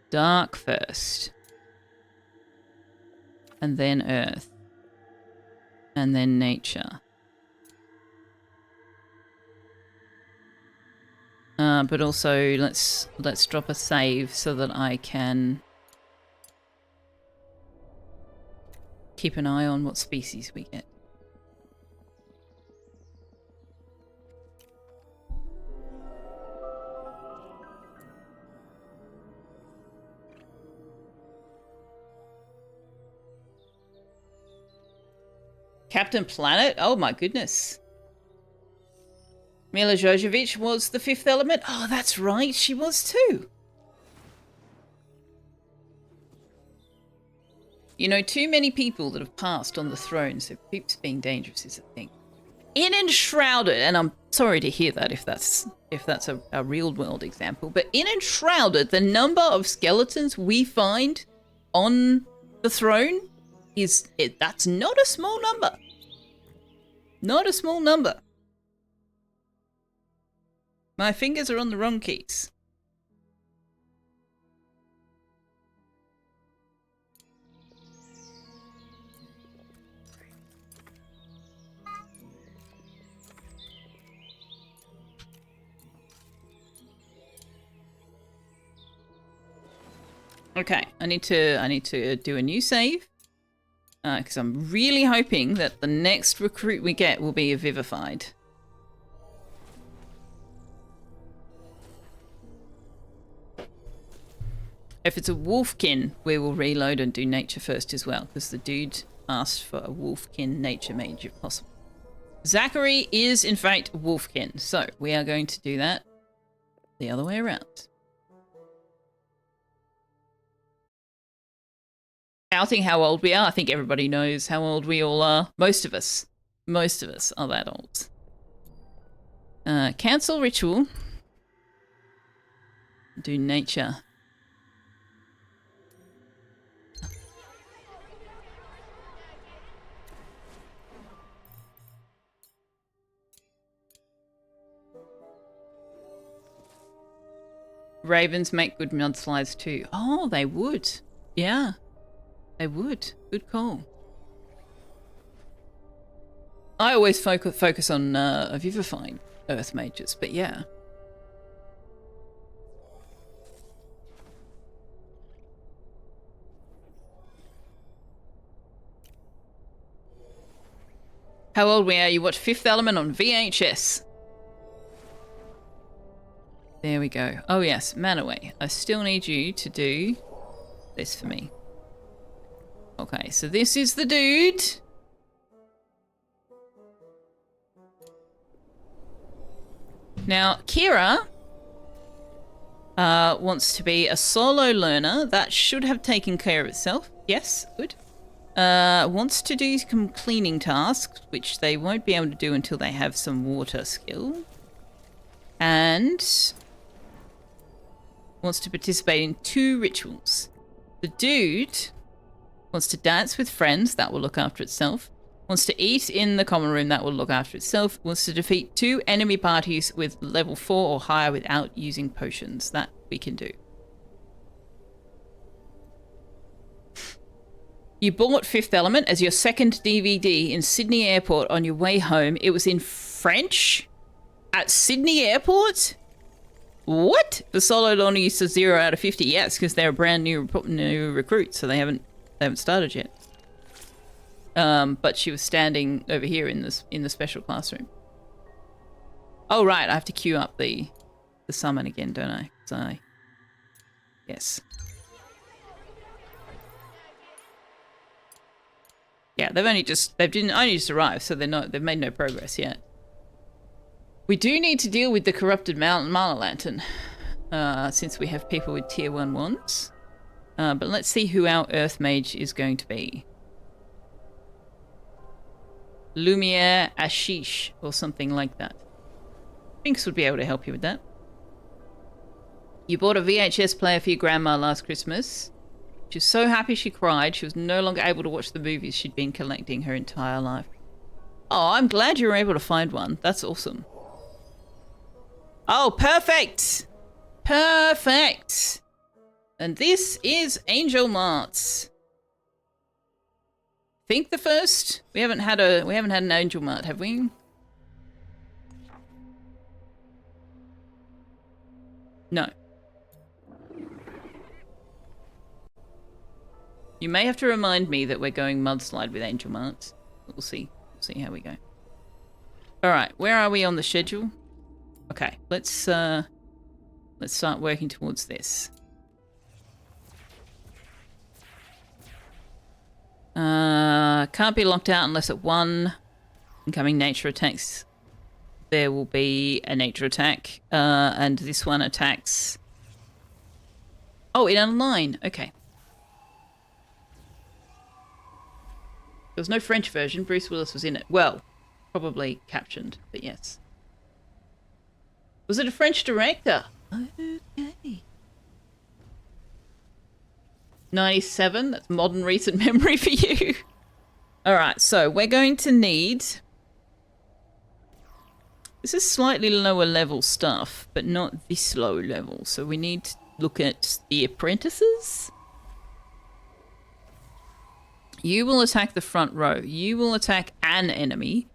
dark first. And then earth. And then nature. But also let's drop a save so that I can keep an eye on what species we get. Captain Planet? Oh my goodness. Mila Jovovich was the fifth element? Oh, that's right. She was too. You know, too many people that have passed on the throne, so Poops being dangerous is a thing. In Enshrouded, and I'm sorry to hear that if that's a real world example, but in Enshrouded, the number of skeletons we find on the throne that's not a small number. Not a small number. My fingers are on the wrong keys. Okay, I need to do a new save. Because I'm really hoping that the next recruit we get will be a vivified. If it's a wolfkin, we will reload and do nature first as well, because the dude asked for a wolfkin nature mage if possible. Zachary is in fact a wolfkin, so we are going to do that the other way around. Outing how old we are. I think everybody knows how old we all are. Most of us are that old. Cancel ritual. Do nature. Ravens make good mudslides too. Oh, they would. Yeah. They would. Good call. I always focus on vivifying earth mages, but yeah. How old we are? You watch Fifth Element on VHS. There we go. Oh yes, Manaway. I still need you to do this for me. Okay, so this is the dude. Now, Kira Wants to be a solo learner. That should have taken care of itself. Yes, good. Wants to do some cleaning tasks, which they won't be able to do until they have some water skill. And wants to participate in 2 rituals. The dude wants to dance with friends. That will look after itself. Wants to eat in the common room. That will look after itself. Wants to defeat 2 enemy parties with level 4 or higher without using potions. That we can do. You bought Fifth Element as your second DVD in Sydney Airport on your way home. It was in French? At Sydney Airport? What? The solo learner used to 0 out of 50. Yes, because they're a brand new recruit, so they haven't started yet. But she was standing over here in the special classroom. Oh right, I have to queue up the summon again, don't I? Yes. Yeah, they've only just arrived, so they've made no progress yet. We do need to deal with the corrupted Mana Lantern, since we have people with tier 1 wands. But let's see who our Earth Mage is going to be. Lumiere Ashish, or something like that. Binks would be able to help you with that. You bought a VHS player for your grandma last Christmas. She was so happy she cried. She was no longer able to watch the movies she'd been collecting her entire life. Oh, I'm glad you were able to find one. That's awesome. Oh, perfect! Perfect! And this is Angel Marts. Think the first? We haven't had an Angel Mart, have we? No. You may have to remind me that we're going mudslide with Angel Marts. We'll see. We'll see how we go. Alright, where are we on the schedule? Okay, let's start working towards this. Can't be locked out unless at 1 incoming nature attacks there will be a nature attack. And this one attacks... Oh, in a line. Okay. There was no French version. Bruce Willis was in it. Well, probably captioned, but yes. Was it a French director? Okay. 97. That's modern recent memory for you. All right, so we're going to need... This is slightly lower level stuff, but not this low level. So we need to look at the apprentices. You will attack the front row. You will attack an enemy.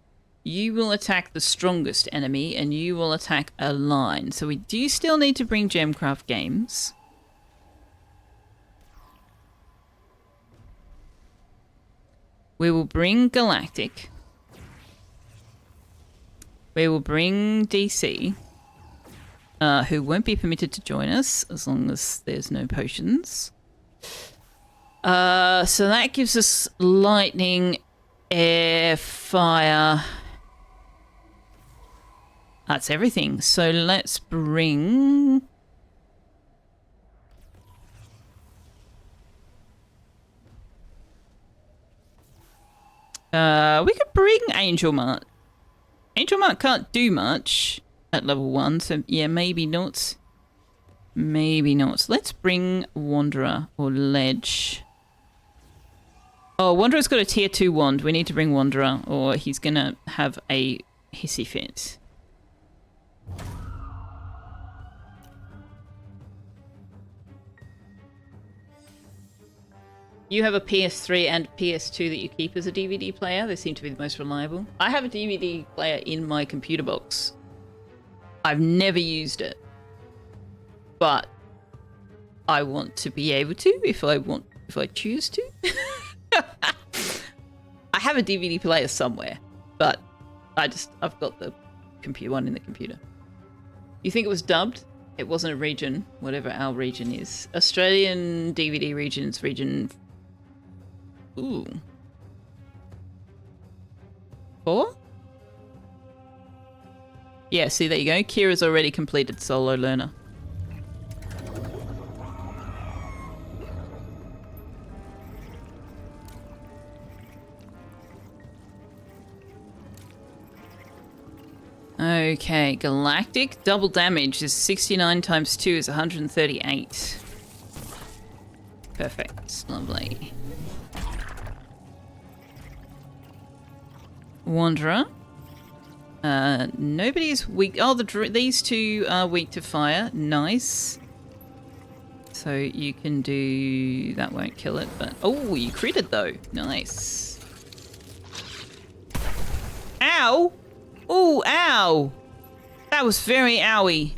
You will attack the strongest enemy, and you will attack a line. So we do still need to bring Gemcraft games. We will bring Galactic. We will bring DC, who won't be permitted to join us as long as there's no potions. So that gives us lightning, air, fire. That's everything. So let's bring... we could bring Angel Mart. Angel Mart can't do much at level 1, so yeah, maybe not. Maybe not. Let's bring Wanderer or Ledge. Oh, Wanderer's got a tier 2 wand. We need to bring Wanderer or he's gonna have a hissy fit. You have a PS3 and PS2 that you keep as a DVD player. They seem to be the most reliable. I have a DVD player in my computer box. I've never used it. But I want to be able to if I choose to. I have a DVD player somewhere, but I've got the one in the computer. You think it was dubbed? It wasn't a region, whatever our region is. Australian DVD regions, region... Ooh. 4? Yeah, see, there you go. Kira's already completed Solo Learner. Okay, galactic double damage is 69 times 2 is 138. Perfect. Lovely. Wanderer. Nobody's weak. Oh, these two are weak to fire. Nice. So you can do... That won't kill it, but... Oh, you critted though. Nice. Ow! Oh, ow! That was very owie.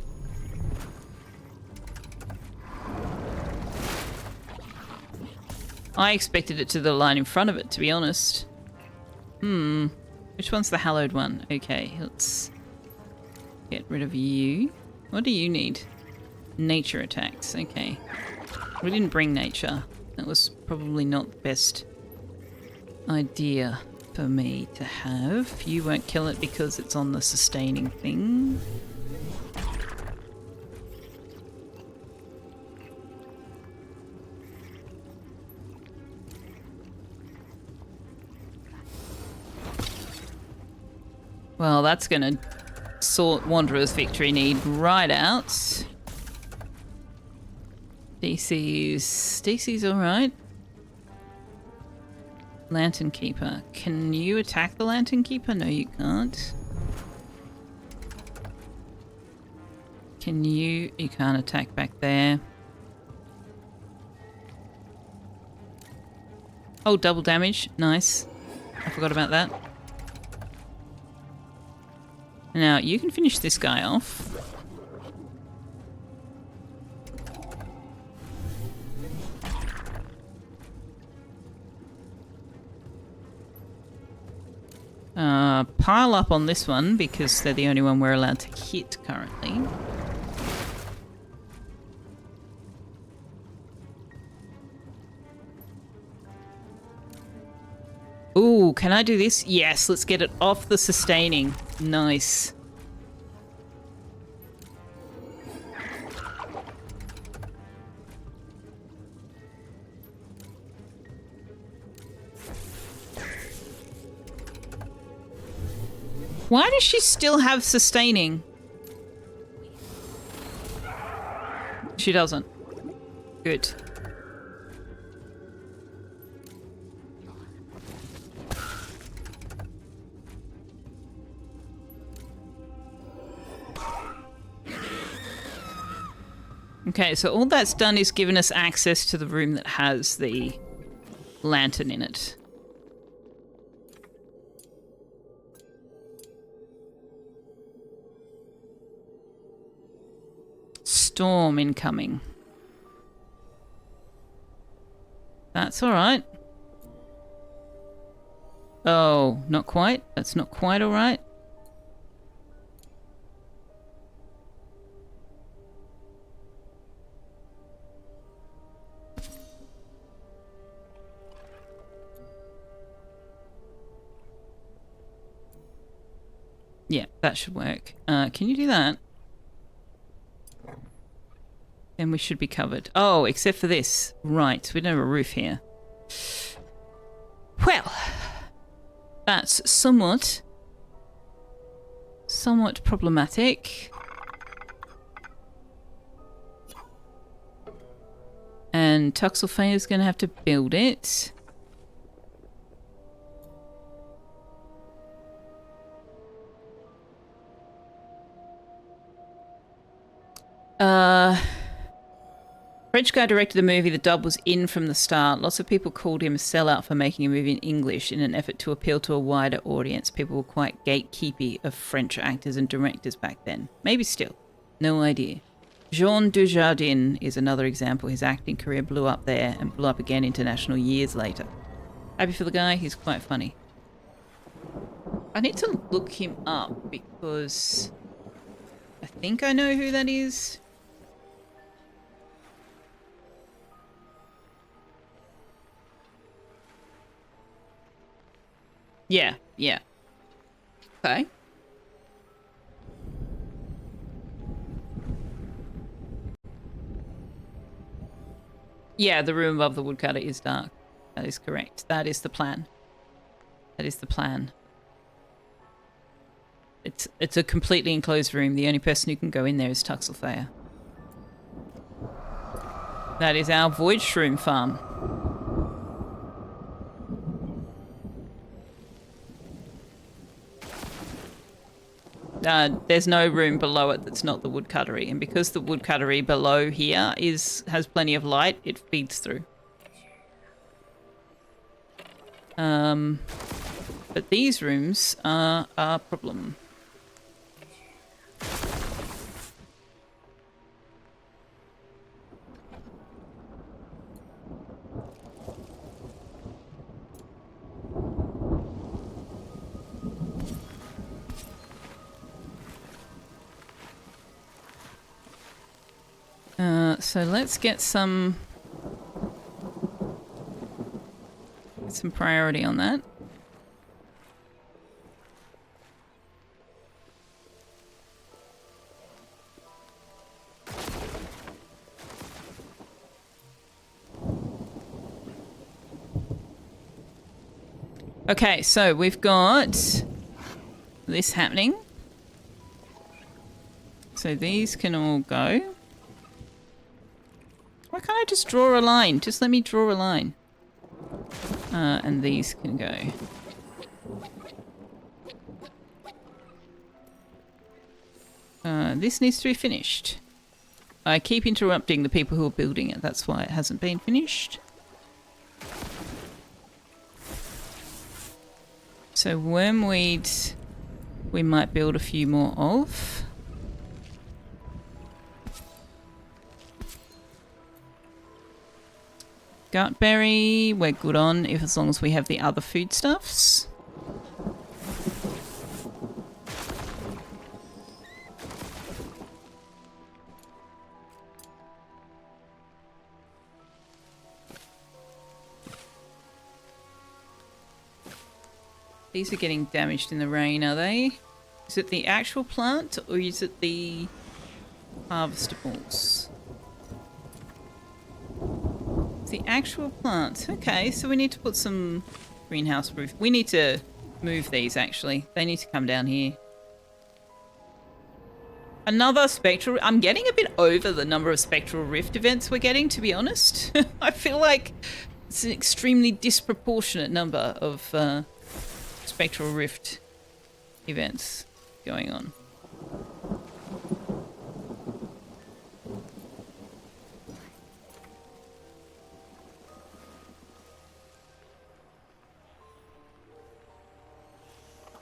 I expected it to the line in front of it, to be honest. Which one's the hallowed one? Okay, let's get rid of you. What do you need? Nature attacks. Okay. We didn't bring nature. That was probably not the best idea for me to have. You won't kill it because it's on the sustaining thing. Well, that's going to sort Wanderer's victory need right out. DC's alright. Lantern Keeper. Can you attack the Lantern Keeper? No, you can't. Can you? You can't attack back there. Oh, double damage. Nice. I forgot about that. Now, you can finish this guy off. Pile up on this one because they're the only one we're allowed to hit currently. Ooh, can I do this? Yes, let's get it off the sustaining. Nice. Why does she still have sustaining? She doesn't. Good. Okay, so all that's done is given us access to the room that has the lantern in it. Storm incoming. That's all right. Oh, not quite. That's not quite all right. Yeah, that should work. Can you do that? Then we should be covered. Oh, except for this. Right, we don't have a roof here. Well, that's somewhat problematic. And Selfeya's going to have to build it. French guy directed the movie. The dub was in from the start. Lots of people called him a sellout for making a movie in English in an effort to appeal to a wider audience. People were quite gatekeepy of French actors and directors back then. Maybe still. No idea. Jean Dujardin is another example. His acting career blew up there and blew up again international years later. Happy for the guy. He's quite funny. I need to look him up because I think I know who that is. Yeah, yeah. Okay. Yeah, the room above the woodcutter is dark. That is correct. That is the plan. That is the plan. It's a completely enclosed room. The only person who can go in there is Selfeya. That is our void shroom farm. There's no room below it that's not the woodcuttery, and because the woodcuttery below here has plenty of light, it feeds through. But these rooms are a problem. So let's get some priority on that. Okay, so we've got this happening. So these can all go. Why can't I just draw a line? Just let me draw a line. And these can go. This needs to be finished. I keep interrupting the people who are building it. That's why it hasn't been finished. So wormweed, we might build a few more of. Gutberry, we're good on as long as we have the other foodstuffs. These are getting damaged in the rain, are they? Is it the actual plant or is it the harvestables? The actual plant. Okay, so we need to put some greenhouse roof. We need to move these, actually. They need to come down here. Another spectral... I'm getting a bit over the number of spectral rift events we're getting, to be honest. I feel like it's an extremely disproportionate number of spectral rift events going on.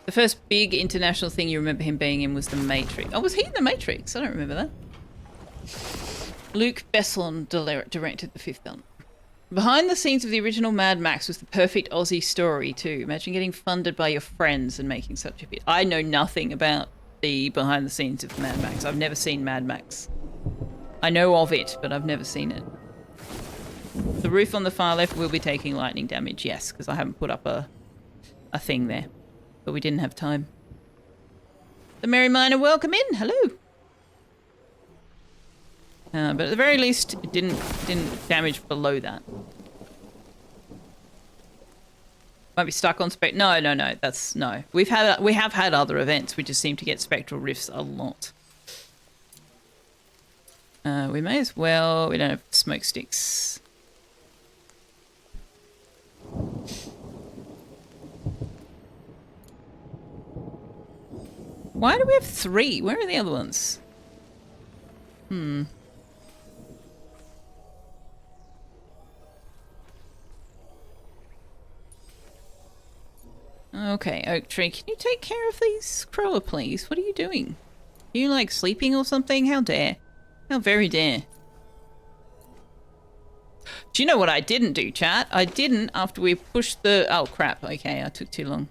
The first big international thing you remember him being in was The Matrix. Oh, was he in The Matrix? I don't remember that. Luc Besson directed the fifth film. Behind the scenes of the original Mad Max was the perfect Aussie story too. Imagine getting funded by your friends and making such a bit. I know nothing about the behind the scenes of Mad Max. I've never seen Mad Max. I know of it, but I've never seen it. The roof on the far left will be taking lightning damage, yes, because I haven't put up a thing there. But we didn't have time. The Merry Miner, welcome in. Hello. But at the very least, it didn't damage below that. Might be stuck on spec. No. That's no. We have had other events. We just seem to get spectral rifts a lot. We may as well. We don't have smoke sticks. Why do we have 3? Where are the other ones? Okay, Oak Tree, can you take care of these crawler, please? What are you doing? Are you, like, sleeping or something? How dare. How very dare. Do you know what I didn't do, chat? I didn't, after we pushed the... Oh, crap. Okay, I took too long.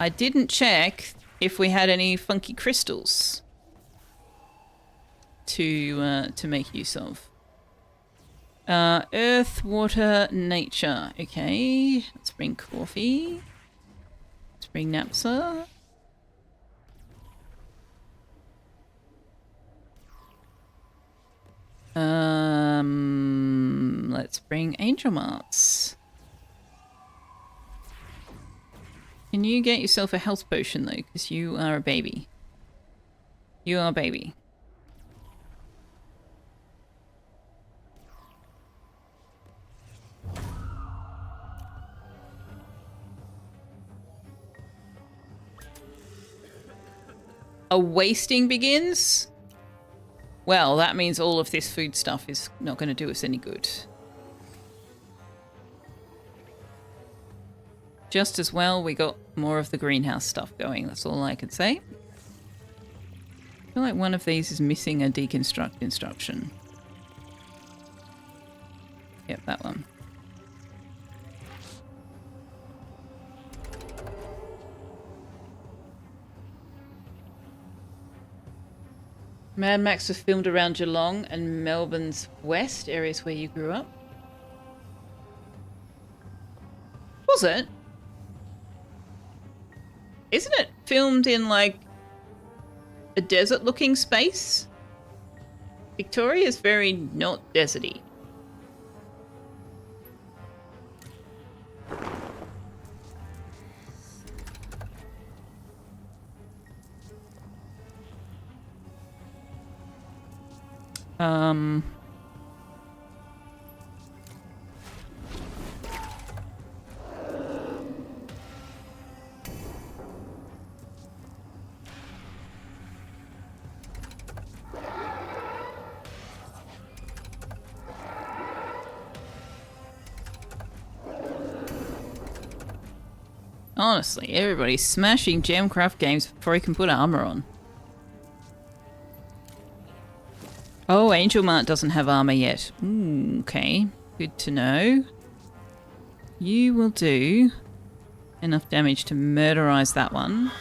I didn't check if we had any funky crystals to make use of. Earth, water, nature. Okay, let's bring coffee. Let's bring napsa. Let's bring angel marts. Can you get yourself a health potion, though? Because you are a baby. You are a baby. A wasting begins? Well, that means all of this food stuff is not going to do us any good. Just as well, we got more of the greenhouse stuff going. That's all I can say. I feel like one of these is missing a deconstruct instruction. Yep, that one. Mad Max was filmed around Geelong and Melbourne's West, areas where you grew up. Was it? Isn't it filmed in, like, a desert-looking space? Victoria is very not deserty. Honestly, everybody's smashing Gemcraft games before he can put armor on. Oh, Angel Mart doesn't have armor yet. Okay, good to know. You will do enough damage to murderize that one.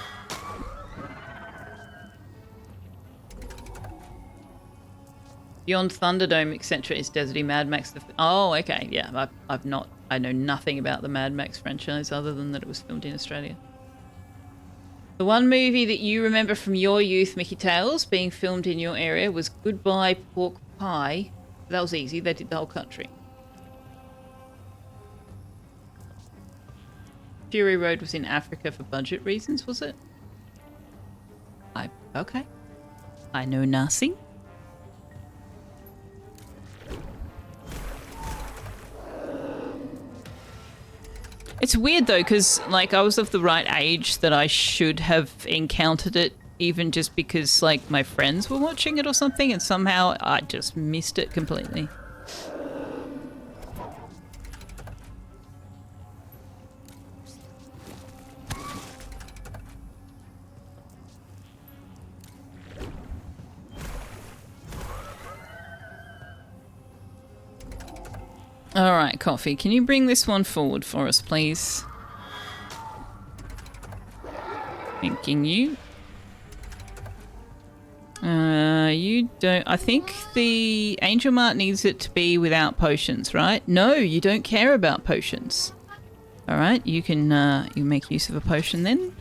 Beyond Thunderdome, etc. is deserty. Mad Max. Oh, okay, yeah. I know nothing about the Mad Max franchise other than that it was filmed in Australia. The one movie that you remember from your youth, Mickey Tales, being filmed in your area was Goodbye Pork Pie. That was easy. They did the whole country. Fury Road was in Africa for budget reasons, was it? Okay. I know nothing. It's weird though, because like I was of the right age that I should have encountered it, even just because like my friends were watching it or something, and somehow I just missed it completely. All right, Coffee, can you bring this one forward for us, please? Thanking you. You don't... I think the Angel Mart needs it to be without potions, right? No, you don't care about potions. All right, you can you make use of a potion then.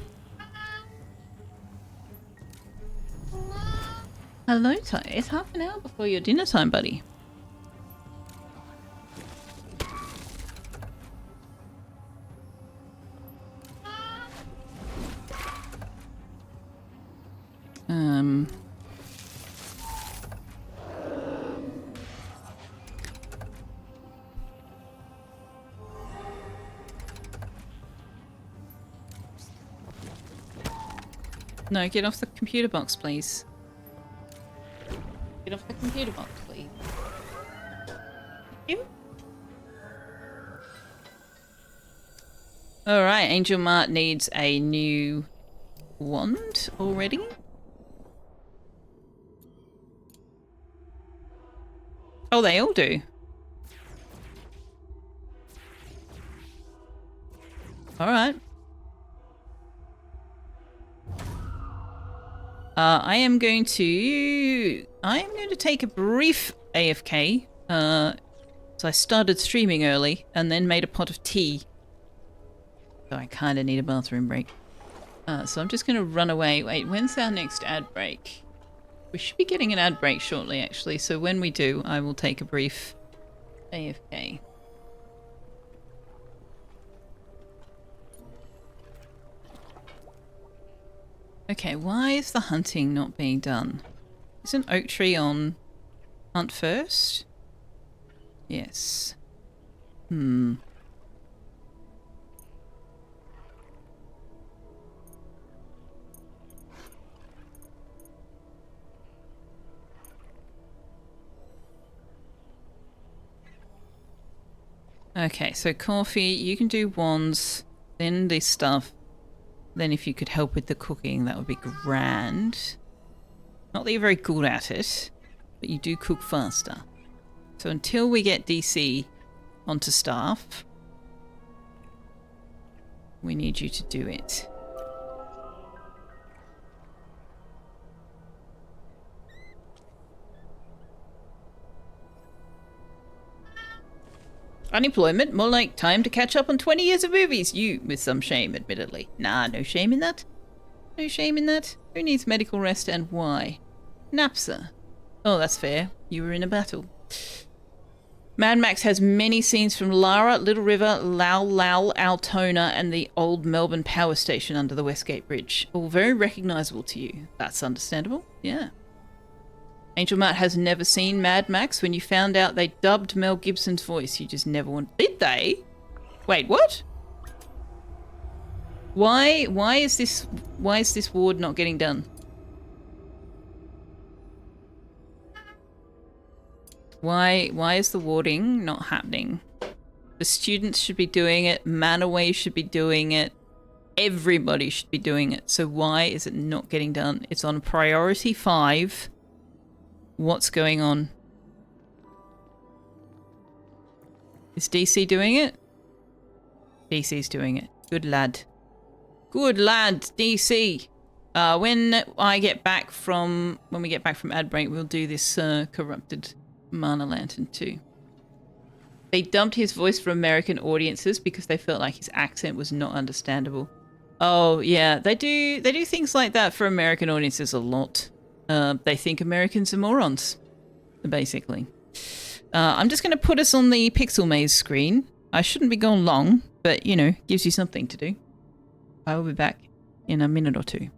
Hello, Ty. It's half an hour before your dinner time, buddy. No, get off the computer box, please. Get off the computer box, please. You? Alright, Angel Mart needs a new wand already. Oh, they all do. Alright. I am going to take a brief AFK. So I started streaming early and then made a pot of tea. So I kind of need a bathroom break. So I'm just going to run away. Wait, when's our next ad break? We should be getting an ad break shortly, actually. So when we do, I will take a brief AFK. Okay, why is the hunting not being done? Isn't Oak Tree on hunt first? Yes. Okay, so coffee, you can do wands, then this stuff. Then if you could help with the cooking, that would be grand. Not that you're very good at it, but you do cook faster. So until we get DC onto staff, we need you to do it. Unemployment, more like time to catch up on 20 years of movies. You, with some shame, admittedly. Nah, no shame in that. No shame in that. Who needs medical rest and why? Napsa. Oh, that's fair. You were in a battle. Mad Max has many scenes from Lara, Little River, Lau, Altona, and the old Melbourne power station under the Westgate Bridge. All very recognisable to you. That's understandable. Yeah. Angel Matt has never seen Mad Max. When you found out they dubbed Mel Gibson's voice, you just never wanted... Did they? Wait, what? Why is this ward not getting done? Why is the warding not happening? The students should be doing it. Manaway should be doing it. Everybody should be doing it. So why is it not getting done? It's on priority 5. What's going on? Is DC doing it? DC's doing it. Good lad. Good lad, DC. When we get back from ad break, we'll do this corrupted mana lantern too. They dubbed his voice for American audiences because they felt like his accent was not understandable. Oh yeah, they do things like that for American audiences a lot. They think Americans are morons, basically. I'm just going to put us on the Pixel Maze screen. I shouldn't be gone long, but, you know, gives you something to do. I will be back in a minute or two.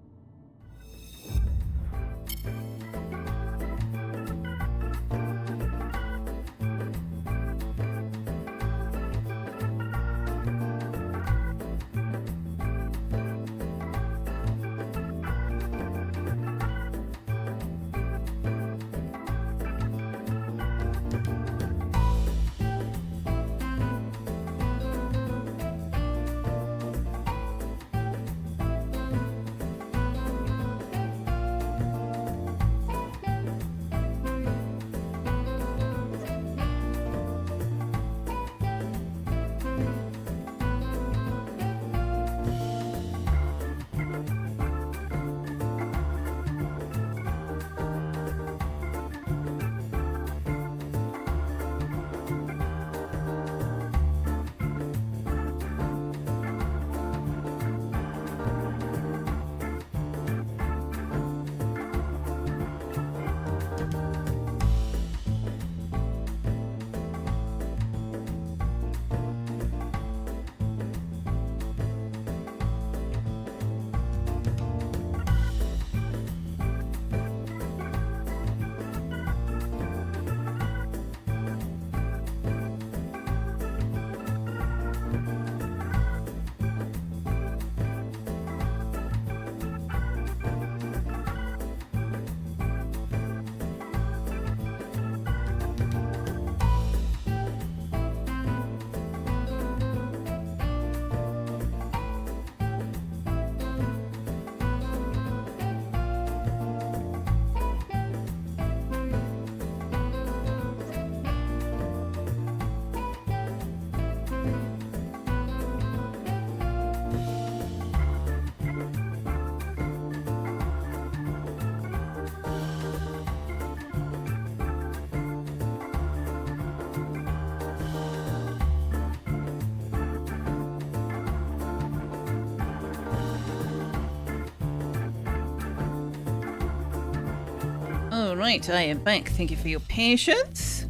All right, I am back. Thank you for your patience.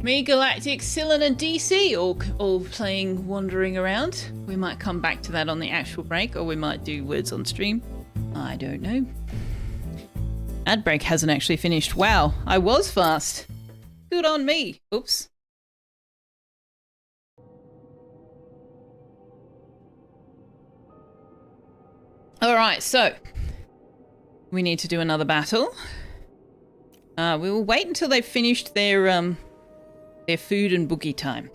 Me, Galactic, Cylon and DC all playing, wandering around. We might come back to that on the actual break, or we might do words on stream. I don't know. Ad break hasn't actually finished. Wow, I was fast. Good on me. Oops. All right, so we need to do another battle. We will wait until they've finished their food and boogie time.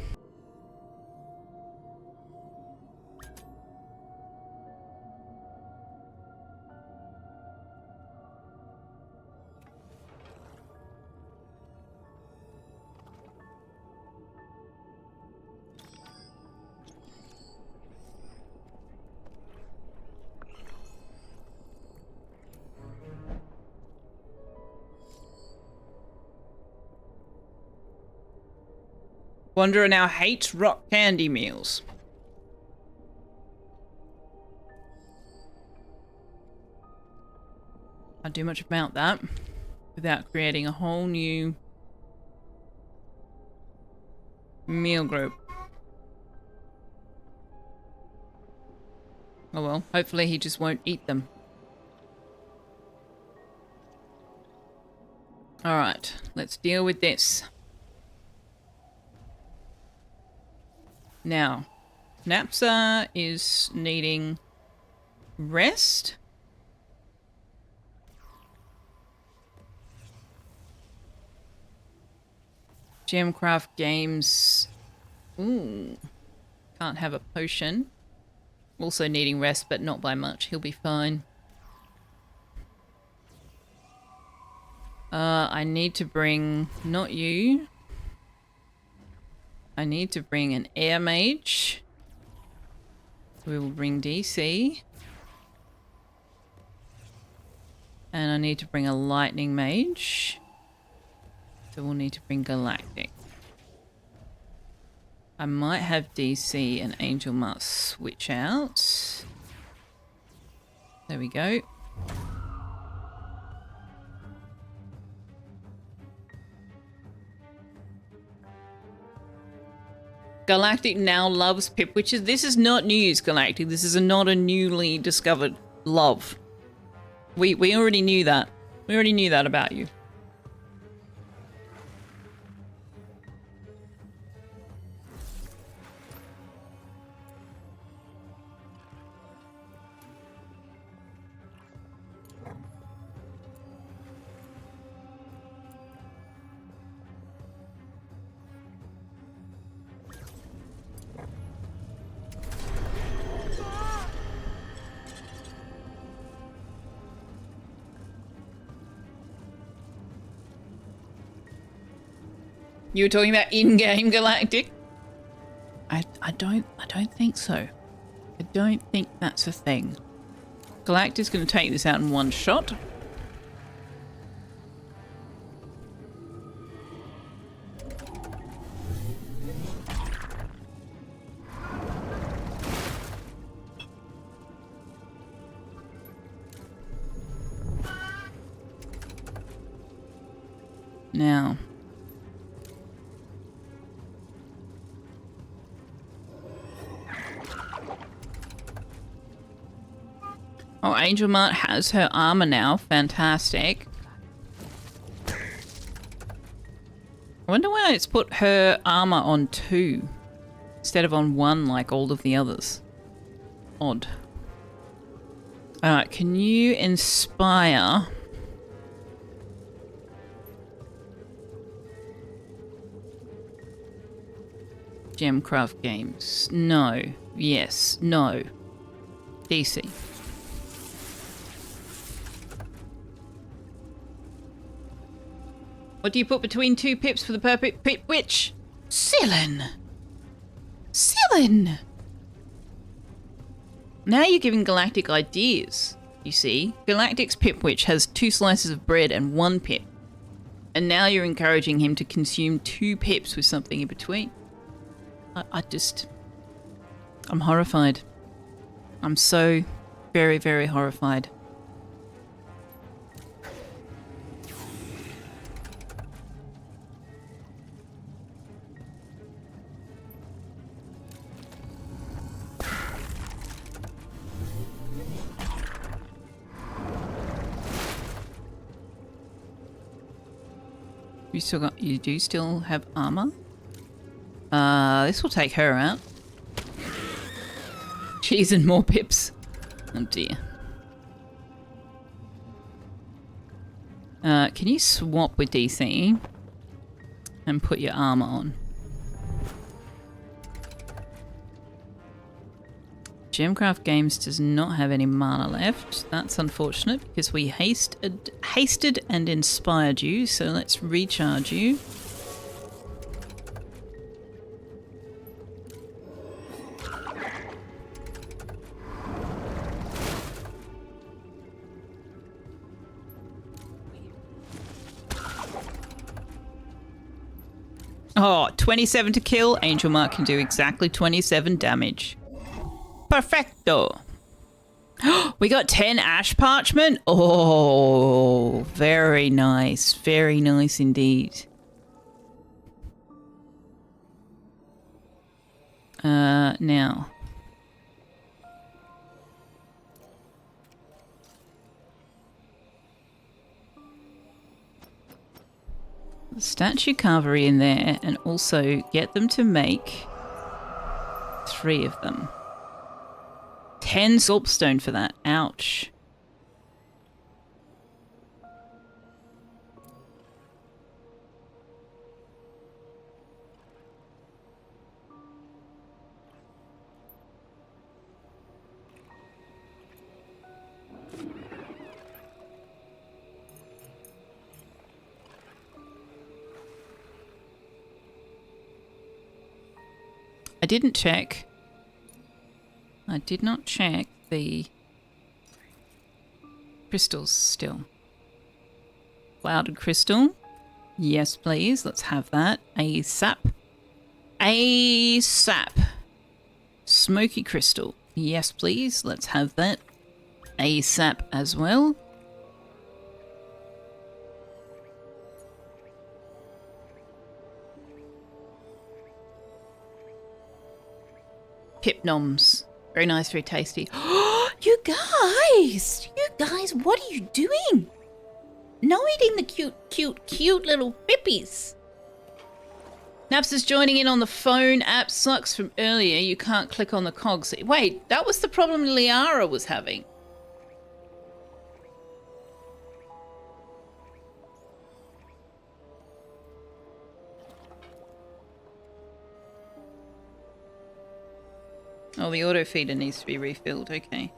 Wanderer now hates rock candy meals. Can't do much about that without creating a whole new meal group. Oh well, hopefully he just won't eat them. Alright, let's deal with this. Now, Napsa is needing rest. Gemcraft Games. Ooh. Can't have a potion. Also needing rest, but not by much. He'll be fine. I need to bring... Not you. I need to bring an air mage. We will bring DC. And I need to bring a lightning mage. So we'll need to bring Galactic. I might have DC and Angel Mart switch out. There we go. Galactic now loves Pip Witches. This is not news, Galactic. This is not a newly discovered love. We already knew that. We already knew that about you. You were talking about in-game Galactic? I don't think so. I don't think that's a thing. Galactic's going to take this out in one shot. Now... Oh, Angel Mart has her armor now. Fantastic. I wonder why it's put her armor on 2 instead of on 1 like all of the others. Odd. Alright, can you inspire... Gemcraft Games? No. Yes. No. DC. What do you put between 2 pips for the perfect pip witch? Cylon! Cylon! Now you're giving Galactic ideas, you see. Galactic's pip witch has 2 slices of bread and 1 pip. And now you're encouraging him to consume 2 pips with something in between. I'm horrified. I'm so very, very horrified. You do still have armor. This will take her out. Cheese and more pips. Oh dear. Can you swap with DC and put your armor on? Gemcraft Games does not have any mana left. That's unfortunate because we hasted and inspired you, so let's recharge you. Oh, 27 to kill. Angel Mark can do exactly 27 damage. Perfecto. We got 10 ash parchment. Oh, very nice. Very nice indeed. Now. Statue carvery in there, and also get them to make 3 of them. 10 soapstone for that. Ouch. I didn't check. I did not check the crystals still. Clouded crystal. Yes, please. Let's have that. ASAP. ASAP. Smoky crystal. Yes, please. Let's have that. ASAP as well. Pipnoms. Very nice, very tasty. You guys, what are you doing? No eating the cute little pippies. Naps is joining in on the phone. App sucks from earlier. You can't click on the cogs. Wait, that was the problem Liara was having. Oh, the auto feeder needs to be refilled. Okay.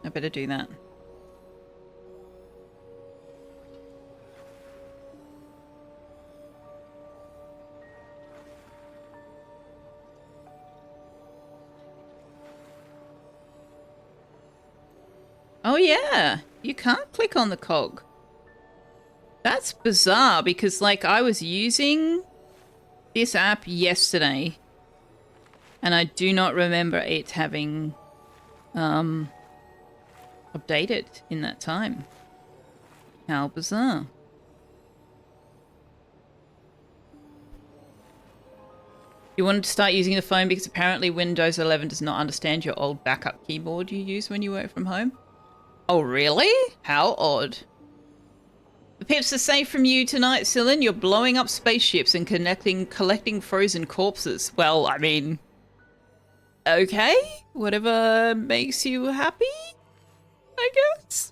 I better do that. Oh yeah, you can't click on the cog. That's bizarre because like I was using this app yesterday and I do not remember it having updated in that time. How bizarre. You wanted to start using the phone because apparently Windows 11 does not understand your old backup keyboard you use when you work from home. Oh, really? How odd. The pips are safe from you tonight, Cylin. You're blowing up spaceships and collecting frozen corpses. Well, I mean... okay. Whatever makes you happy, I guess.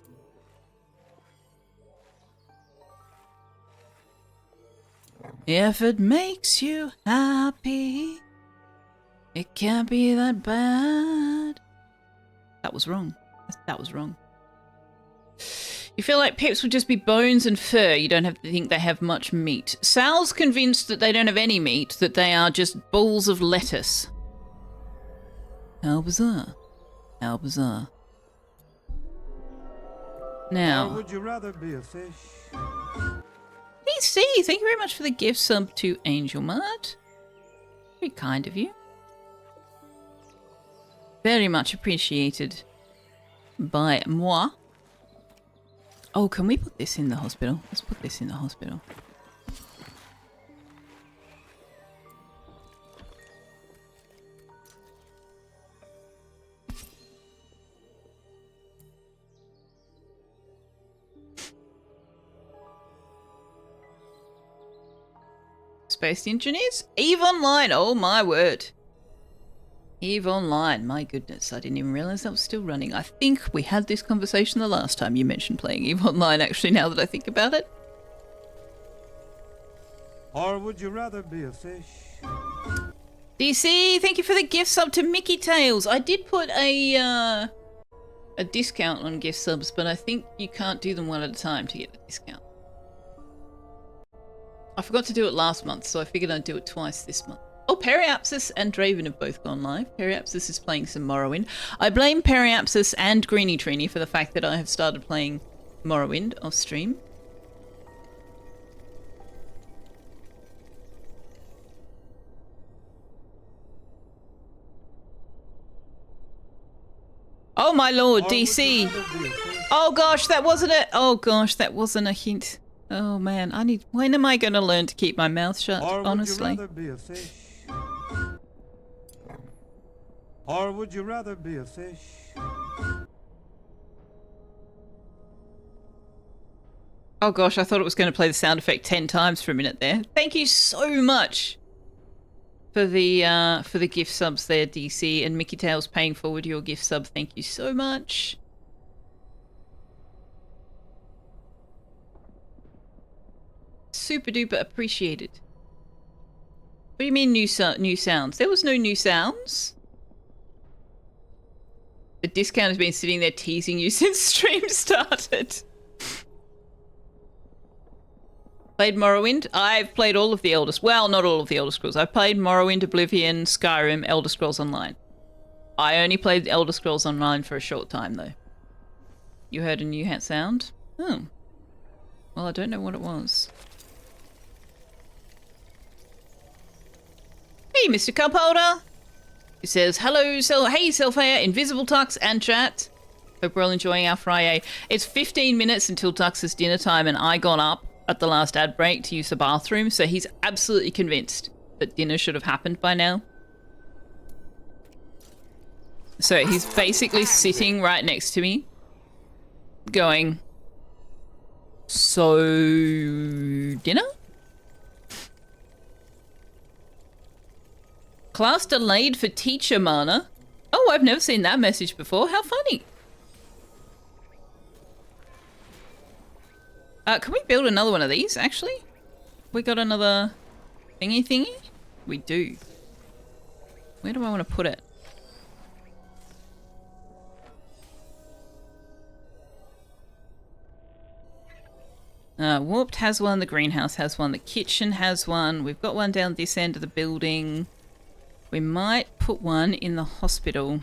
If it makes you happy, it can't be that bad. That was wrong. That was wrong. You feel like pips would just be bones and fur. You don't have to think they have much meat. Sal's convinced that they don't have any meat, that they are just balls of lettuce. How bizarre. How bizarre. Now. Or would you rather be a fish? PC, thank you very much for the gift sub to Angel Mart. Very kind of you. Very much appreciated by moi. Oh, can we put this in the hospital? Let's put this in the hospital. Space Engineers? EVE Online, oh my word. EVE Online, my goodness, I didn't even realise that was still running. I think we had this conversation the last time you mentioned playing EVE Online, actually, now that I think about it. Or would you rather be a fish? DC, thank you for the gift sub to Mickey Tails. I did put a discount on gift subs, but I think you can't do them one at a time to get the discount. I forgot to do it last month, so I figured I'd do it twice this month. Oh, Periapsis and Draven have both gone live. Periapsis is playing some Morrowind. I blame Periapsis and Greenie Trini for the fact that I have started playing Morrowind off stream. Oh my lord, DC. Oh gosh, that wasn't it. Oh gosh, that wasn't a hint. Oh man, when am I going to learn to keep my mouth shut, honestly? Or would you rather be a fish? Or would you rather be a fish? Oh gosh, I thought it was going to play the sound effect 10 times for a minute there. Thank you so much for the gift subs there, DC, and Mickey Tails paying forward your gift sub. Thank you so much. Super duper appreciated. What do you mean new sounds? There was no new sounds. The discount has been sitting there teasing you since stream started. Played Morrowind? I've played all of the Elder... Well, not all of the Elder Scrolls. I've played Morrowind, Oblivion, Skyrim, Elder Scrolls Online. I only played Elder Scrolls Online for a short time, though. You heard a new sound? Oh. Well, I don't know what it was. Hey, Mr. Cupholder! He says, hello, hey, Selfeya, Invisible Tux, and chat. Hope we're all enjoying our Friday. It's 15 minutes until Tux's dinner time, and I got up at the last ad break to use the bathroom, so he's absolutely convinced that dinner should have happened by now. So he's basically sitting right next to me, going, so, dinner? Class delayed for teacher, Mana. Oh, I've never seen that message before. How funny. Can we build another one of these, actually? We got another thingy? We do. Where do I want to put it? Warped has one, the greenhouse has one, the kitchen has one. We've got one down this end of the building. We might put one in the hospital.